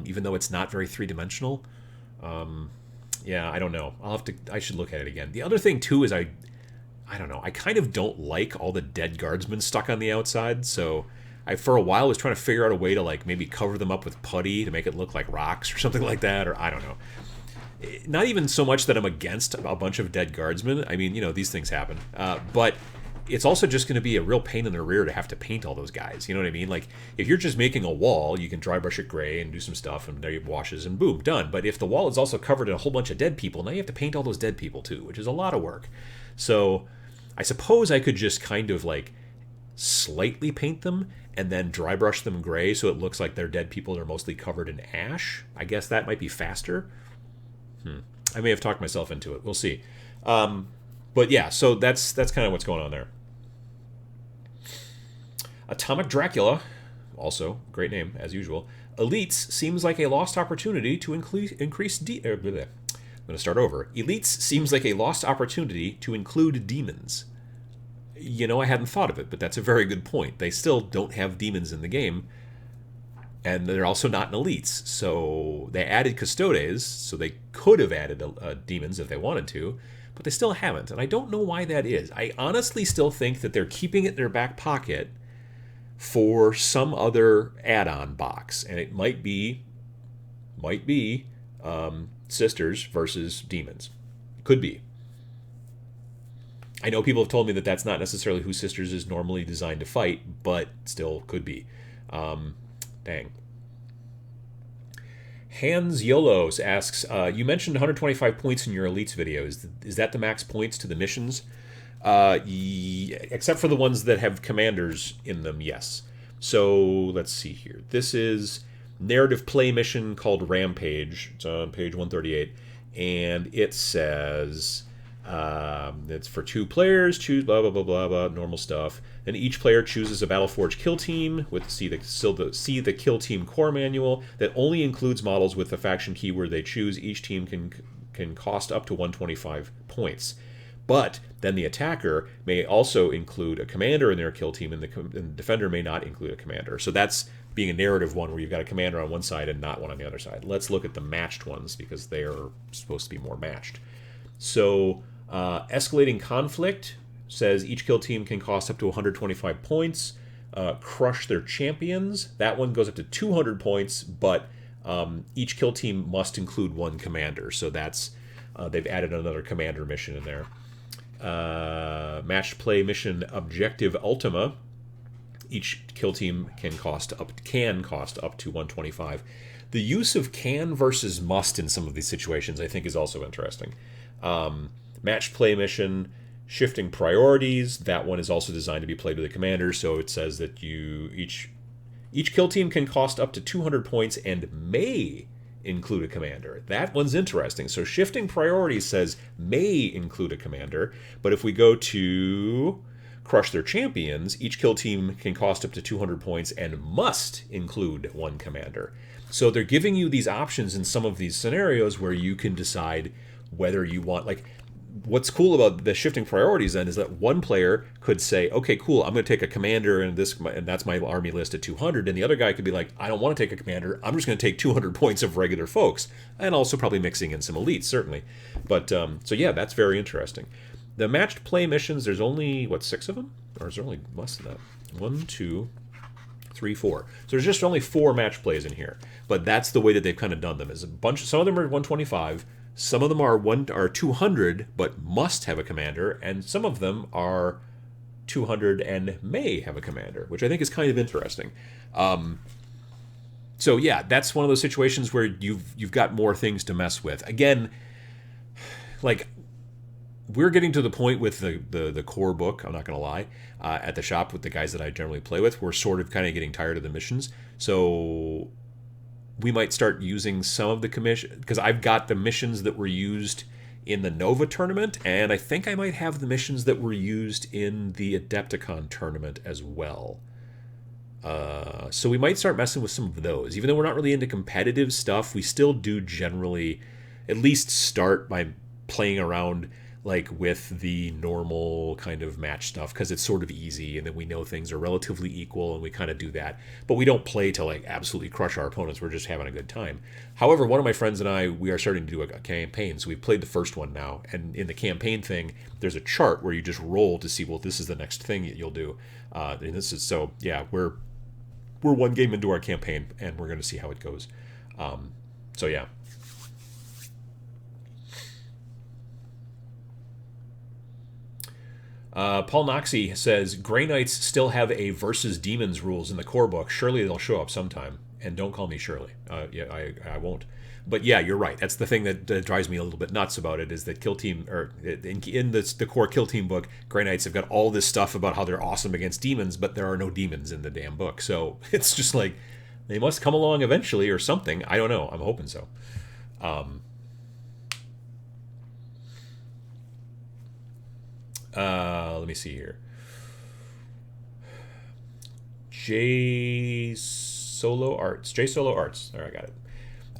even though it's not very 3-dimensional. Yeah, I don't know. I should look at it again. The other thing too is I don't know. I kind of don't like all the dead guardsmen stuck on the outside, so. I, for a while, was trying to figure out a way to like maybe cover them up with putty to make it look like rocks or something like that, or I don't know. Not even so much that I'm against a bunch of dead guardsmen. I mean, these things happen. But it's also just going to be a real pain in the rear to have to paint all those guys. You know what I mean? Like, if you're just making a wall, you can dry brush it gray and do some stuff, and there it washes, and boom, done. But if the wall is also covered in a whole bunch of dead people, now you have to paint all those dead people too, which is a lot of work. So I suppose I could just kind of like slightly paint them and then dry brush them gray so it looks like they're dead people that are mostly covered in ash. I guess that might be faster. I may have talked myself into it. We'll see. But yeah, so that's kind of what's going on there. Atomic Dracula, also great name as usual. Elites seems like a lost opportunity to increase I'm going to start over. Elites seems like a lost opportunity to include demons. You know, I hadn't thought of it, but that's a very good point. They still don't have demons in the game, and they're also not in elites. So they added custodes, so they could have added demons if they wanted to, but they still haven't. And I don't know why that is. I honestly still think that they're keeping it in their back pocket for some other add-on box, and it might be sisters versus demons. Could be. I know people have told me that that's not necessarily who sisters is normally designed to fight, but still could be. Dang. Hans Yolos asks, you mentioned 125 points in your elites video. Is that the max points to the missions? Except for the ones that have commanders in them, yes. So let's see here. This is narrative play mission called Rampage. It's on page 138, and it says it's for 2 players. Choose blah blah blah blah blah normal stuff. And each player chooses a Battleforge kill team with see the kill team core manual that only includes models with the faction keyword they choose. Each team can cost up to 125 points. But then the attacker may also include a commander in their kill team, and the defender may not include a commander. So that's being a narrative one where you've got a commander on one side and not one on the other side. Let's look at the matched ones because they are supposed to be more matched. So escalating conflict says each kill team can cost up to 125 points. Crush their champions. That one goes up to 200 points, but each kill team must include one commander. So that's they've added another commander mission in there. Matched play mission Objective Ultima. Each kill team can cost up to 125. The use of can versus must in some of these situations I think is also interesting. Matched play mission Shifting Priorities. That one is also designed to be played with a commander, so it says that each kill team can cost up to 200 points and may include a commander. That one's interesting. So Shifting Priorities says may include a commander, but if we go to Crush Their Champions, each kill team can cost up to 200 points and must include one commander. So they're giving you these options in some of these scenarios where you can decide whether you want, like, what's cool about the Shifting Priorities then is that one player could say, okay, cool, I'm going to take a commander and that's my army list at 200, and the other guy could be like, I don't want to take a commander, I'm just going to take 200 points of regular folks, and also probably mixing in some elites, certainly. But, so yeah, that's very interesting. The matched play missions, there's only, 6 of them? Or is there only less than that? 1, 2, 3, 4. So there's just only 4 match plays in here. But that's the way that they've kind of done them. Is a bunch. Some of them are 125. Some of them are 200, but must have a commander, and some of them are 200 and may have a commander, which I think is kind of interesting. So yeah, that's one of those situations where you've got more things to mess with. Again, like, we're getting to the point with the core book, I'm not going to lie, at the shop with the guys that I generally play with, we're sort of kind of getting tired of the missions. So we might start using some of the commission, because I've got the missions that were used in the Nova tournament, and I think I might have the missions that were used in the Adepticon tournament as well. So we might start messing with some of those. Even though we're not really into competitive stuff, we still do generally at least start by playing around like with the normal kind of match stuff, because it's sort of easy, and then we know things are relatively equal, and we kind of do that. But we don't play to like absolutely crush our opponents. We're just having a good time. However, one of my friends and I, we are starting to do a campaign. So we've played the first one now, and in the campaign thing, there's a chart where you just roll to see, well, this is the next thing that you'll do. And this is, so yeah, we're one game into our campaign, and we're going to see how it goes. So yeah. Paul Noxie says, Grey Knights still have a versus demons rules in the core book. Surely they'll show up sometime. And don't call me Shirley. Yeah, I won't. But yeah, you're right. That's the thing that drives me a little bit nuts about it, is that Kill Team, or in the core Kill Team book, Grey Knights have got all this stuff about how they're awesome against demons, but there are no demons in the damn book. So it's just like, they must come along eventually or something. I don't know. I'm hoping so. Let me see here. J Solo Arts. There, I got it.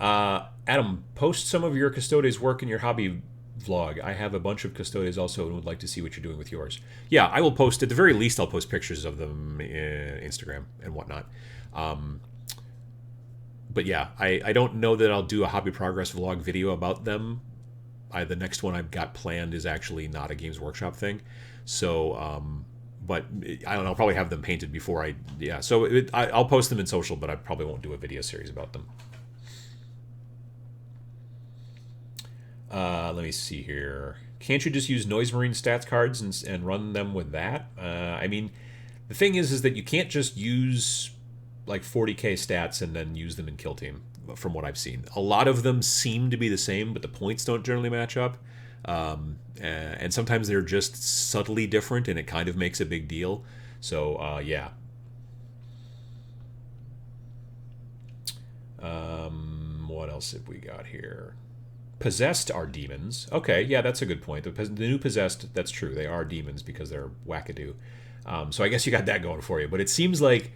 Adam, post some of your Custodes work in your hobby vlog. I have a bunch of Custodes also and would like to see what you're doing with yours. Yeah, I will post, at the very least, I'll post pictures of them in Instagram and whatnot. But yeah, I don't know that I'll do a hobby progress vlog video about them. The next one I've got planned is actually not a Games Workshop thing. So, but I don't know, I'll probably have them painted before yeah. So I'll post them in social, but I probably won't do a video series about them. Let me see here. Can't you just use Noise Marine stats cards and run them with that? I mean, the thing is that you can't just use like 40k stats and then use them in Kill Team, from what I've seen. A lot of them seem to be the same, but the points don't generally match up. And sometimes they're just subtly different, and it kind of makes a big deal. So, yeah. What else have we got here? Possessed are demons. Okay, yeah, that's a good point. The new Possessed, that's true. They are demons because they're wackadoo. So I guess you got that going for you. But it seems like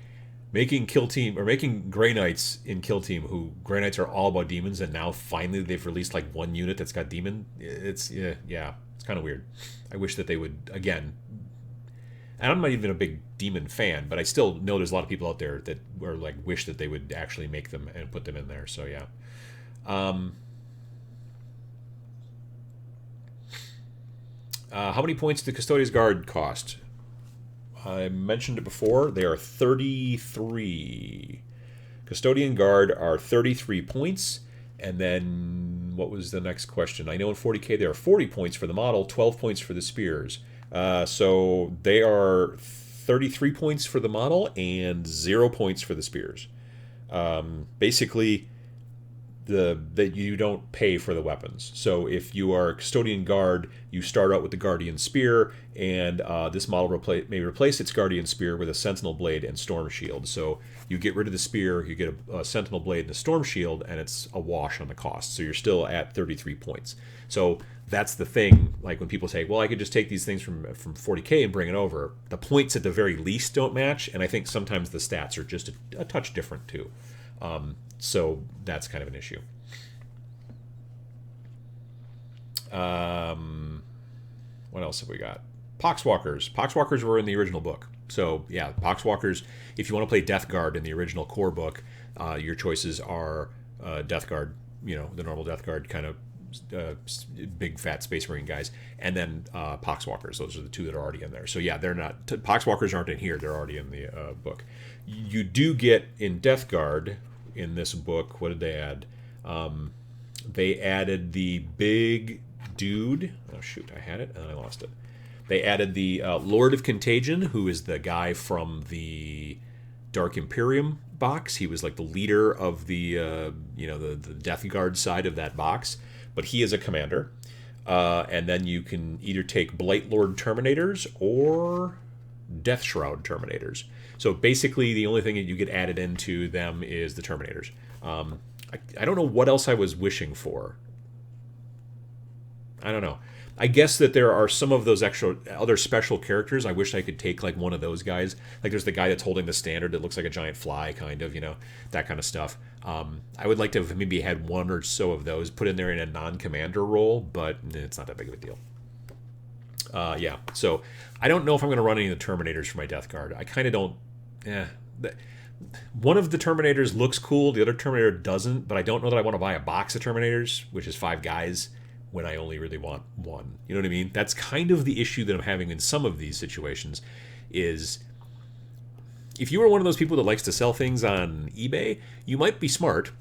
making Kill Team, or making Grey Knights in Kill Team, who Grey Knights are all about demons, and now finally they've released like one unit that's got demon. It's it's kind of weird. I wish that they would, again. And I'm not even a big demon fan, but I still know there's a lot of people out there that are like wish that they would actually make them and put them in there. So yeah. How many points did Custodian's Guard cost? I mentioned it before. They are 33. Custodian Guard are 33 points. And then, what was the next question? I know in 40k there are 40 points for the model, 12 points for the spears. So they are 33 points for the model and 0 points for the spears. Basically, that you don't pay for the weapons. So if you are a Custodian Guard, you start out with the Guardian Spear, and this model may replace its Guardian Spear with a Sentinel Blade and Storm Shield. So you get rid of the Spear, you get a Sentinel Blade and a Storm Shield, and it's a wash on the cost. So you're still at 33 points. So that's the thing, like when people say, well, I could just take these things from 40k and bring it over. The points at the very least don't match, and I think sometimes the stats are just a touch different too. So that's kind of an issue. What else have we got? Poxwalkers. Poxwalkers were in the original book. So yeah, Poxwalkers, if you want to play Death Guard in the original core book, your choices are Death Guard, the normal Death Guard kind of big fat Space Marine guys, and then Poxwalkers. Those are the two that are already in there. So yeah, they're not, Poxwalkers aren't in here, they're already in the book. You do get in Death Guard in this book, what did they add? They added the big dude. Oh shoot, I had it and I lost it. They added the Lord of Contagion, who is the guy from the Dark Imperium box. He was like the leader of the the Death Guard side of that box, but he is a commander. And then you can either take Blight Lord Terminators or Death Shroud Terminators. So basically, the only thing that you get added into them is the Terminators. I don't know what else I was wishing for. I don't know. I guess that there are some of those other special characters. I wish I could take like one of those guys. Like there's the guy that's holding the standard that looks like a giant fly, kind of, that kind of stuff. I would like to have maybe had one or so of those put in there in a non-commander role, but it's not that big of a deal. Yeah, so I don't know if I'm going to run any of the Terminators for my Death Guard. I kind of don't. One of the Terminators looks cool, the other Terminator doesn't, but I don't know that I want to buy a box of Terminators, which is 5 guys, when I only really want one. You know what I mean? That's kind of the issue that I'm having in some of these situations, is if you are one of those people that likes to sell things on eBay, you might be smart,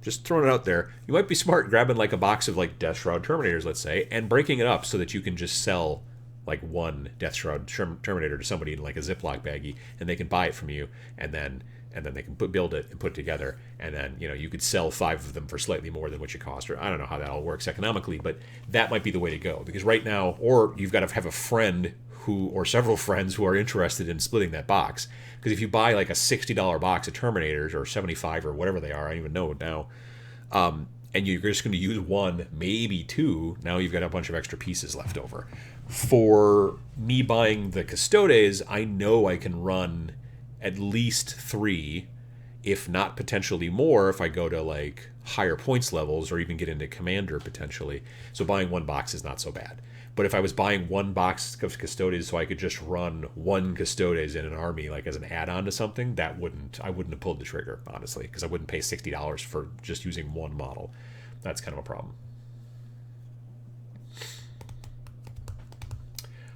just throwing it out there, you might be smart grabbing like a box of like Death Shroud Terminators, let's say, and breaking it up so that you can just sell like one Death Shroud Terminator to somebody in like a Ziploc baggie, and they can buy it from you, and then they can build it and put it together, and then you could sell 5 of them for slightly more than what you cost. Or I don't know how that all works economically, but that might be the way to go, because right now, or you've got to have a friend or several friends who are interested in splitting that box. Because if you buy like a $60 box of Terminators, or 75 or whatever they are, I don't even know now, and you're just going to use 1, maybe 2, now you've got a bunch of extra pieces left over. For me buying the Custodes, I know I can run at least 3 if not potentially more if I go to like higher points levels or even get into commander potentially. So buying one box is not so bad. But if I was buying one box of Custodes so I could just run one Custodes in an army like as an add-on to something, I wouldn't have pulled the trigger, honestly, because I wouldn't pay $60 for just using one model. That's kind of a problem.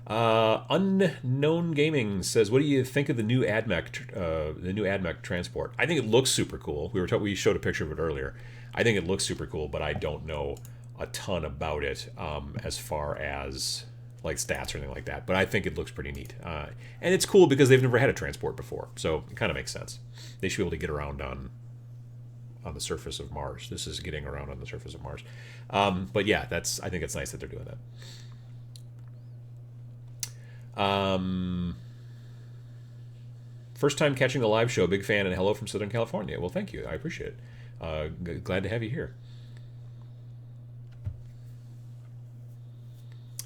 Unknown Gaming says, "What do you think of the new Admech transport?" I think it looks super cool. We showed a picture of it earlier. I think it looks super cool, but I don't know a ton about it as far as like stats or anything like that. But I think it looks pretty neat, and it's cool because they've never had a transport before, so it kind of makes sense. They should be able to get around on the surface of Mars. This is getting around on the surface of Mars, but yeah, I think it's nice that they're doing that. First time catching the live show. Big fan, and hello from Southern California. Well, thank you. I appreciate it. Glad to have you here.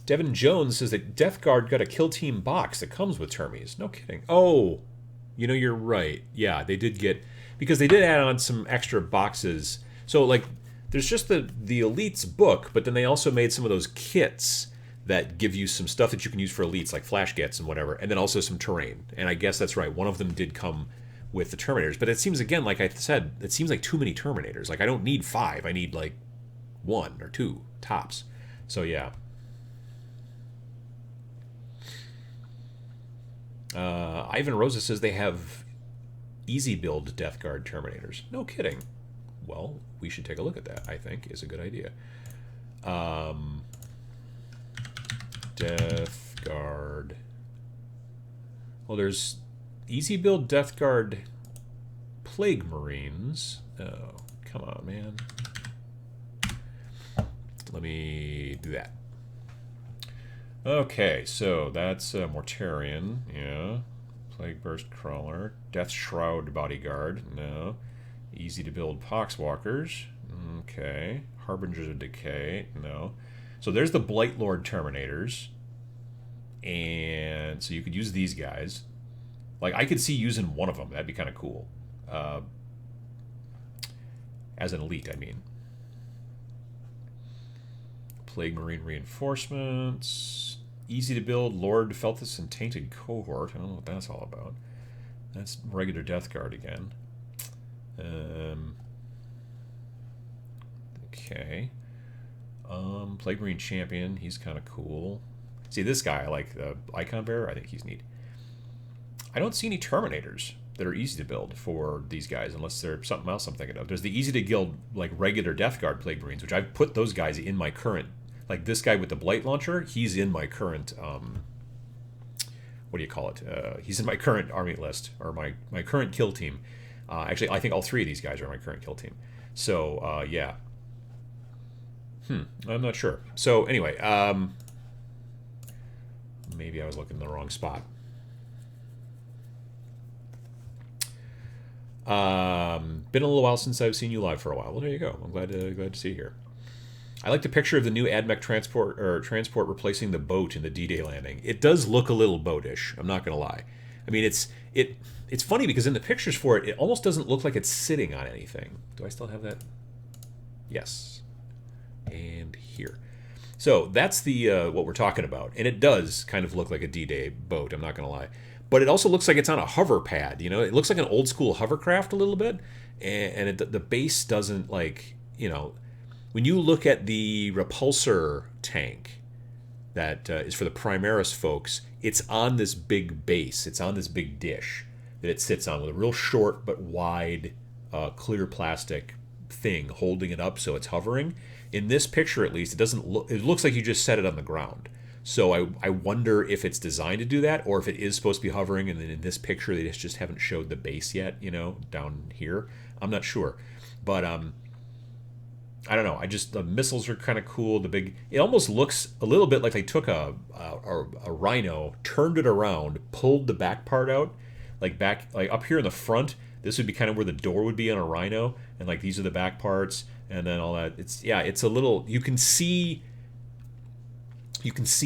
Devin Jones says that Death Guard got a Kill Team box that comes with Termies. No kidding. Oh, you're right. Yeah, they did get, because they did add on some extra boxes. So, like, there's just the Elites book, but then they also made some of those kits that give you some stuff that you can use for Elites, like flash gets and whatever, and then also some terrain. And I guess that's right. One of them did come with the Terminators. But it seems, again, like I said, it seems like too many Terminators. Like, I don't need 5. I need, like, 1 or 2 tops. So, yeah. Ivan Rosa says they have easy build Death Guard Terminators. No kidding. Well, we should take a look at that, I think, is a good idea. Death Guard. Well, there's easy build Death Guard Plague Marines. Oh, come on, man. Let me do that. Okay, so that's Mortarion. Yeah. Plague Burst Crawler. Death Shroud Bodyguard. No. Easy to build Poxwalkers. Okay. Harbingers of Decay. No. So there's the Blight Lord Terminators. And so you could use these guys. Like, I could see using one of them. That'd be kind of cool. As an elite, I mean. Plague Marine Reinforcements. Easy to build Lord Felthus and Tainted Cohort. I don't know what that's all about. That's regular Death Guard again. Okay. Plague Marine Champion. He's kind of cool. See, this guy, I like the Icon Bearer. I think he's neat. I don't see any Terminators that are easy to build for these guys, unless they're something else I'm thinking of. There's the easy to build, like, regular Death Guard Plague Marines, which I've put those guys in my current, like this guy with the Blight Launcher, he's in my current, what do you call it? He's in my current army list, or my current kill team. Actually, I think all 3 of these guys are in my current kill team. So, yeah. I'm not sure. So, anyway, maybe I was looking in the wrong spot. Been a little while since I've seen you live for a while. Well, there you go. I'm glad to see you here. I like the picture of the new Admech transport replacing the boat in the D-Day landing. It does look a little boatish. I'm not gonna lie. I mean, it's funny because in the pictures for it, it almost doesn't look like it's sitting on anything. Do I still have that? Yes. And here. So that's the what we're talking about, and it does kind of look like a D-Day boat. I'm not gonna lie. But it also looks like it's on a hover pad, you know? It looks like an old school hovercraft a little bit, and the base doesn't, like, you know, when you look at the repulsor tank that is for the Primaris folks, it's on this big base, it's on this big dish that it sits on with a real short but wide clear plastic thing holding it up so it's hovering. In this picture, at least, it looks like you just set it on the ground. So I wonder if it's designed to do that, or if it is supposed to be hovering, and then in this picture they just haven't showed the base yet, you know, down here. I'm not sure. But I don't know. The missiles are kind of cool. It almost looks a little bit like they took a rhino, turned it around, pulled the back part out, like up here in the front. This would be kind of where the door would be on a rhino, and like these are the back parts, and then all that. It's a little. You can see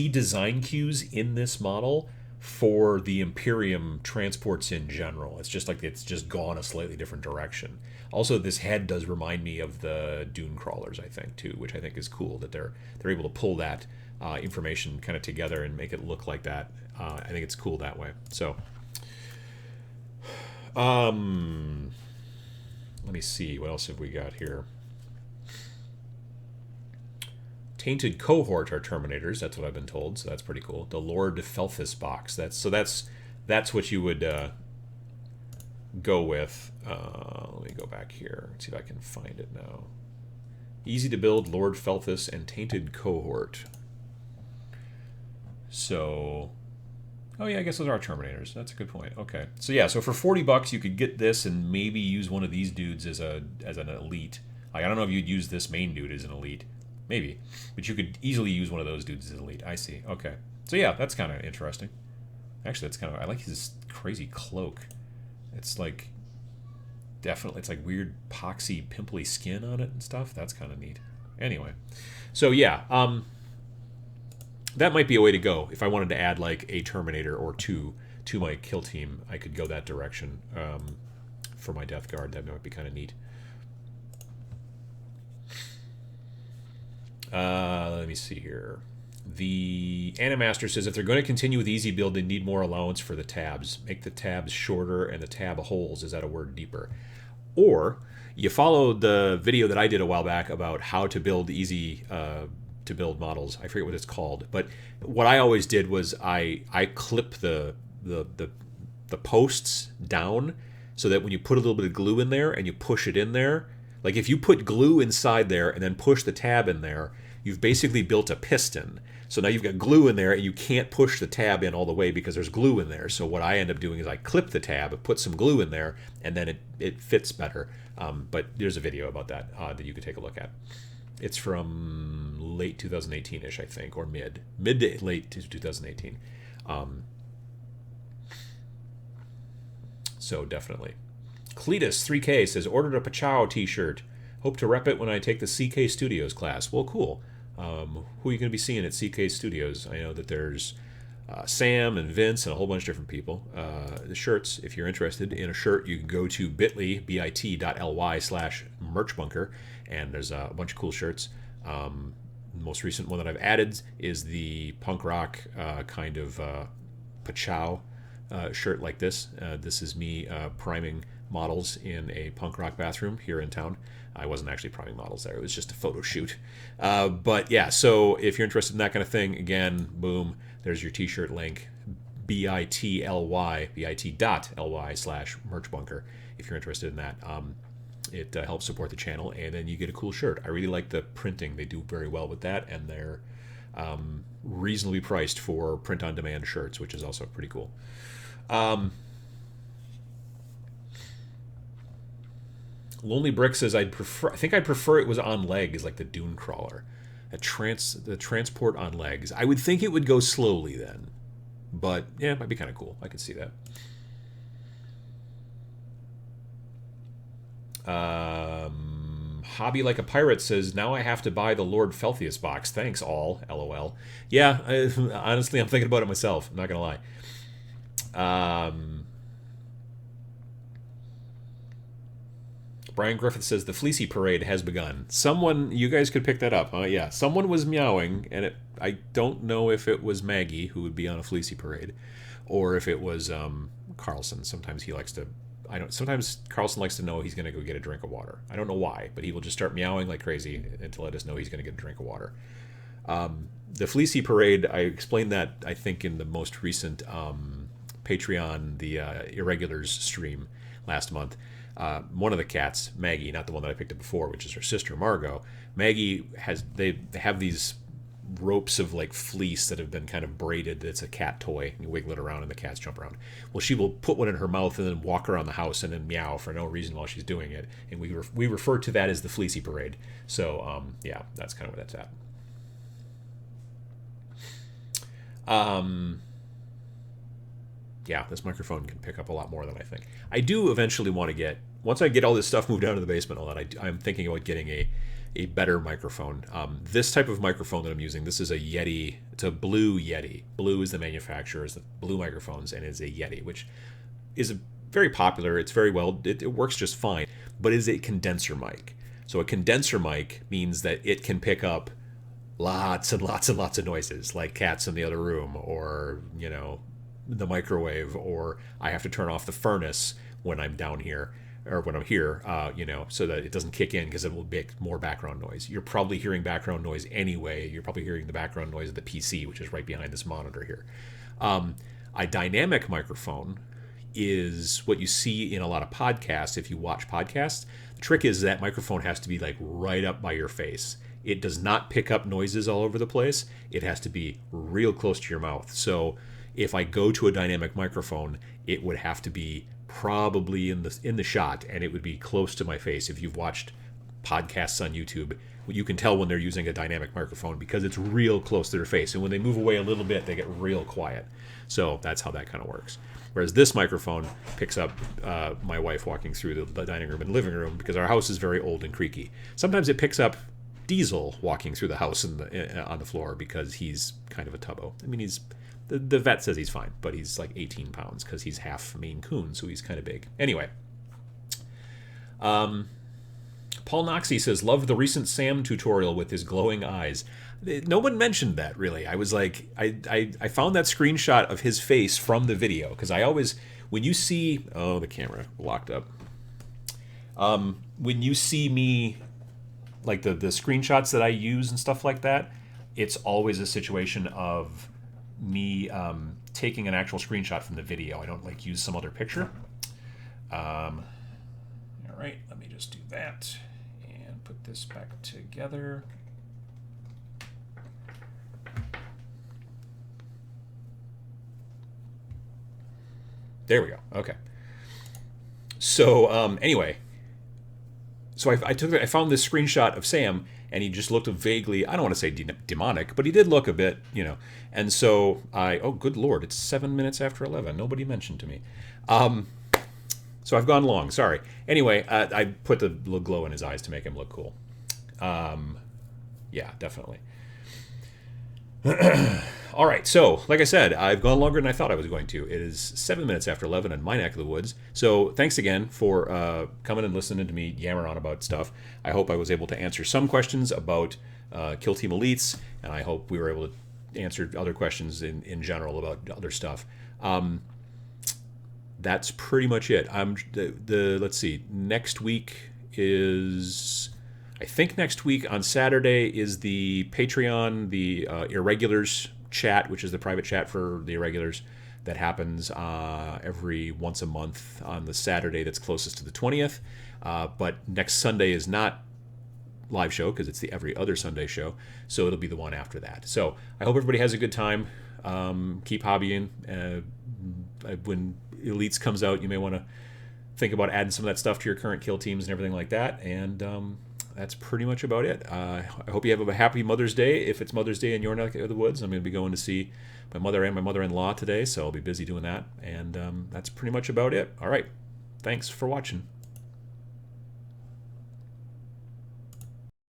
design cues in this model for the Imperium transports in general. It's just like it's just gone a slightly different direction. Also, this head does remind me of the Dune crawlers, I think, too, which I think is cool that they're able to pull that information kind of together and make it look like that. I think it's cool that way. So, let me see. What else have we got here? Tainted Cohort are Terminators. That's what I've been told. So that's pretty cool. The Lord Felthus box. That's what you would go with. Let me go back here and see if I can find it now. Easy to build Lord Felthus and Tainted Cohort. So, oh yeah, I guess those are Terminators. That's a good point. Okay, so yeah, so for $40 you could get this and maybe use one of these dudes as an elite. Like, I don't know if you'd use this main dude as an elite. Maybe. But you could easily use one of those dudes as elite. I see. Okay. So yeah, that's kind of interesting. Actually, that's kind of... I like his crazy cloak. It's like... Definitely... It's like weird poxy, pimply skin on it and stuff. That's kind of neat. Anyway. So yeah. That might be a way to go. If I wanted to add like a Terminator or two to my kill team, I could go that direction for my Death Guard. That might be kind of neat. Let me see here. The Animaster says if they're going to continue with easy build, they need more allowance for the tabs. Make the tabs shorter and the tab holes, is that a word, deeper? Or you followed the video that I did a while back about how to build easy to build models. I forget what it's called, but what I always did was I clip the posts down so that when you put a little bit of glue in there and you push it in there, like if you put glue inside there and then push the tab in there, you've basically built a piston. So now you've got glue in there and you can't push the tab in all the way because there's glue in there. So what I end up doing is I clip the tab, put some glue in there, and then it fits better. But there's a video about that that you could take a look at. It's from late 2018-ish, I think, or mid to late 2018. So definitely. Cletus 3K says, ordered a Pachow t-shirt. Hope to rep it when I take the CK Studios class. Well, cool. Who are you going to be seeing at CK Studios? I know that there's Sam and Vince and a whole bunch of different people. The shirts, if you're interested in a shirt, you can go to bit.ly/merchbunker, and there's a bunch of cool shirts. The most recent one that I've added is the punk rock kind of Pachow shirt like this. This is me priming models in a punk rock bathroom here in town. I wasn't actually priming models there. It was just a photo shoot. But yeah, so if you're interested in that kind of thing, again, boom, there's your t-shirt link, bit.ly/merchbunker if you're interested in that. It helps support the channel, and then you get a cool shirt. I really like the printing. They do very well with that, and they're reasonably priced for print-on-demand shirts, which is also pretty cool. Lonely Brick says I think I'd prefer it was on legs, like the Dune Crawler. The transport on legs. I would think it would go slowly then. But yeah, it might be kind of cool. I could see that. Hobby Like a Pirate says, now I have to buy the Lord Felthius box. Thanks all. LOL. Yeah, honestly, I'm thinking about it myself. I'm not going to lie. Brian Griffith says, the Fleecy Parade has begun. Someone, you guys could pick that up, huh? Yeah, someone was meowing, and I don't know if it was Maggie, who would be on a Fleecy Parade, or if it was Carlson. Sometimes he likes to... Sometimes Carlson likes to know he's going to go get a drink of water. I don't know why, but he will just start meowing like crazy to let us know he's going to get a drink of water. The Fleecy Parade, I explained that, I think, in the most recent Patreon, the Irregulars stream last month. One of the cats, Maggie, not the one that I picked up before, which is her sister, Margot. Maggie they have these ropes of like fleece that have been kind of braided. It's a cat toy. You wiggle it around and the cats jump around. Well, she will put one in her mouth and then walk around the house and then meow for no reason while she's doing it. And we refer to that as the Fleecy Parade. So, yeah, that's kind of where that's at. Yeah, this microphone can pick up a lot more than I think. I do eventually want to get once I get all this stuff moved down to the basement, all that, I'm thinking about getting a better microphone. This type of microphone that I'm using, this is a Yeti. It's a Blue Yeti. Blue is the manufacturer, is the Blue microphones, and it's a Yeti, which is very popular. It's very well, it works just fine, but it is a condenser mic. So a condenser mic means that it can pick up lots and lots and lots of noises, like cats in the other room, or, you know, the microwave, or I have to turn off the furnace when I'm down here, or when I'm here, you know, so that it doesn't kick in because it will make more background noise. You're probably hearing background noise anyway. You're probably hearing the background noise of the PC, which is right behind this monitor here. A dynamic microphone is what you see in a lot of podcasts. If you watch podcasts, the trick is that microphone has to be like right up by your face. It does not pick up noises all over the place. It has to be real close to your mouth. So if I go to a dynamic microphone, it would have to be probably in the shot, and it would be close to my face. If you've watched podcasts on YouTube, you can tell when they're using a dynamic microphone because it's real close to their face. And when they move away a little bit, they get real quiet. So that's how that kind of works. Whereas this microphone picks up my wife walking through the dining room and living room, because our house is very old and creaky. Sometimes it picks up Diesel walking through the house on the floor because he's kind of a tubbo. I mean, the vet says he's fine, but he's like 18 pounds because he's half Maine Coon, so he's kind of big. Anyway, Paul Noxie says, love the recent Sam tutorial with his glowing eyes. No one mentioned that, really. I was like, I found that screenshot of his face from the video, because I always, when you see, oh, the camera locked up. When you see me, like the screenshots that I use and stuff like that, it's always a situation of me taking an actual screenshot from the video. I don't like use some other picture. All right, let me just do that and put this back together. There we go. Okay. So anyway, so I found this screenshot of Sam, and he just looked vaguely, I don't want to say demonic, but he did look a bit, you know. And so oh, good Lord, it's 7 minutes after 11. Nobody mentioned to me. So I've gone long, sorry. Anyway, I put the little glow in his eyes to make him look cool. Yeah, definitely. All right, so like I said, I've gone longer than I thought I was going to. It is 7 minutes after 11 in my neck of the woods. So thanks again for coming and listening to me yammer on about stuff. I hope I was able to answer some questions about Kill Team Elites, and I hope we were able to answer other questions in general about other stuff. That's pretty much it. Let's see. Next week is, I think next week on Saturday is the Patreon, the Irregulars chat, which is the private chat for the Irregulars that happens every once a month on the Saturday that's closest to the 20th. But next Sunday is not live show because it's the every other Sunday show, so it'll be the one after that. So I hope everybody has a good time. Keep hobbying. When Elites comes out, you may want to think about adding some of that stuff to your current kill teams and everything like that. And that's pretty much about it. I hope you have a happy Mother's Day. If it's Mother's Day in your neck of the woods, I'm going to be going to see my mother and my mother-in-law today, so I'll be busy doing that. And that's pretty much about it. All right. Thanks for watching.